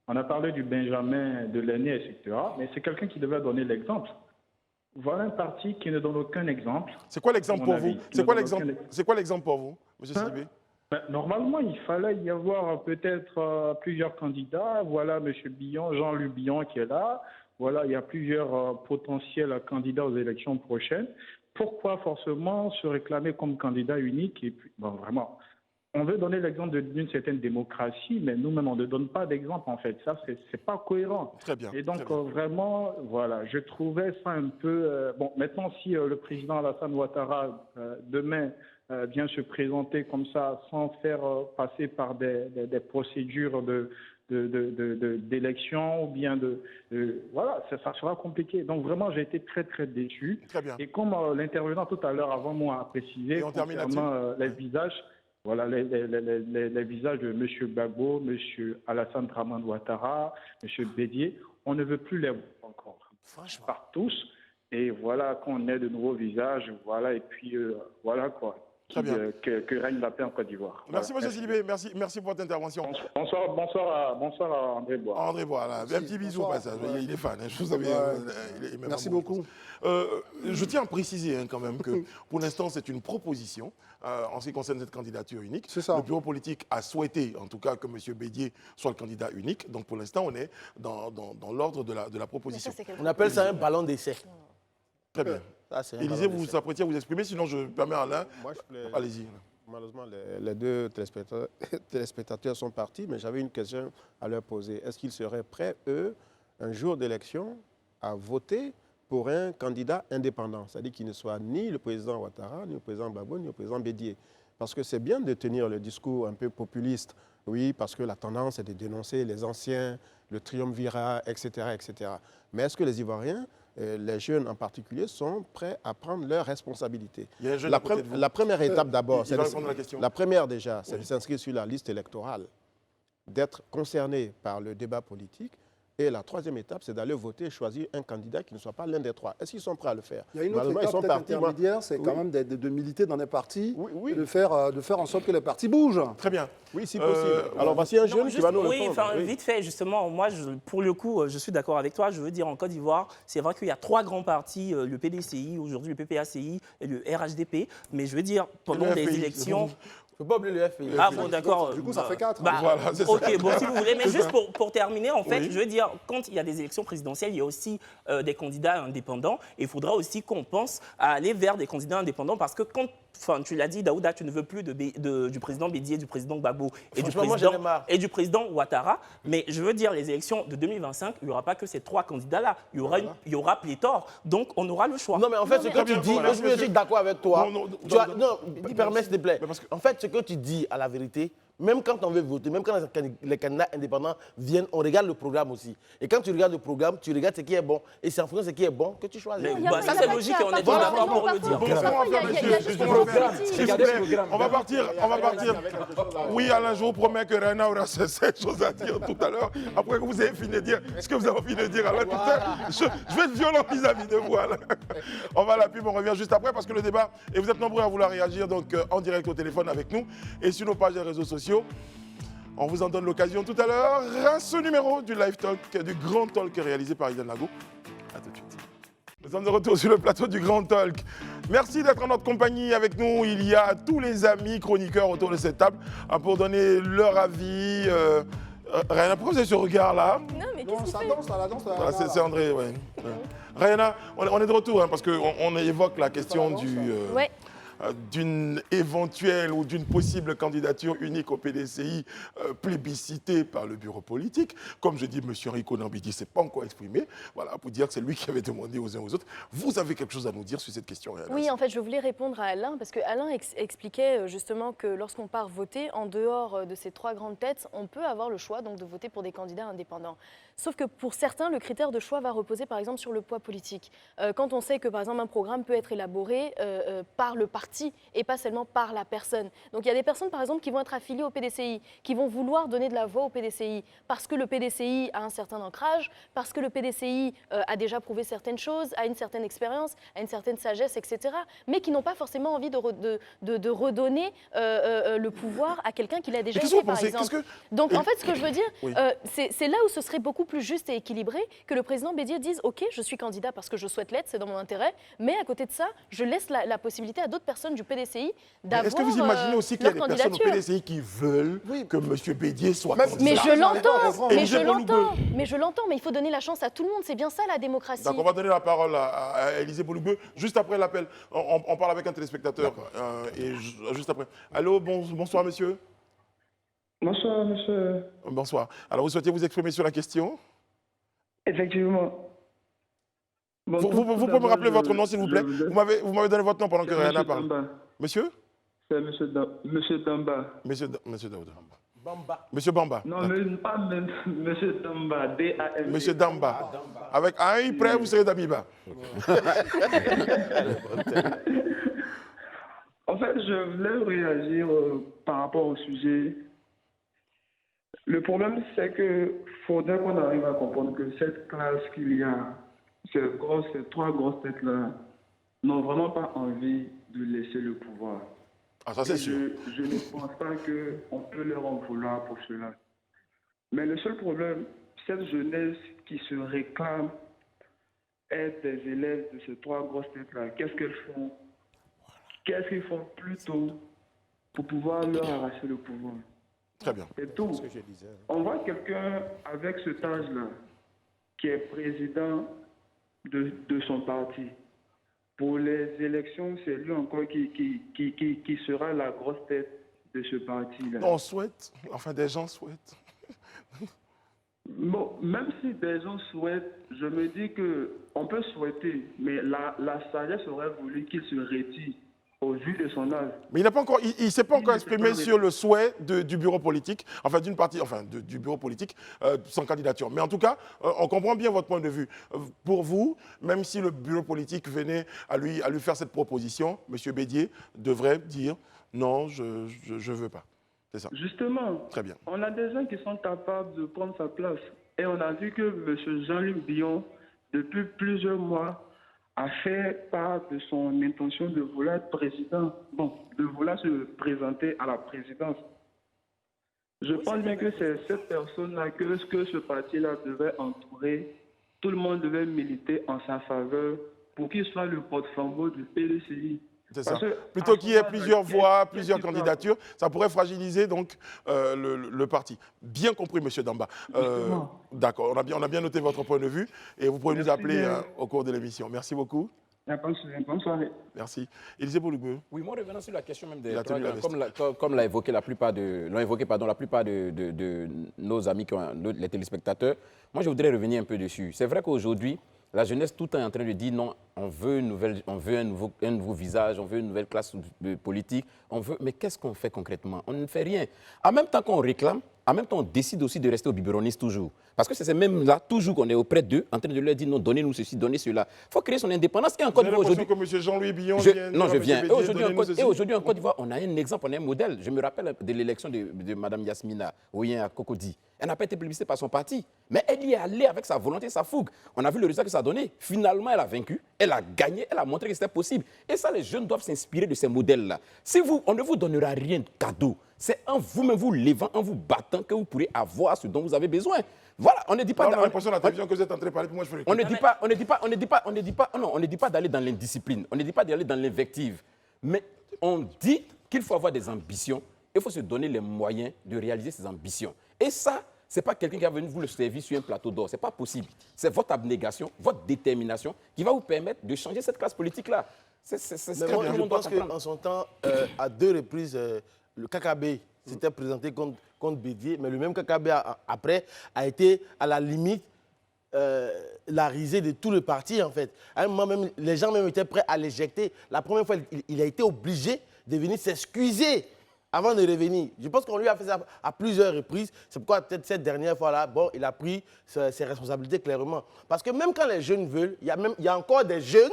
On a parlé du Benjamin, de l'aîné, etc. Mais c'est quelqu'un qui devait donner l'exemple. Voilà un parti qui ne donne aucun exemple. C'est quoi l'exemple pour vous? C'est quoi l'exemple pour vous, M. Sidibé? Normalement, il fallait y avoir peut-être plusieurs candidats. Voilà M. Billon, Jean-Luc Billon qui est là. Voilà, il y a plusieurs potentiels candidats aux élections prochaines. Pourquoi forcément se réclamer comme candidat unique? Et puis, bon, vraiment. on veut donner l'exemple d'une certaine démocratie, mais nous-mêmes, on ne donne pas d'exemple, en fait. Ça, c'est pas cohérent. Très bien. Et donc, très bien. vraiment, voilà, je trouvais ça un peu... bon, maintenant, si le président Alassane Ouattara, demain, vient se présenter comme ça, sans faire passer par des procédures d'élection ou bien voilà, ça sera compliqué. Donc, vraiment, j'ai été très, très déçu. Très bien. Et comme l'intervenant tout à l'heure avant moi a précisé, concernant les visages... Voilà les visages de M. Gbagbo, M. Alassane Dramane Ouattara, M. Bédié. On ne veut plus les voir encore. Franchement. Par tous. Et voilà qu'on ait de nouveaux visages. Voilà, et puis voilà quoi. Très bien. Que règne la paix en Côte d'Ivoire. Merci, voilà. M. Sidibé. Merci pour votre intervention. Bonsoir à André Bois. André Bois, là. Un petit bisou au passage. Il est fan. Je vous savais, Merci beaucoup. Je tiens à préciser quand même que pour l'instant, c'est une proposition en ce qui concerne cette candidature unique. C'est ça. Le bureau politique a souhaité, en tout cas, que M. Bédié soit le candidat unique. Donc pour l'instant, on est dans l'ordre de la proposition. On appelle ça un ballon d'essai. Très bien. Élisée, vous vous apprêtez à vous exprimer, sinon je permets à Alain. Allez-y. Malheureusement, les deux téléspectateurs sont partis, mais j'avais une question à leur poser. Est-ce qu'ils seraient prêts, eux, un jour d'élection, à voter pour un candidat indépendant, c'est-à-dire qu'il ne soit ni le président Ouattara, ni le président Gbagbo, ni le président Bédié? Parce que c'est bien de tenir le discours un peu populiste, oui, parce que la tendance est de dénoncer les anciens, le triumvirat, etc., etc. Mais est-ce que les Ivoiriens, les jeunes en particulier, sont prêts à prendre leurs responsabilités? La première étape d'abord, la première déjà, c'est de s'inscrire sur la liste électorale, d'être concerné par le débat politique. Et la troisième étape, c'est d'aller voter et choisir un candidat qui ne soit pas l'un des trois. Est-ce qu'ils sont prêts à le faire? Il y a une autre étape intermédiaire, c'est quand même de militer dans des partis, et de faire en sorte que les partis bougent. Très bien. Oui, si possible. Alors, voici un jeune qui va nous répondre. Vite fait, justement, moi, pour le coup, je suis d'accord avec toi. Je veux dire, en Côte d'Ivoire, c'est vrai qu'il y a trois grands partis, le PDCI, aujourd'hui le PPACI et le RHDP. Mais je veux dire, pendant des élections... Il ne faut pas oublier le FPI. Ah bon, d'accord. Du coup, ça fait 4. Voilà, ok, bon, si vous voulez. Mais juste pour terminer, en fait, je veux dire, quand il y a des élections présidentielles, il y a aussi des candidats indépendants. Et il faudra aussi qu'on pense à aller vers des candidats indépendants parce que quand... Enfin, tu l'as dit, Daouda, tu ne veux plus du président Bédié, du président Gbagbo et du président Ouattara. Mais je veux dire, les élections de 2025, il n'y aura pas que ces trois candidats-là. Il y aura pléthore. Donc, on aura le choix. Non, mais en fait, ce que tu dis, je suis d'accord avec toi. Non, permets, s'il te plaît. En fait, ce que tu dis, à la vérité, même quand on veut voter, même quand les candidats indépendants viennent, on regarde le programme aussi. Et quand tu regardes le programme, tu regardes ce qui est bon. Et c'est en fonction de ce qui est bon que tu choisis. Ça, c'est logique et on est d'accord pour le dire. On va partir. Oui, Alain, je vous promets que Rena aura cette chose à dire tout à l'heure. Après que vous avez fini de dire ce que vous avez envie de dire, Alain, je vais être violent vis-à-vis de vous, Alain. On va à la pub, on revient juste après parce que le débat, et vous êtes nombreux à vouloir réagir donc en direct au téléphone avec nous et sur nos pages des réseaux sociaux. On vous en donne l'occasion tout à l'heure. Ce numéro du Live Talk, du Grand Talk réalisé par Iden Lago. A tout de suite. Nous sommes de retour sur le plateau du Grand Talk. Merci d'être en notre compagnie avec nous. Il y a tous les amis chroniqueurs autour de cette table pour donner leur avis. Rayana, pourquoi vous avez ce regard-là? Non, mais qu'est-ce qu'il fait? La danse. Voilà, c'est André, oui. Rayana, on est de retour parce qu'on évoque la question d'une éventuelle ou d'une possible candidature unique au PDCI plébiscitée par le bureau politique. Comme je dis, M. Rico Nambidi ne s'est pas encore exprimé. Voilà, pour dire que c'est lui qui avait demandé aux uns aux autres. Vous avez quelque chose à nous dire sur cette question, Rayana? Oui, en fait, je voulais répondre à Alain, parce que Alain expliquait justement que lorsqu'on part voter, en dehors de ces trois grandes têtes, on peut avoir le choix donc, de voter pour des candidats indépendants. Sauf que pour certains, le critère de choix va reposer par exemple sur le poids politique. Quand on sait que par exemple un programme peut être élaboré par le parti et pas seulement par la personne. Donc il y a des personnes par exemple qui vont être affiliées au PDCI, qui vont vouloir donner de la voix au PDCI parce que le PDCI a un certain ancrage, parce que le PDCI a déjà prouvé certaines choses, a une certaine expérience, a une certaine sagesse, etc. Mais qui n'ont pas forcément envie de redonner le pouvoir à quelqu'un qui l'a déjà été par exemple. Donc en fait ce que je veux dire, c'est là où ce serait beaucoup plus juste et équilibré que le président Bédié dise « Ok, je suis candidat parce que je souhaite l'être, c'est dans mon intérêt, mais à côté de ça, je laisse la possibilité à d'autres personnes personnes du PDCI d'avoir Est-ce que vous imaginez aussi qu'il y a leur des personnes au candidature. PDCI qui veulent que M. Bédier soit Mais candidat? Mais je l'entends, mais Élisée je Bouloubeu. l'entends, mais je l'entends, mais il faut donner la chance à tout le monde, c'est bien ça la démocratie. Donc on va donner la parole à Élisée Bouloubeu juste après l'appel. On parle avec un téléspectateur juste après. Allô, bonsoir monsieur. Bonsoir monsieur. Bonsoir. Alors vous souhaitez vous exprimer sur la question? Effectivement. Bon, Vous pouvez me rappeler votre nom s'il vous plaît? Vous m'avez donné votre nom pendant que Rihanna parle. Monsieur? C'est monsieur Damba. Monsieur Daouda. Bamba. Monsieur Bamba. Non, mais pas monsieur Damba, D-A-M. Monsieur Damba. Avec un i près, vous serez d'Abiba. En fait, je voulais réagir par rapport au sujet. Le problème, c'est que faudrait qu'on arrive à comprendre que cette classe qu'il y a, ces trois grosses têtes-là, n'ont vraiment pas envie de laisser le pouvoir. Ah, ça c'est sûr. Je ne pense pas qu'on peut leur en vouloir pour cela. Mais le seul problème, cette jeunesse qui se réclame être des élèves de ces trois grosses têtes-là, qu'est-ce qu'elles font? Qu'est-ce qu'ils font plutôt pour pouvoir leur arracher le pouvoir? Très bien. C'est tout. On voit quelqu'un avec cet âge-là qui est président de son parti. Pour les élections, c'est lui encore qui sera la grosse tête de ce parti-là. On souhaite, enfin des gens souhaitent. Bon, même si des gens souhaitent, je me dis qu'on peut souhaiter, mais la sagesse aurait voulu qu'il se retire au vu de son âge. Mais il n'a pas encore, il s'est pas encore exprimé sur le souhait du bureau politique, enfin d'une partie, enfin du bureau politique, sans candidature. Mais en tout cas, on comprend bien votre point de vue. Pour vous, même si le bureau politique venait à lui faire cette proposition, M. Bédier devrait dire non, je ne veux pas. C'est ça. Justement, très bien. On a des gens qui sont capables de prendre sa place. Et on a vu que M. Jean-Luc Billon, depuis plusieurs mois, a fait part de son intention de vouloir être président, de vouloir se présenter à la présidence. Je pense bien que c'est cette personne-là que ce parti-là devait entourer. Tout le monde devait militer en sa faveur pour qu'il soit le porte-flambeau du PDCI. C'est ça. Plutôt qu'il y ait plusieurs voix, plusieurs candidatures, ça pourrait fragiliser donc le parti. Bien compris, M. Damba. D'accord, on a bien noté votre point de vue et vous pouvez nous appeler au cours de l'émission. Merci beaucoup. Bonne soirée. Merci. Élisée Bouloubeu. Oui, moi revenant sur la question même des comme l'a évoqué la plupart de nos amis, les téléspectateurs, moi je voudrais revenir un peu dessus. C'est vrai qu'aujourd'hui, la jeunesse tout est en train de dire non, on veut un nouveau visage, on veut une nouvelle classe politique, mais qu'est-ce qu'on fait concrètement? On ne fait rien. En même temps qu'on réclame, en même temps on décide aussi de rester au biberoniste toujours. Parce que c'est même là, toujours qu'on est auprès d'eux, en train de leur dire non, donnez-nous ceci, donnez cela. Il faut créer son indépendance. Et en Côte d'Ivoire aujourd'hui. Que M. Jean-Louis Billon vient. Non, je viens. Et aujourd'hui en Côte d'Ivoire, on a un exemple, on a un modèle. Je me rappelle de l'élection de Mme Yasmina Ouyen à Cocody. Elle n'a pas été plébiscitée par son parti, mais elle y est allée avec sa volonté, sa fougue. On a vu le résultat que ça a donné. Finalement, elle a vaincu, elle a gagné, elle a montré que c'était possible. Et ça, les jeunes doivent s'inspirer de ces modèles-là. On ne vous donnera rien de cadeau. C'est en vous-même vous levant, en vous battant, que vous pourrez avoir ce dont vous avez besoin. Voilà, on ne dit pas. On a l'impression de la télévision que vous êtes en train de parler, pour moi je fais le on ne dit pas d'aller dans l'indiscipline, on ne dit pas d'aller dans l'invective, mais on dit qu'il faut avoir des ambitions, il faut se donner les moyens de réaliser ces ambitions. Et ça, ce n'est pas quelqu'un qui va venir vous le servir sur un plateau d'or, ce n'est pas possible. C'est votre abnégation, votre détermination qui va vous permettre de changer cette classe politique-là. C'est ce que moi, tout le je monde doit pense comprendre. qu'en son temps, à 2 reprises, le KKB s'était présenté contre Bédier, mais le même KKB, après, a été à la limite la risée de tout le parti, en fait. À un moment même, les gens même étaient prêts à l'éjecter. La première fois, il a été obligé de venir s'excuser avant de revenir. Je pense qu'on lui a fait ça à plusieurs reprises. C'est pourquoi peut-être cette dernière fois-là, il a pris ses responsabilités clairement. Parce que même quand les jeunes veulent, il y a encore des jeunes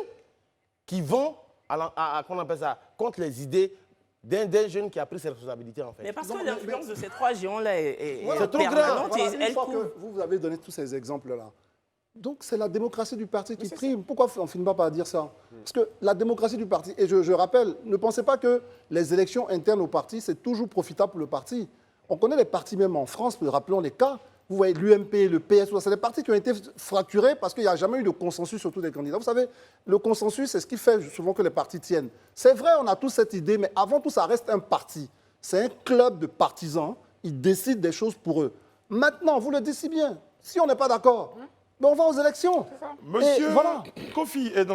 qui vont comment on appelle ça, contre les idées d'un jeune qui a pris ses responsabilités, en fait. Mais parce que l'influence de ces trois géants-là est c'est trop permanente. grand. Et Une fois que vous avez donné tous ces exemples-là, donc c'est la démocratie du parti qui prime. Pourquoi on ne finit pas par dire ça? Parce que la démocratie du parti, et je rappelle, ne pensez pas que les élections internes au parti, c'est toujours profitable pour le parti. On connaît les partis même en France, rappelons les cas, vous voyez, l'UMP, le PS, c'est des partis qui ont été fracturés parce qu'il n'y a jamais eu de consensus sur tous les candidats. Vous savez, le consensus, c'est ce qui fait souvent que les partis tiennent. C'est vrai, on a tous cette idée, mais avant tout, ça reste un parti. C'est un club de partisans. Ils décident des choses pour eux. Maintenant, vous le dites si bien, si on n'est pas d'accord, ben on va aux élections. Monsieur voilà. Kofi est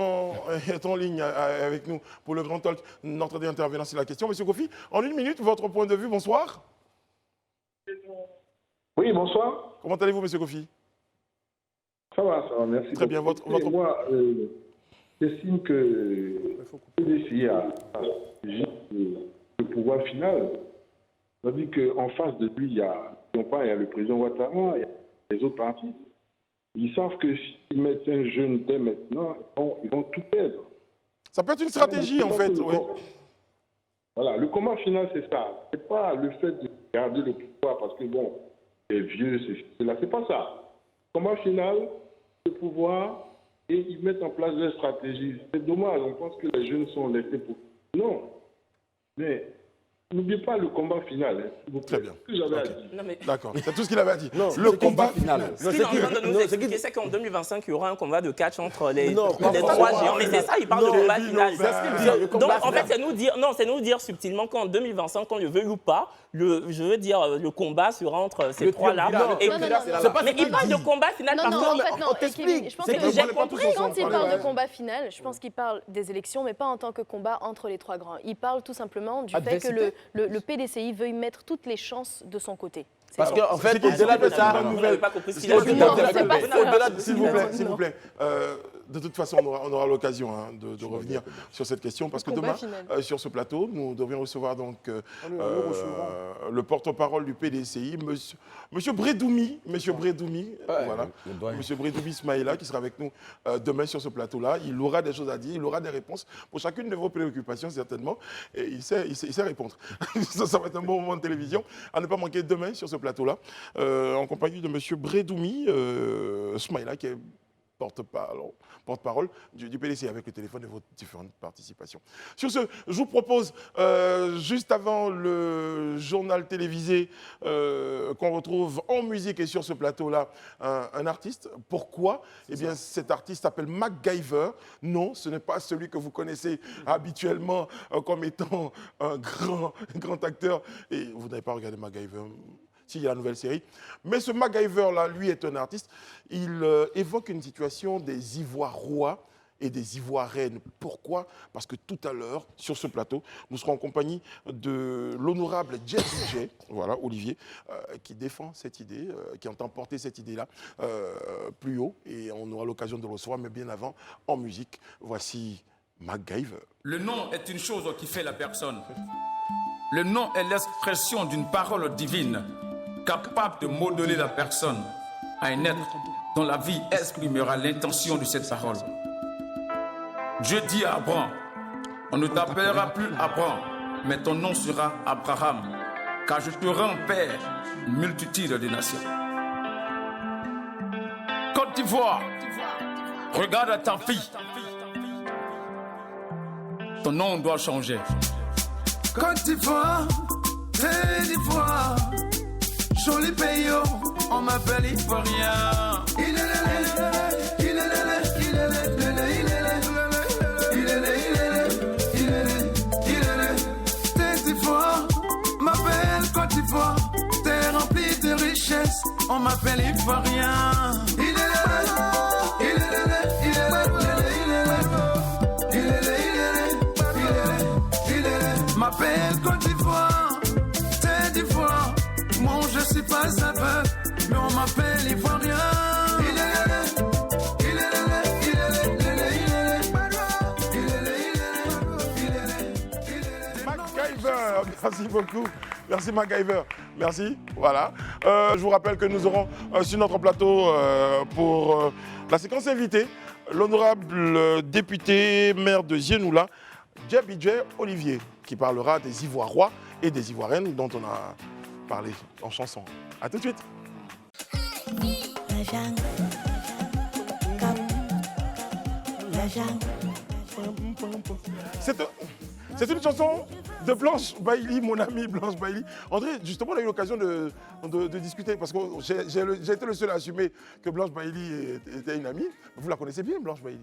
en ligne avec nous pour le grand talk. Notre dernier intervenant sur la question. Monsieur Kofi, en 1 minute, votre point de vue, bonsoir. Oui, bonsoir. Comment allez-vous, monsieur Kofi? Ça va, merci. Très bien, votre... Moi, j'estime que le PDCI a le pouvoir final. C'est-à-dire qu'en face de lui, il y a le président Ouattara, il y a les autres partis. Ils savent que s'ils mettent un jeune dès maintenant, ils vont tout perdre. Ça peut être une stratégie, en fait. Oui. Voilà, le combat final, c'est ça. C'est pas le fait de garder le pouvoir parce que, bon, c'est vieux, c'est là. C'est pas ça. Le combat final, le pouvoir, et ils mettent en place des stratégies. C'est dommage, on pense que les jeunes sont laissés pour... Non. Mais n'oubliez pas le combat final. Hein. Très bien. C'est ce que j'avais à dire. D'accord, c'est tout ce qu'il avait à dire. Non, le combat final. Ce qu'il est en train de nous expliquer, c'est qu'en 2025, il y aura un combat de catch entre les trois géants. Mais c'est ça, il parle de combat final. Donc, en fait, c'est nous dire subtilement qu'en 2025, qu'on le veuille ou pas, je veux dire, le combat sera entre ces trois-là. Mais il parle de combat final parce en fait, on t'explique. Je pense que j'ai compris quand il parle de combat final. Je pense qu'il parle des élections, mais pas en tant que combat entre les trois grands. Il parle tout simplement du fait que le PDCI veuille mettre toutes les chances de son côté. Parce qu'en fait, au-delà de ça, vous n'avez pas compris ce qu'il a dit. S'il vous plaît. De toute façon, on aura l'occasion de revenir sur cette question parce que demain, sur ce plateau, nous devions recevoir donc le porte-parole du PDCI, Monsieur Bredoumi, voilà, Monsieur Bredoumi Smaïla, qui sera avec nous demain sur ce plateau-là. Il aura des choses à dire, il aura des réponses pour chacune de vos préoccupations certainement, et il sait répondre. Ça va être un bon moment de télévision à ne pas manquer demain sur ce plateau-là, en compagnie de Monsieur Bredoumi Smaïla, qui est porte-parole du PDC avec le téléphone et vos différentes participations. Sur ce, je vous propose, juste avant le journal télévisé qu'on retrouve en musique et sur ce plateau-là, un artiste. Pourquoi? Eh bien, cet artiste s'appelle MacGyver. Non, ce n'est pas celui que vous connaissez habituellement comme étant un grand acteur. Et vous n'avez pas regardé MacGyver? S'il y a la nouvelle série. Mais ce MacGyver-là, lui, est un artiste. Il évoque une situation des Ivoirois et des Ivoiriennes. Pourquoi? Parce que tout à l'heure, sur ce plateau, nous serons en compagnie de l'honorable Djebidje, voilà, Olivier, qui défend cette idée, qui entend porter cette idée-là plus haut. Et on aura l'occasion de le recevoir, mais bien avant, en musique. Voici MacGyver. Le nom est une chose qui fait la personne. Le nom est l'expression d'une parole divine, capable de modeler la personne à un être dont la vie exprimera l'intention de cette parole. Dieu dit à Abraham, on ne t'appellera plus Abraham, mais ton nom sera Abraham, car je te rends père, une multitude de nations. Côte d'Ivoire, regarde ta fille. Ton nom doit changer. Côte d'Ivoire, Côte d'Ivoire, joli pays, on m'appelle Ivoirien. Côte d'Ivoire, m'appelle Côte d'Ivoire, t'es rempli de richesses, on m'appelle Ivoirien. M'appelle Côte d'Ivoire, Côte d'Ivoire. Moi je suis pas aveugle, mais on m'appelle Ivoirien. MacGyver, merci beaucoup. Merci MacGyver. Merci. Voilà. Je vous rappelle que nous aurons sur notre plateau pour la séquence invitée l'honorable député maire de Zienoula, Djebidje Olivier, qui parlera des Ivoirois et des Ivoiriennes dont on a parlé en chanson. A tout de suite. C'est une chanson de Blanche Bailly, mon amie Blanche Bailly. André, justement, on a eu l'occasion de discuter parce que j'ai été le seul à assumer que Blanche Bailly était une amie. Vous la connaissez bien, Blanche Bailly.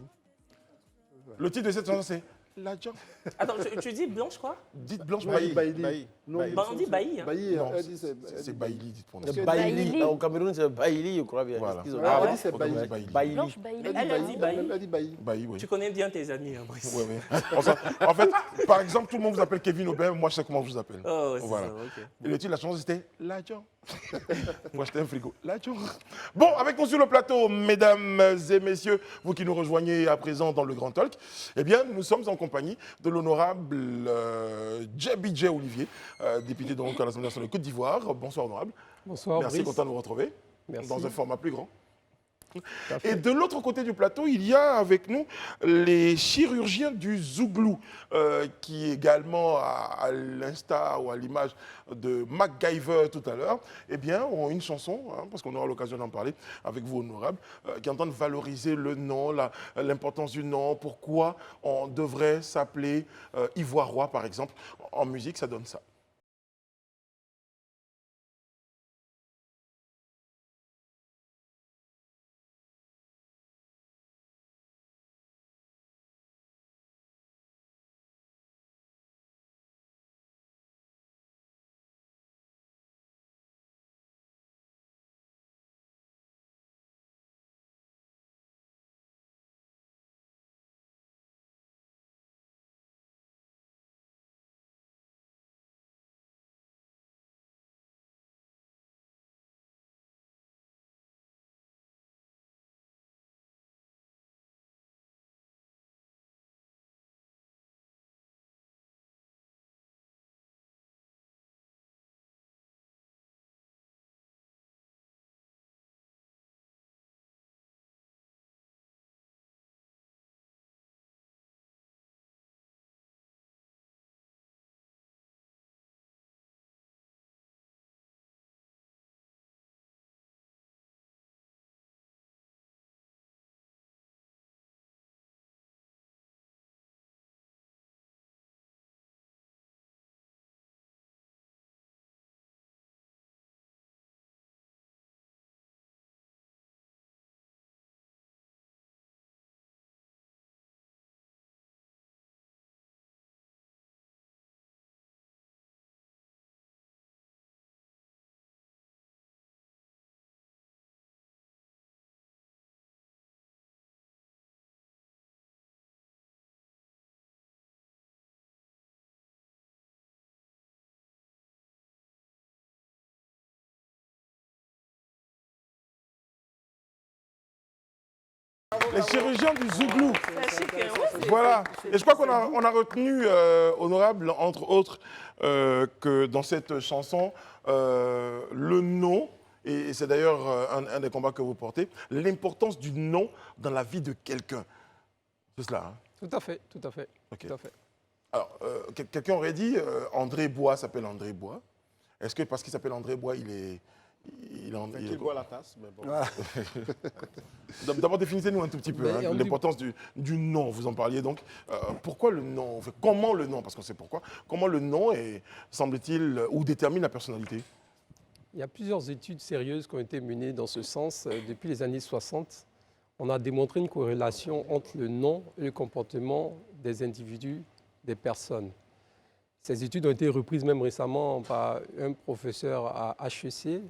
Le titre de cette chanson, c'est La Jam. Attends, tu dis Blanche quoi? Dites Blanche Bailly. Bailly. Non, on dit Bailly. Hein. Bailly, Non, elle dit c'est Bailly, dites pour nous. C'est Bailly. Au Cameroun, c'est Bailly, je crois bien. Voilà. Elle dit c'est Bailly. Bailly. Blanche Bailly. Elle a dit Bailly. Elle dit Bailly. Bailly, oui. Tu connais bien tes amis, hein, Brice. Ouais, ouais. En fait, par exemple, tout le monde vous appelle Kevin Aubin, moi je sais comment je vous appelle. Oh, c'est voilà. ça, ok. Et le titre de la chanson, c'était La Jam. Pour acheter un frigo. La Jam. Bon, avec nous sur le plateau, mesdames et messieurs, vous qui nous rejoignez à présent dans le Grand Talk, eh bien, nous sommes en compagnie de l'honorable Djabidje Olivier, député donc à l'Assemblée nationale de Côte d'Ivoire. Bonsoir, honorable. Bonsoir, Merci, Brice. content de vous retrouver. Merci. Dans un format plus grand. Et de l'autre côté du plateau, il y a avec nous les chirurgiens du Zouglou, qui également, à l'instar ou à l'image de MacGyver tout à l'heure, eh bien, ont une chanson, hein, parce qu'on aura l'occasion d'en parler avec vous, honorable, qui entendent valoriser le nom, l'importance du nom, pourquoi on devrait s'appeler Ivoirois, par exemple. En musique, ça donne ça. Les chirurgiens du Zouglou. Voilà. Et je crois qu'on a retenu, honorable, entre autres, que dans cette chanson, le nom, et c'est d'ailleurs un des combats que vous portez, l'importance du nom dans la vie de quelqu'un. C'est cela, hein? Tout à fait, tout à fait. Okay. Tout à fait. Alors, quelqu'un aurait dit, André Bois s'appelle André Bois. Est-ce que parce qu'il s'appelle André Bois, il boit la tasse, mais bon. Voilà. D'abord, définissez-nous un tout petit peu l'importance du nom. Vous en parliez donc. Pourquoi le nom? Enfin, comment le nom? Parce qu'on sait pourquoi. Comment le nom semble-t-il, ou détermine la personnalité? Il y a plusieurs études sérieuses qui ont été menées dans ce sens. Depuis les années 60, on a démontré une corrélation entre le nom et le comportement des individus, des personnes. Ces études ont été reprises même récemment par un professeur à HEC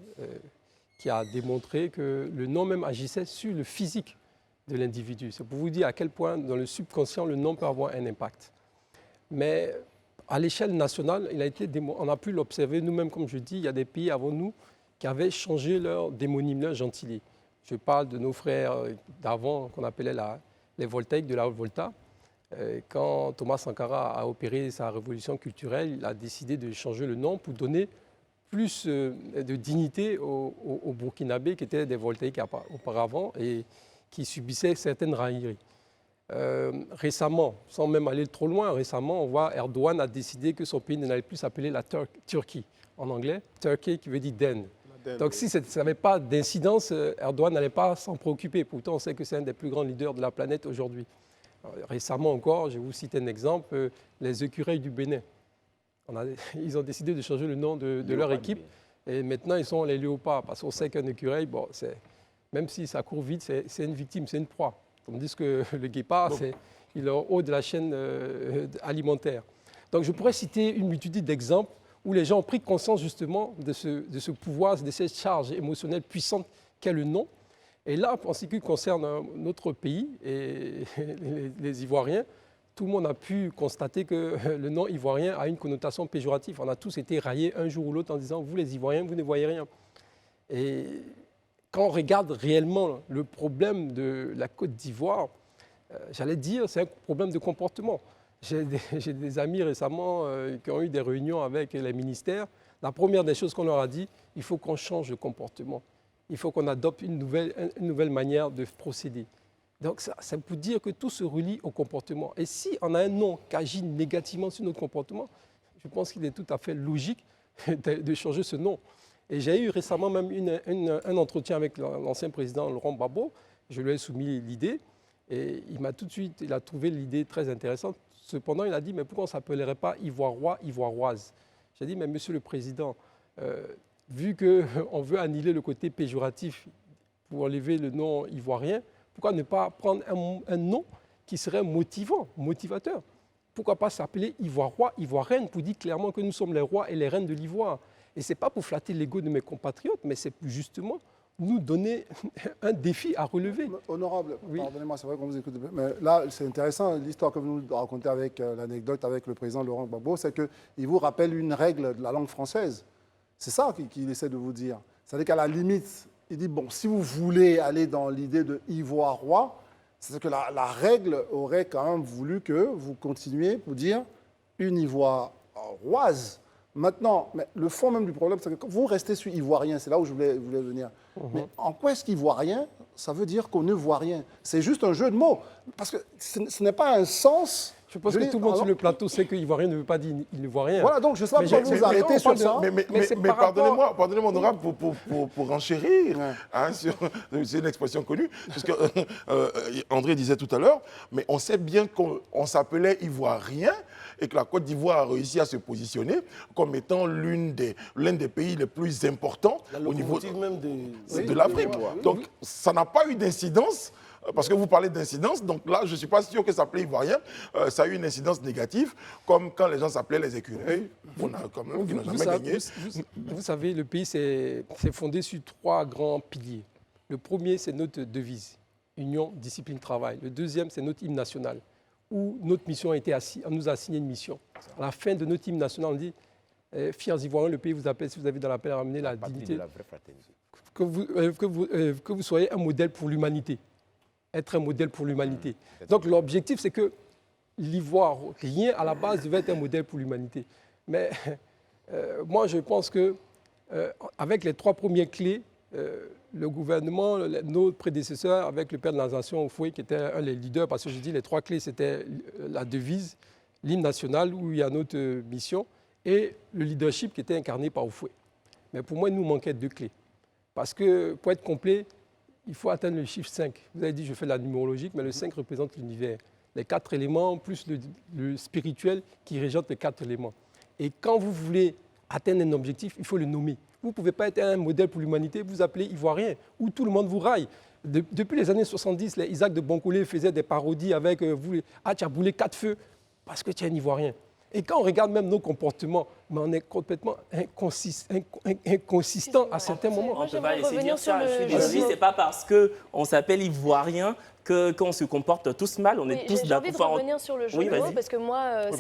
qui a démontré que le nom même agissait sur le physique de l'individu. C'est pour vous dire à quel point dans le subconscient, le nom peut avoir un impact. Mais à l'échelle nationale, on a pu l'observer nous-mêmes, comme je dis, il y a des pays avant nous qui avaient changé leur démonyme, leur gentilé. Je parle de nos frères d'avant qu'on appelait les Voltaïques de la Volta. Quand Thomas Sankara a opéré sa révolution culturelle, il a décidé de changer le nom pour donner plus de dignité aux Burkinabés qui étaient des Voltaïques auparavant et qui subissaient certaines railleries. Récemment, sans même aller trop loin, récemment, on voit Erdogan a décidé que son pays n'allait plus s'appeler la Turquie. En anglais, Turkey qui veut dire den. Donc si ça n'avait pas d'incidence, Erdogan n'allait pas s'en préoccuper. Pourtant, on sait que c'est un des plus grands leaders de la planète aujourd'hui. Récemment encore, je vais vous citer un exemple, les écureuils du Bénin. Ils ont décidé de changer le nom de leur équipe. Et maintenant, ils sont les léopards. Parce qu'on sait qu'un écureuil, bon, même si ça court vite, c'est une victime, c'est une proie. Tandis que le guépard, il est en haut de la chaîne alimentaire. Donc je pourrais citer une multitude d'exemples où les gens ont pris conscience justement de ce pouvoir, de cette charge émotionnelle puissante qu'est le nom. Et là, en ce qui concerne notre pays et les Ivoiriens, tout le monde a pu constater que le nom ivoirien a une connotation péjorative. On a tous été raillés un jour ou l'autre en disant « vous les Ivoiriens, vous ne voyez rien ». Et quand on regarde réellement le problème de la Côte d'Ivoire, j'allais dire c'est un problème de comportement. J'ai des amis récemment qui ont eu des réunions avec les ministères. La première des choses qu'on leur a dit, il faut qu'on change de comportement. Il faut qu'on adopte une nouvelle manière de procéder. Donc, c'est pour dire que tout se relie au comportement. Et si on a un nom qui agit négativement sur notre comportement, je pense qu'il est tout à fait logique de changer ce nom. Et j'ai eu récemment même un entretien avec l'ancien président Laurent Gbagbo. Je lui ai soumis l'idée et il m'a tout de suite trouvé l'idée très intéressante. Cependant, il a dit, mais pourquoi on ne s'appellerait pas Ivoirois, Ivoiroise? J'ai dit, mais monsieur le président, vu qu'on veut annihiler le côté péjoratif pour enlever le nom ivoirien, pourquoi ne pas prendre un nom qui serait motivant, motivateur? Pourquoi pas s'appeler Ivoirois, Ivoirienne, pour dire clairement que nous sommes les rois et les reines de l'Ivoire? Et ce n'est pas pour flatter l'ego de mes compatriotes, mais c'est justement nous donner un défi à relever. Honorable, pardonnez-moi, c'est vrai qu'on vous écoute, mais là, c'est intéressant, l'histoire que vous nous racontez avec l'anecdote avec le président Laurent Gbagbo, c'est qu'il vous rappelle une règle de la langue française. C'est ça qu'il essaie de vous dire. C'est-à-dire qu'à la limite, il dit, bon, si vous voulez aller dans l'idée de Ivoirois, c'est que la règle aurait quand même voulu que vous continuiez pour dire une Ivoiroise. Maintenant, mais le fond même du problème, c'est que quand vous restez sur Ivoirien, c'est là où je voulais venir. Mais en quoi est-ce qu'Ivoirien, ça veut dire qu'on ne voit rien? C'est juste un jeu de mots. Parce que ce n'est pas un sens... Je pense que tout le monde sur le plateau sait que Ivoirien ne veut pas dire il ne voit rien. Voilà, donc je ne sais pas pourquoi vous arrêtez sur ça. Mais pardonnez-moi, honorable, pour renchérir, c'est une expression connue, parce que André disait tout à l'heure, mais on sait bien qu'on s'appelait Ivoirien et que la Côte d'Ivoire a réussi à se positionner comme étant l'un des pays les plus importants au niveau même de l'Afrique. Donc ça n'a pas eu d'incidence. Parce que vous parlez d'incidence, donc là, je ne suis pas sûr que s'appeler Ivoirien, ça a eu une incidence négative, comme quand les gens s'appelaient les écureuils, qui n'ont jamais gagné. Vous savez, le pays s'est fondé sur 3 grands piliers. Le premier, c'est notre devise, union, discipline, travail. Le deuxième, c'est notre hymne national, où notre mission a été on nous a assigné une mission. À la fin de notre hymne national, on dit fiers Ivoiriens, le pays vous appelle, si vous avez dans l'appel à ramener la dignité, que vous soyez un modèle pour l'humanité. Être un modèle pour l'humanité. Donc l'objectif, c'est que l'Ivoire, rien à la base, devait être un modèle pour l'humanité. Mais moi, je pense qu'avec les 3 premières clés, le gouvernement, nos prédécesseurs, avec le père de la nation, Oufoué, qui était un des leaders, parce que je dis les 3 clés, c'était la devise, l'hymne national, où il y a notre mission, et le leadership qui était incarné par Oufoué. Mais pour moi, il nous manquait 2 clés. Parce que pour être complet, il faut atteindre le chiffre 5. Vous avez dit, je fais la numérologique, mais le 5 représente l'univers. Les 4 éléments, plus le spirituel qui régente les 4 éléments. Et quand vous voulez atteindre un objectif, il faut le nommer. Vous ne pouvez pas être un modèle pour l'humanité, vous appelez Ivoirien, où tout le monde vous raille. Depuis les années 70, les Isaac de Boncolé faisaient des parodies avec tu as boulé 4 feux parce que tu es un Ivoirien. Et quand on regarde même nos comportements, mais on est complètement inconsistant à certains moments. On ne peut pas laisser dire ça. Je suis désolé, ce n'est pas parce qu'on s'appelle Ivoirien qu'on se comporte tous mal, on est tous d'accord. J'ai envie de revenir sur le jeu de mots, parce que moi,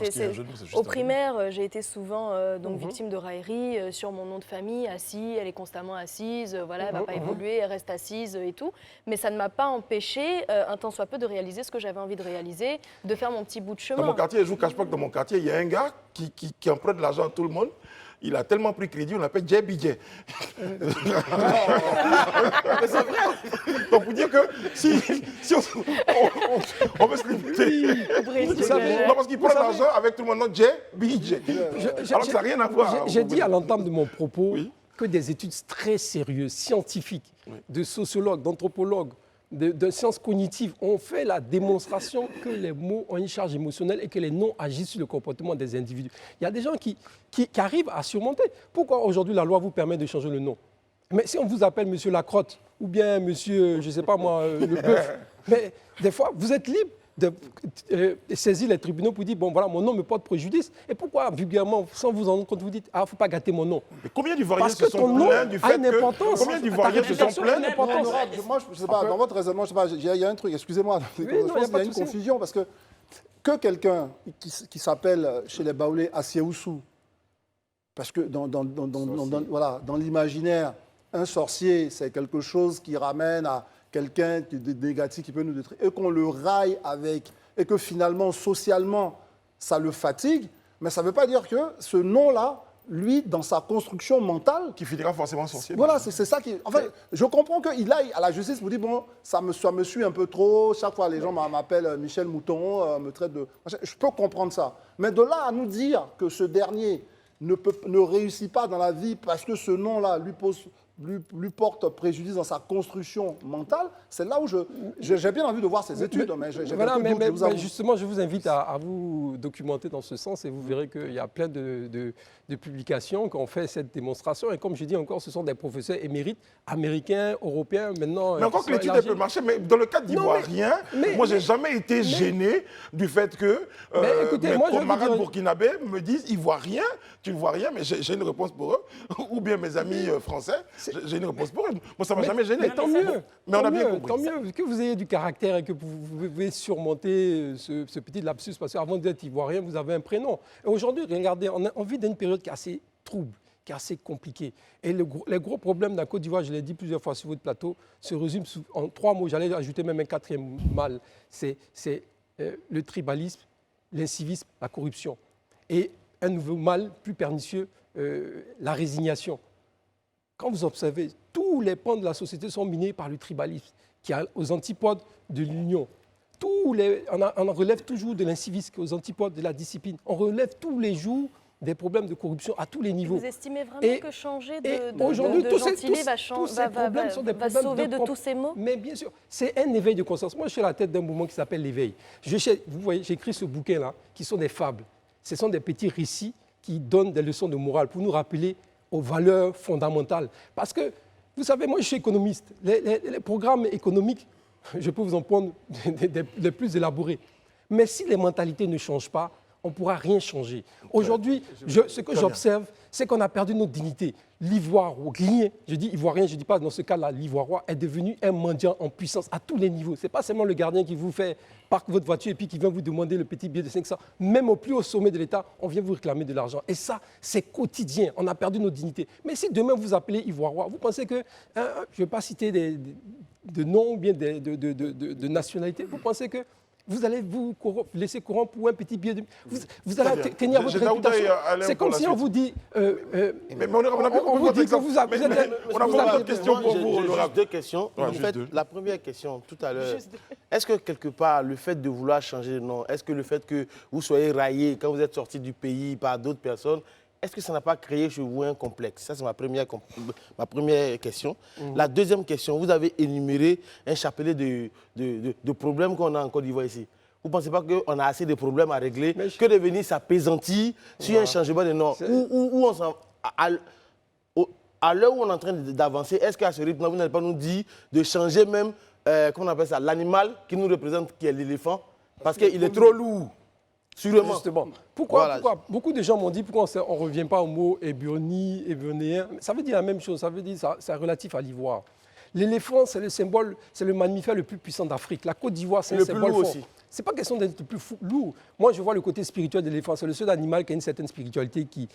au primaire, j'ai été souvent victime de railleries sur mon nom de famille, assis, elle est constamment assise, voilà, elle ne va pas évoluer, elle reste assise et tout. Mais ça ne m'a pas empêché, un tant soit peu, de réaliser ce que j'avais envie de réaliser, de faire mon petit bout de chemin. Dans mon quartier, je ne vous cache pas que dans mon quartier, il y a un gars qui emprunte de l'argent à tout le monde. Il a tellement pris crédit, on l'appelle Jay BJ. Donc, pour dire que si on veut se limiter, non, parce qu'il prend l'argent avec tout le monde, Jay BJ. Alors que ça n'a rien à voir. J'ai dit à l'entame de mon propos que des études très sérieuses, scientifiques, de sociologues, d'anthropologues, de sciences cognitives ont fait la démonstration que les mots ont une charge émotionnelle et que les noms agissent sur le comportement des individus. Il y a des gens qui arrivent à surmonter. Pourquoi aujourd'hui la loi vous permet de changer le nom? Mais si on vous appelle Monsieur Lacrotte ou bien Monsieur, je ne sais pas moi, Le Bœuf, mais des fois, vous êtes libre de saisir les tribunaux pour dire, bon voilà, mon nom me porte préjudice. Et pourquoi, vulgairement, sans vous en rendre compte, vous dites, ah, il ne faut pas gâter mon nom? Mais combien d'Ivoiriens se sont plaints du fait que... Combien d'Ivoiriens se sont plaints? Moi, je ne sais pas, dans votre raisonnement, je sais pas, il y a un truc, excusez-moi, je pense qu'il y a une confusion, parce que quelqu'un qui s'appelle chez les Baoulés Asiaoussou, parce que dans l'imaginaire, un sorcier, c'est quelque chose qui ramène à quelqu'un de négatif qui peut nous détruire, et qu'on le raille avec, et que finalement, socialement, ça le fatigue, mais ça ne veut pas dire que ce nom-là, lui, dans sa construction mentale... Qui finira forcément sorcier. Voilà, c'est ça qui... En fait, je comprends qu'il aille à la justice pour dire, bon, ça me suit un peu trop, chaque fois les gens m'appellent Michel Mouton, me traitent de... Je peux comprendre ça. Mais de là à nous dire que ce dernier ne réussit pas dans la vie parce que ce nom-là lui porte préjudice dans sa construction mentale, c'est là où j'ai bien envie de voir ces études. Mais justement, je vous invite à vous documenter dans ce sens et vous verrez qu'il y a plein de publications qui ont fait cette démonstration. Et comme je dis encore, ce sont des professeurs émérites, américains, européens, maintenant... Mais encore que l'étude peut marcher, mais dans le cas d'Ivoiriens, moi, je n'ai jamais été gêné du fait que mes camarades burkinabés me disent « Ivoirien, tu ne vois rien », mais j'ai une réponse pour eux, ou bien mes amis français, j'ai une réponse pour eux. Moi, ça ne m'a jamais gêné. Mais tant mieux. Mais on a bien compris. Tant mieux que vous ayez du caractère et que vous pouvez surmonter ce petit lapsus, parce qu'avant d'être Ivoirien, vous avez un prénom. Et aujourd'hui, regardez, on vit dans une période qui est assez trouble, qui est assez compliquée. Et les gros problèmes de la Côte d'Ivoire, je l'ai dit plusieurs fois sur votre plateau, se résument en 3 mots. J'allais ajouter même un 4e mal. C'est le tribalisme, l'incivisme, la corruption. Et un nouveau mal plus pernicieux, la résignation. Quand vous observez, tous les pans de la société sont minés par le tribalisme, qui est aux antipodes de l'union. On relève toujours de l'incivisme, qui est aux antipodes de la discipline. On relève tous les jours des problèmes de corruption à tous les niveaux. Vous estimez vraiment que changer de Gentilé va sauver de tous ces maux? Mais bien sûr, c'est un éveil de conscience. Moi, je suis à la tête d'un mouvement qui s'appelle l'éveil. Vous voyez, j'ai écrit ce bouquin-là, qui sont des fables. Ce sont des petits récits qui donnent des leçons de morale pour nous rappeler aux valeurs fondamentales. Parce que, vous savez, moi je suis économiste. Les programmes économiques, je peux vous en prendre des plus élaborés. Mais si les mentalités ne changent pas, on ne pourra rien changer. Aujourd'hui, ce que j'observe, c'est qu'on a perdu notre dignité. L'Ivoirien, je dis Ivoirien, je ne dis pas dans ce cas-là, l'Ivoirien est devenu un mendiant en puissance à tous les niveaux. Ce n'est pas seulement le gardien qui vous fait parquer votre voiture et puis qui vient vous demander le petit billet de 500. Même au plus haut sommet de l'État, on vient vous réclamer de l'argent. Et ça, c'est quotidien. On a perdu notre dignité. Mais si demain vous appelez Ivoirien, vous pensez que, je ne vais pas citer de noms ou bien de nationalités, vous pensez que vous allez vous laisser corrompre pour un petit billet de... Vous allez tenir votre réputation. C'est comme si on vous dit... mais on vous dit que vous avez... On a beaucoup de questions pour vous. Juste 2 questions. En fait, la première question, tout à l'heure, est-ce que quelque part, le fait de vouloir changer de nom, est-ce que le fait que vous soyez raillé quand vous êtes sorti du pays par d'autres personnes, est-ce que ça n'a pas créé chez vous un complexe? Ça, c'est ma première question. La deuxième question, vous avez énuméré un chapelet de problèmes qu'on a en Côte d'Ivoire ici. Vous ne pensez pas qu'on a assez de problèmes à régler que de venir s'apaisantir sur un changement de nom? À l'heure où on est en train d'avancer, est-ce qu'à ce rythme-là, vous n'allez pas nous dire de changer même, comment on appelle ça, l'animal qui nous représente, qui est l'éléphant, parce qu'il est trop lourd? Sûrement. Justement. Pourquoi beaucoup de gens m'ont dit pourquoi on ne revient pas au mot éburni, éburnéen. Ça veut dire la même chose, ça veut dire c'est relatif à l'Ivoire. L'éléphant, c'est le symbole, c'est le mammifère le plus puissant d'Afrique. La Côte d'Ivoire, c'est un symbole fort. Ce n'est pas question d'être le plus lourd. Moi, je vois le côté spirituel de l'éléphant. C'est le seul animal qui a une certaine spiritualité qui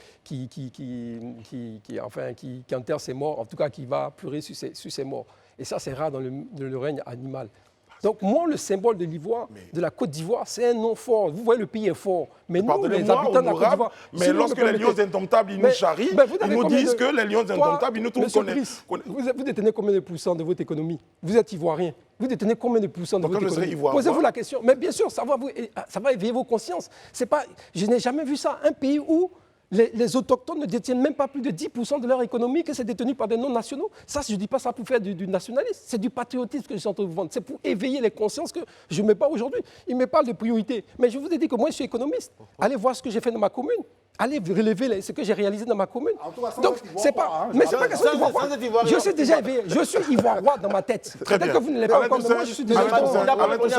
enterre ses morts, en tout cas qui va pleurer sur ses morts. Et ça, c'est rare dans le règne animal. Donc, moi, le symbole de l'Ivoire, de la Côte d'Ivoire, c'est un nom fort. Vous voyez, le pays est fort. Mais nous, les habitants de la Côte d'Ivoire... Mais lorsque les lions indomptables, ils nous charrient, ils nous disent que les lions indomptables, ils nous trouvent connaissent. Vous détenez combien de pourcents de votre économie? Vous êtes Ivoirien. Vous détenez combien de pourcents de votre économie? Posez-vous la question. Mais bien sûr, ça va éveiller vos consciences. Je n'ai jamais vu ça. Un pays où les autochtones ne détiennent même pas plus de 10% de leur économie, que c'est détenu par des non-nationaux. Ça, je ne dis pas ça pour faire du nationalisme, c'est du patriotisme que je suis en train de vous vendre. C'est pour éveiller les consciences que je ne mets pas aujourd'hui. Il me parle de priorité. Mais je vous ai dit que moi, je suis économiste. Allez voir ce que j'ai fait dans ma commune. Allez relever ce que j'ai réalisé dans ma commune. Donc, c'est pas. Mais c'est pas question d'ivoire. Je suis déjà éveillé. Je suis ivoirois dans ma tête. Peut-être que vous ne l'êtes pas encore, mais moi, je suis déjà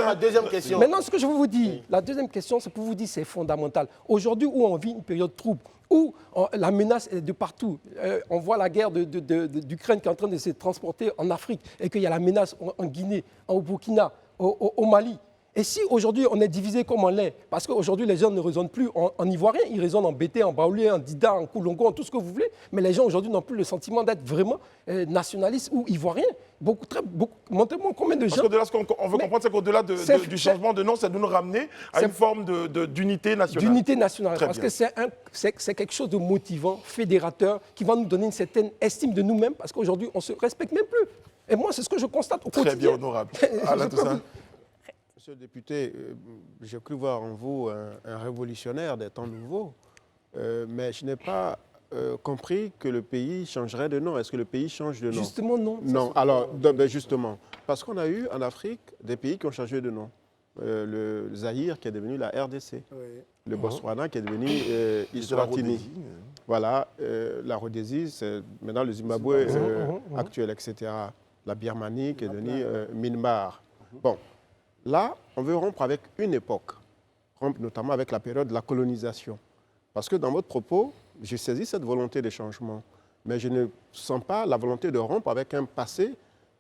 ma deuxième question. Maintenant, ce que je veux vous dire, la deuxième question, c'est pour vous dire c'est fondamental. Aujourd'hui, où on vit une période trouble, où la menace est de partout. On voit la guerre d'Ukraine qui est en train de se transporter en Afrique et qu'il y a la menace en Guinée, au Burkina, au Mali. Et si aujourd'hui on est divisé comme on l'est, parce qu'aujourd'hui les gens ne raisonnent plus en ivoirien, ils raisonnent en bété, en baoulé, en dida, en koulongo, en tout ce que vous voulez, mais les gens aujourd'hui n'ont plus le sentiment d'être vraiment nationalistes ou ivoiriens. Montrez-moi combien de gens... Parce que de là, ce qu'on veut comprendre, c'est qu'au-delà du changement de nom, c'est de nous ramener à une forme d'unité nationale. D'unité nationale, parce que c'est quelque chose de motivant, fédérateur, qui va nous donner une certaine estime de nous-mêmes, parce qu'aujourd'hui on ne se respecte même plus. Et moi, c'est ce que je constate au quotidien. Très bien, honorable. Alain Toussaint. Monsieur le député, j'ai cru voir en vous un révolutionnaire des temps nouveaux, mais je n'ai pas compris que le pays changerait de nom. Est-ce que le pays change de nom? Justement, non. Non, alors, justement, parce qu'on a eu en Afrique des pays qui ont changé de nom. Le Zaïre qui est devenu la RDC, le Botswana qui est devenu Eswatini. Voilà, la Rhodésie, c'est maintenant le Zimbabwe actuel, etc. La Birmanie qui est devenue Myanmar. Bon. Là, on veut rompre avec une époque, rompre notamment avec la période de la colonisation. Parce que dans votre propos, j'ai saisi cette volonté de changement, mais je ne sens pas la volonté de rompre avec un passé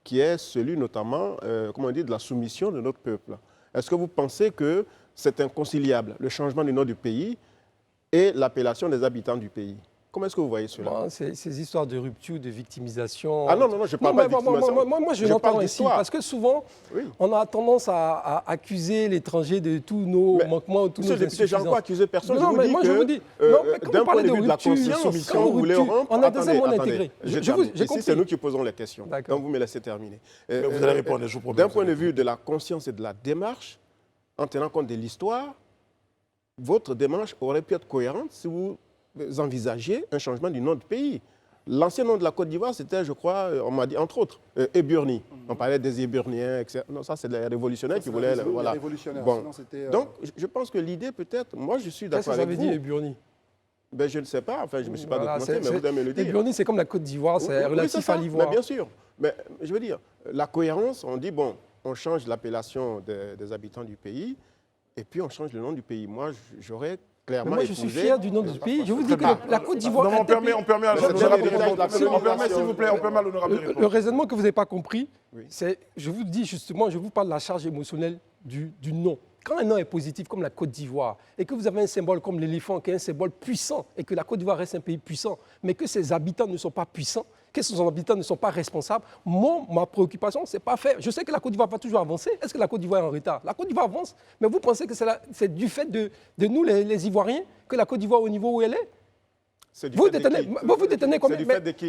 qui est celui notamment, comment on dit, de la soumission de notre peuple. Est-ce que vous pensez que c'est inconciliable, le changement du nom du pays et l'appellation des habitants du pays? Comment est-ce que vous voyez cela? Bon, ces histoires de rupture, de victimisation... Ah non, je ne parle pas de victimisation. Moi, je l'entends ici, parce que souvent, on a tendance à accuser l'étranger de tous nos manquements, tous nos insuffisances. Monsieur le député, j'ai encore accusé personne. Non, mais moi, je vous dis, d'un point de vue de la conscience, quand vous voulez rompre... On a des hommes intégrés. Ici, c'est nous qui posons les questions. Donc, vous me laissez terminer. Vous allez répondre, je vous promets. D'un point de vue de la conscience et de la démarche, en tenant compte de l'histoire, votre démarche aurait pu être cohérente si vous envisagiez un changement du nom du pays. L'ancien nom de la Côte d'Ivoire, c'était, je crois, on m'a dit, entre autres, Éburnie. On parlait des Éburniens, etc. Non, ça, c'est les révolutionnaires qui voulaient... Voilà. Bon. Donc, je pense que l'idée, peut-être, moi, je suis d'accord avec vous. Qu'est-ce que ça veut dire, Éburnie? Ben, je ne sais pas, enfin, je ne me suis pas documenté, mais vous devez me le dire. Éburnie, c'est comme la Côte d'Ivoire, c'est relatif à l'Ivoire. Bien sûr. Mais je veux dire, la cohérence, on dit, bon, on change l'appellation des habitants du pays, et puis on change le nom du pays. Moi, j'aurais... clairement. Moi, je suis fier du nom du pays. Je vous dis que la Côte d'Ivoire. On permet à l'honorable. Le raisonnement que vous n'avez pas compris, c'est, je vous dis justement, je vous parle de la charge émotionnelle du nom. Quand un nom est positif comme la Côte d'Ivoire et que vous avez un symbole comme l'éléphant qui est un symbole puissant et que la Côte d'Ivoire reste un pays puissant, mais que ses habitants ne sont pas puissants, que ses habitants ne sont pas responsables, ma préoccupation, ce n'est pas faire. Je sais que la Côte d'Ivoire va toujours avancer. Est-ce que la Côte d'Ivoire est en retard? La Côte d'Ivoire avance, mais vous pensez que c'est du fait de nous, les Ivoiriens, que la Côte d'Ivoire au niveau où elle est? Vous détenez combien?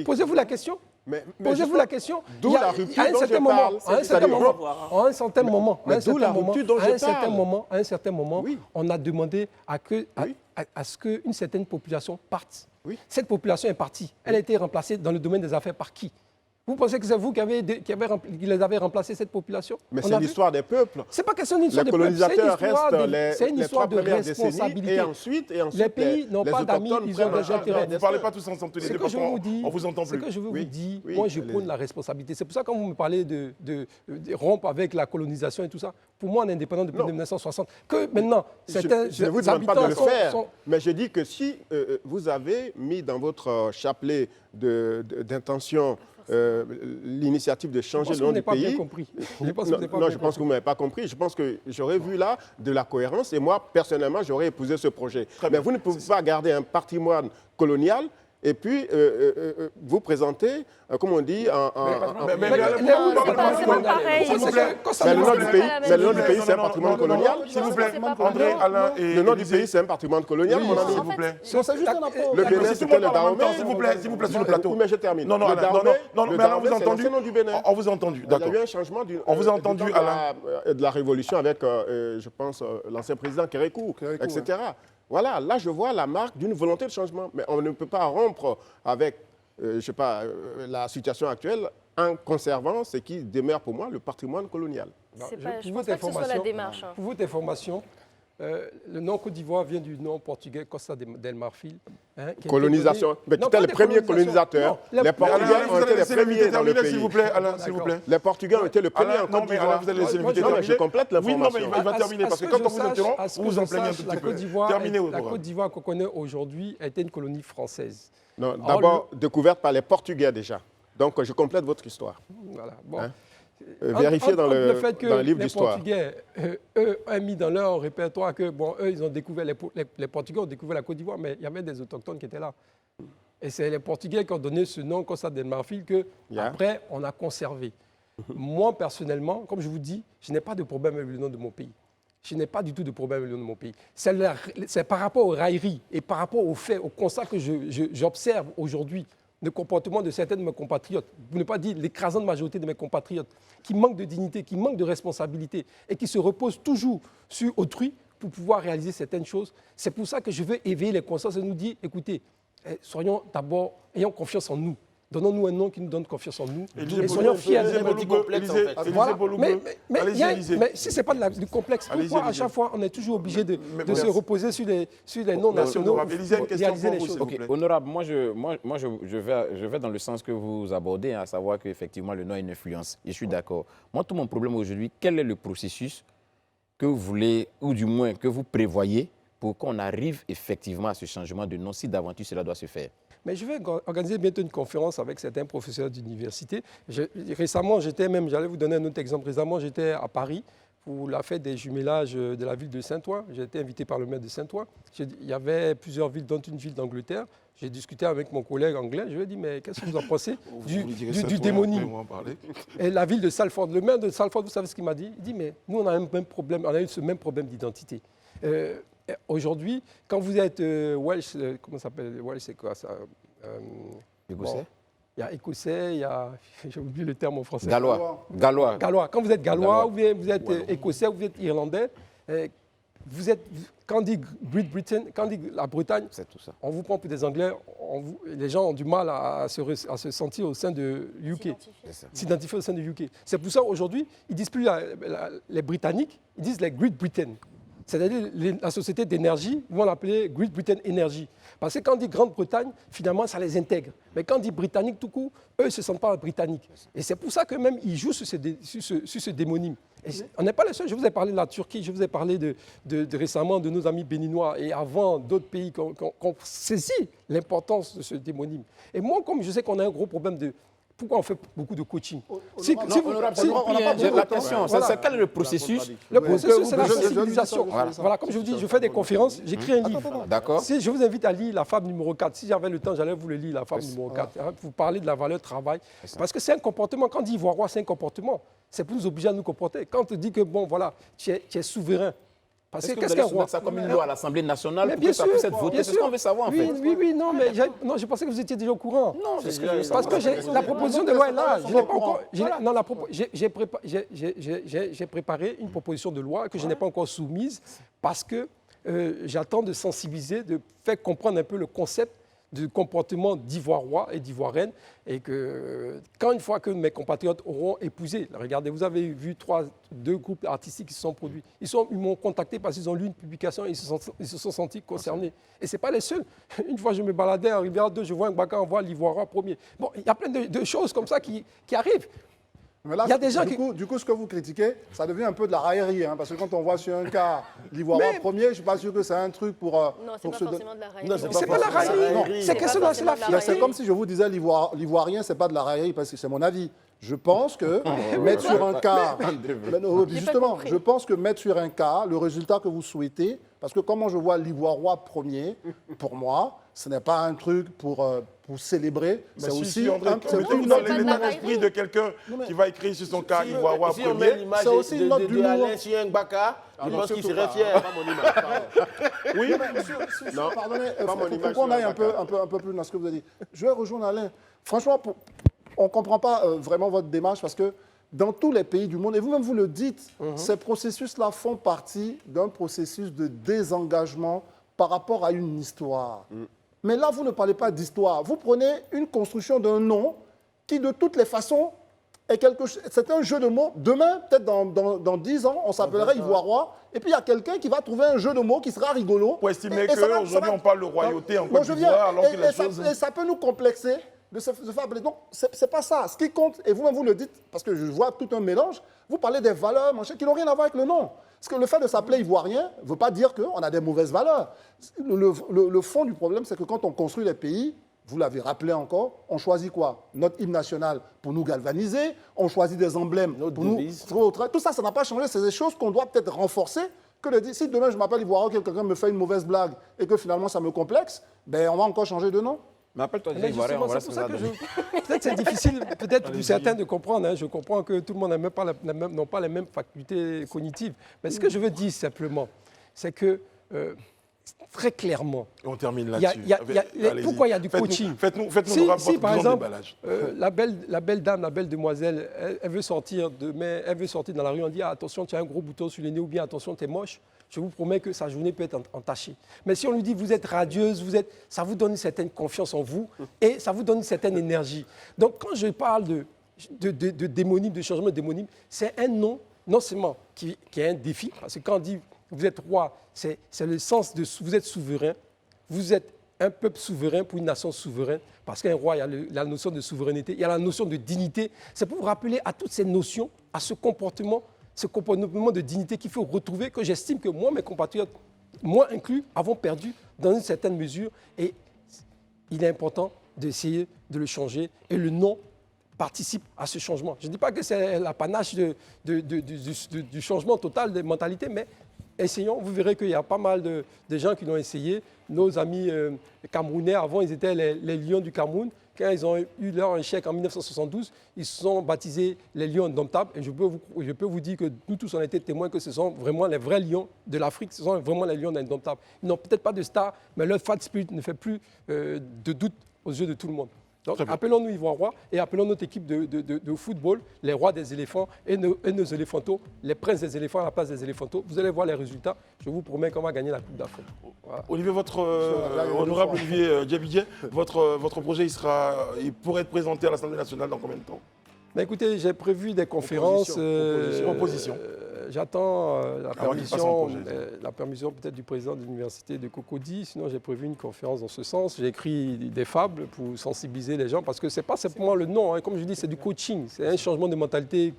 Posez-vous la question. Posez-vous la question. D'où la rupture dont je parle. À un certain moment, on a demandé à ce qu'une certaine population parte. Cette population est partie. Elle a été remplacée dans le domaine des affaires par qui? Vous pensez que c'est vous qui les avez remplacés, cette population? Mais c'est l'histoire des peuples. Ce n'est pas question d'une histoire des peuples. Les colonisateurs restent c'est une histoire de responsabilité. Et ensuite, les pays n'ont pas d'amis, ils ont des intérêts. Vous ne parlez pas tous ensemble tous les deux, parce qu'on vous entend plus. Ce que je veux vous dire, moi je prône la responsabilité. C'est pour ça que quand vous me parlez de rompre avec la colonisation et tout ça, pour moi on est indépendant depuis 1960. Que maintenant, certains je ne vous demande pas de le faire, mais je dis que si vous avez mis dans votre chapelet d'intention l'initiative de changer le nom du pays. Non, je pense que vous ne m'avez pas compris. Je pense que j'aurais vu là de la cohérence et moi, personnellement, j'aurais épousé ce projet. Mais vous ne pouvez pas garder un patrimoine colonial et puis vous présenter, comme on dit, mais le nom du pays, c'est un patrimoine colonial. S'il vous plaît, André, Alain et... Le nom du pays, c'est un patrimoine colonial, mon ami. S'il vous plaît. Le Bénin, c'était le Dahomey. S'il vous plaît, sur le plateau. Oui, mais je termine. Non, mais Alain, vous a entendu. On vous a entendu, d'accord. Il y a eu un changement on vous a entendu, Alain. De la révolution avec, je pense, l'ancien président Kérékou, etc. Voilà, là, je vois la marque d'une volonté de changement. Mais on ne peut pas rompre avec, je sais pas, la situation actuelle en conservant ce qui demeure pour moi le patrimoine colonial. Je ne pense pas que ce soit la démarche. Pour votre information, le nom Côte d'Ivoire vient du nom portugais Costa del Marfil. Colonisation. Mais qui étaient les premiers colonisateurs. Les Portugais ont été les premiers dans le pays. S'il vous plaît, Alain, s'il vous plaît. Les Portugais ont été les premiers en Côte Non, mais Alain, d'Ivoire. vous allez laisser l'invité terminer. Je complète l'information. Oui, non, mais il va terminer, parce que quand on vous interrompt, vous vous en plaignez un tout petit peu. Terminez au La Côte d'Ivoire qu'on connaît aujourd'hui était une colonie française. Non, d'abord découverte par les Portugais déjà. Donc, je complète votre histoire. Voilà, bon. Vérifiez dans le livre d'histoire. Les Portugais, eux, ont mis dans leur répertoire que, bon, eux, ils ont découvert, les Portugais ont découvert la Côte d'Ivoire, mais il y avait des autochtones qui étaient là. Et c'est les Portugais qui ont donné ce nom, Costa del Marfil, que après on a conservé. Moi, personnellement, comme je vous dis, je n'ai pas de problème avec le nom de mon pays. Je n'ai pas du tout de problème avec le nom de mon pays. C'est par rapport aux railleries et par rapport aux faits, au constat que j'observe aujourd'hui, le comportement de certains de mes compatriotes, pour ne pas dire l'écrasante majorité de mes compatriotes, qui manquent de dignité, qui manquent de responsabilité et qui se reposent toujours sur autrui pour pouvoir réaliser certaines choses. C'est pour ça que je veux éveiller les consciences et nous dire, écoutez, soyons d'abord, ayons confiance en nous. Donnons-nous un nom qui nous donne confiance en nous. Et soyons fiers de notre complexe, en fait. Voilà. Mais si ce n'est pas du complexe, pourquoi à chaque fois on est toujours obligé de se reposer sur les noms nationaux pour réaliser les choses? Honorable, moi je vais dans le sens que vous abordez, à savoir qu'effectivement le nom a une influence. Et je suis d'accord. Moi, tout mon problème aujourd'hui, quel est le processus que vous voulez, ou du moins que vous prévoyez, pour qu'on arrive effectivement à ce changement de nom, si d'aventure cela doit se faire? Mais je vais organiser bientôt une conférence avec certains professeurs d'université. Récemment, j'allais vous donner un autre exemple. Récemment, j'étais à Paris pour la fête des jumelages de la ville de Saint-Ouen. J'ai été invité par le maire de Saint-Ouen. Il y avait plusieurs villes, dont une ville d'Angleterre. J'ai discuté avec mon collègue anglais. Je lui ai dit, mais qu'est-ce que vous en pensez du démonyme? Et la ville de Salford, le maire de Salford, vous savez ce qu'il m'a dit? Il dit, mais nous, on a un même problème, on a eu ce même problème d'identité. Aujourd'hui, quand vous êtes Welsh, comment ça s'appelle? Welsh, c'est quoi ça? Écossais. Il y a écossais, il y a, j'ai oublié le terme en français. Gallois. Quand vous êtes gallois, ou bien vous êtes écossais, ou vous êtes irlandais, quand on dit Great Britain, quand on dit la Bretagne, tout ça. On vous prend pour des Anglais, les gens ont du mal à se sentir au sein de UK, s'identifier au sein de UK. C'est pour ça aujourd'hui, ils ne disent plus les Britanniques, ils disent les Great Britain. C'est-à-dire la société d'énergie, ils vont l'appeler Great Britain Energy. Parce que quand on dit Grande-Bretagne, finalement, ça les intègre. Mais quand on dit britannique tout court, eux, ils ne se sentent pas britanniques. Et c'est pour ça que même ils jouent sur ce démonyme. Et on n'est pas les seuls. Je vous ai parlé de la Turquie, je vous ai parlé récemment de nos amis béninois et avant d'autres pays qui ont saisi l'importance de ce démonyme. Et moi, comme je sais qu'on a un gros problème de... Pourquoi on fait beaucoup de coaching? La question, c'est quel est le processus? Le processus, c'est la sensibilisation. Voilà, comme je vous dis, je fais des conférences, j'écris un livre. D'accord. Si je vous invite à lire la fable numéro 4, si j'avais le temps, j'allais vous le lire, la fable numéro 4, pour vous parler de la valeur travail. Parce que c'est un comportement, quand on dit ivoirien, c'est un comportement. C'est pour nous obliger à nous comporter. Quand on dit que, bon, voilà, tu es souverain. Parce que qu'est-ce qu'un roi? Ça comme une loi à l'Assemblée nationale pour que ça puisse être voté. C'est ce qu'on veut savoir en fait. Oui, non, mais je pensais que vous étiez déjà au courant. Non, c'est ce que je veux savoir. Parce que la proposition de loi est là. Je n'ai pas encore. J'ai préparé une proposition de loi que je n'ai pas encore soumise parce que j'attends de sensibiliser, de faire comprendre un peu le concept du comportement d'Ivoirois et d'Ivoiriennes et que quand une fois que mes compatriotes auront épousé, regardez, vous avez vu deux groupes artistiques qui se sont produits. Ils m'ont contacté parce qu'ils ont lu une publication et ils se sont sentis concernés. Et ce n'est pas les seuls. Une fois, je me baladais à Rivière 2, je vois un Gbaka, on voit l'Ivoirien premier. Bon, il y a plein de choses comme ça qui arrivent. Mais là, du coup, ce que vous critiquez, ça devient un peu de la raillerie, hein, parce que quand on voit sur un cas l'Ivoirien premier, je ne suis pas sûr que c'est un truc pour... Non, ce n'est pas forcément de la raillerie. Non, c'est pas la raillerie. C'est la fierté. C'est comme si je vous disais l'Ivoirien, ce n'est pas de la raillerie, parce que c'est mon avis. Je pense que mettre sur un cas... Justement, je pense que mettre sur un cas le résultat que vous souhaitez, parce que comment je vois l'Ivoirien premier, pour moi, ce n'est pas un truc pour célébrer, c'est aussi l'état d'esprit de quelqu'un qui va écrire sur son cas Ivoirien premier. Si on met l'image de Alain sur un Gbaka, je pense qu'il serait fier. Oui, pardonnez, pour qu'on aille un peu plus dans ce que vous avez dit. Je vais rejoindre Alain. Franchement, on ne comprend pas vraiment votre démarche parce que dans tous les pays du monde, et vous-même vous le dites, ces processus-là font partie d'un processus de désengagement par rapport à une histoire. Mais là, vous ne parlez pas d'histoire. Vous prenez une construction d'un nom qui, de toutes les façons, c'est un jeu de mots. Demain, peut-être dans 10 ans, on s'appellerait Ivoirois. Et puis, il y a quelqu'un qui va trouver un jeu de mots qui sera rigolo. Pour estimer qu'aujourd'hui, on parle de royauté en Côte d'Ivoire, alors que les choses... Et ça peut nous complexer de se faire appeler. Donc, c'est pas ça. Ce qui compte, et vous-même, vous le dites, parce que je vois tout un mélange, vous parlez des valeurs, qui n'ont rien à voir avec le nom. Parce que le fait de s'appeler Ivoirien ne veut pas dire qu'on a des mauvaises valeurs. Le fond du problème, c'est que quand on construit les pays, vous l'avez rappelé encore, on choisit quoi? Notre hymne national pour nous galvaniser, on choisit des emblèmes pour nous... Tout ça, ça n'a pas changé. C'est des choses qu'on doit peut-être renforcer. Que de dire, si demain je m'appelle Ivoirien, que quelqu'un me fait une mauvaise blague et que finalement ça me complexe, ben on va encore changer de nom. Mais appelle-toi Ivoirien, voilà ce que ça donne. Peut-être c'est difficile, peut-être pour certains de comprendre. Hein. Je comprends que tout le monde n'a pas les mêmes facultés cognitives. Mais ce que je veux dire simplement, c'est que très clairement, on termine là-dessus. Pourquoi il y a du coaching? Faites-nous le rapport si, par exemple, déballage. La belle dame, la belle demoiselle, elle veut sortir dans la rue, on dit attention, tu as un gros bouton sur le nez, ou bien attention, tu es moche. Je vous promets que sa journée peut être entachée. Mais si on lui dit vous êtes radieuse, ça vous donne une certaine confiance en vous et ça vous donne une certaine énergie. Donc quand je parle de démonyme, de changement démonyme, c'est un nom, non seulement qui est un défi, parce que quand on dit vous êtes roi, c'est le sens de vous êtes souverain, vous êtes un peuple souverain pour une nation souveraine, parce qu'un roi, il y a la notion de souveraineté, il y a la notion de dignité. C'est pour vous rappeler à toutes ces notions, à ce comportement de dignité qu'il faut retrouver, que j'estime que moi, mes compatriotes, moi inclus, avons perdu dans une certaine mesure. Et il est important d'essayer de le changer. Et le nom participe à ce changement. Je ne dis pas que c'est l'apanage du changement total des mentalités, mais essayons. Vous verrez qu'il y a pas mal de gens qui l'ont essayé. Nos amis camerounais, avant, ils étaient les lions du Cameroun. Quand ils ont eu leur échec en 1972, ils se sont baptisés les lions indomptables. Et je peux vous dire que nous tous, on a été témoins que ce sont vraiment les vrais lions de l'Afrique. Ce sont vraiment les lions indomptables. Ils n'ont peut-être pas de star, mais leur fat spirit ne fait plus de doute aux yeux de tout le monde. Donc, appelons-nous Ivoirois et appelons notre équipe de football les rois des éléphants et nos éléphantaux, les princes des éléphants à la place des éléphantos. Vous allez voir les résultats. Je vous promets qu'on va gagner la Coupe d'Afrique. Voilà. Olivier, honorable Olivier Diabidje, votre projet, il pourrait être présenté à l'Assemblée nationale dans combien de temps? Ben écoutez, j'ai prévu des conférences. Opposition. J'attends la permission peut-être du président de l'université de Cocody. Sinon, j'ai prévu une conférence dans ce sens. J'ai écrit des fables pour sensibiliser les gens parce que ce n'est pas simplement le nom. Hein. Comme je dis, c'est du coaching. C'est un changement de mentalité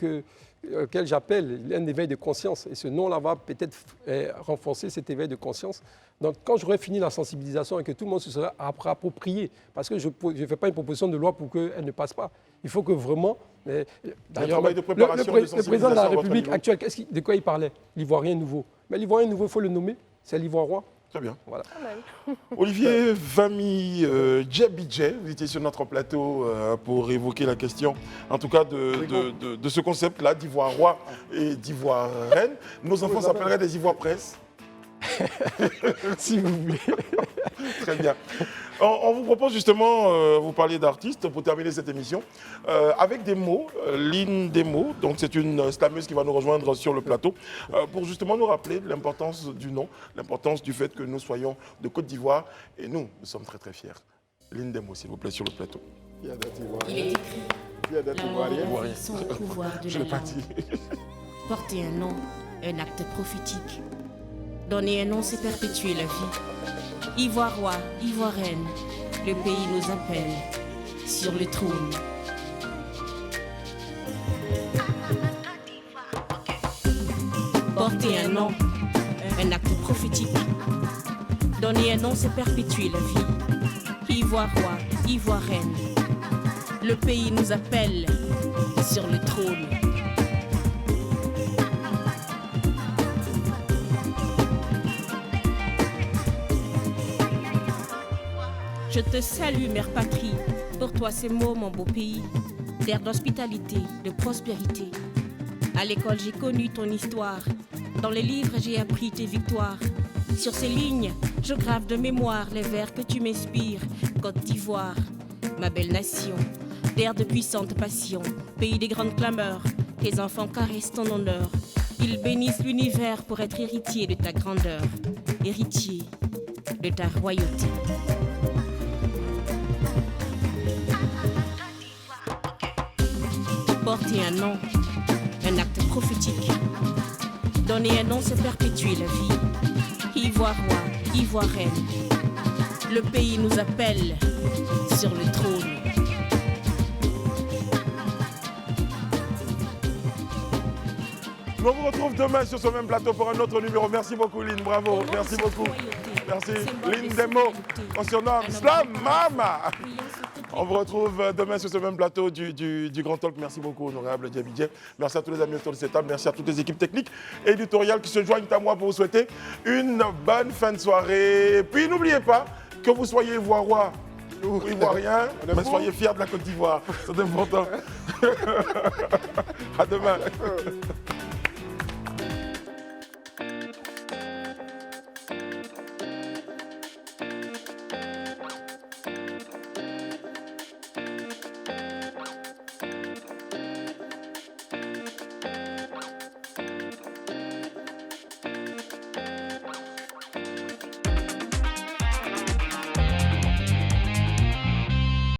auquel j'appelle un éveil de conscience. Et ce nom-là va peut-être renforcer cet éveil de conscience. Donc, quand j'aurai fini la sensibilisation et que tout le monde se sera approprié, parce que je ne fais pas une proposition de loi pour qu'elle ne passe pas. Il faut que vraiment... D'ailleurs, le président de la République actuelle, de quoi il parlait? L'Ivoirien nouveau. Mais l'Ivoirien nouveau, il faut le nommer. C'est l'Ivoirois. Très bien. Voilà. Olivier Vami Diabidje, vous étiez sur notre plateau pour évoquer la question, en tout cas de ce concept-là d'Ivoirois et d'Ivoirienne. Nos enfants s'appelleraient des Ivoires Presse. Si vous voulez. Très bien. On vous propose justement, vous parliez d'artistes pour terminer cette émission, avec des mots, Lynn Demo, donc c'est une slameuse qui va nous rejoindre sur le plateau, pour justement nous rappeler l'importance du nom, l'importance du fait que nous soyons de Côte d'Ivoire, et nous sommes très très fiers. Lynn Demo, s'il vous plaît, sur le plateau. Il est écrit, la mort et sont au pouvoir de la langue. Porter un nom, un acte prophétique. Donner un nom, c'est perpétuer la vie. Ivoirois, Ivoirienne, le pays nous appelle sur le trône. Porter un nom, un acte prophétique. Donner un nom, c'est perpétuer la vie. Ivoirois, Ivoirienne, le pays nous appelle sur le trône. Je te salue, mère patrie, pour toi ces mots, mon beau pays, terre d'hospitalité, de prospérité. À l'école, j'ai connu ton histoire, dans les livres, j'ai appris tes victoires. Sur ces lignes, je grave de mémoire les vers que tu m'inspires. Côte d'Ivoire, ma belle nation, terre de puissante passion, pays des grandes clameurs, tes enfants caressent ton honneur. Ils bénissent l'univers pour être héritiers de ta grandeur. Héritier, de ta royauté. Porter un nom, un acte prophétique. Donner un nom, c'est perpétuer la vie. Ivoire-roi, Ivoire-reine, le pays nous appelle sur le trône. On vous retrouve demain sur ce même plateau pour un autre numéro. Merci beaucoup, Lynn. Bravo. Merci beaucoup. Merci. Lynn Demo, on surnomme Slam Mama. On vous retrouve demain sur ce même plateau du Grand Talk. Merci beaucoup, honorable Djaby Diep. Merci à tous les amis autour de cette table. Merci à toutes les équipes techniques et éditoriales qui se joignent à moi pour vous souhaiter une bonne fin de soirée. Puis n'oubliez pas que vous soyez ivoirois ou ivoirien, mais soyez fiers de la Côte d'Ivoire. C'est important. À demain.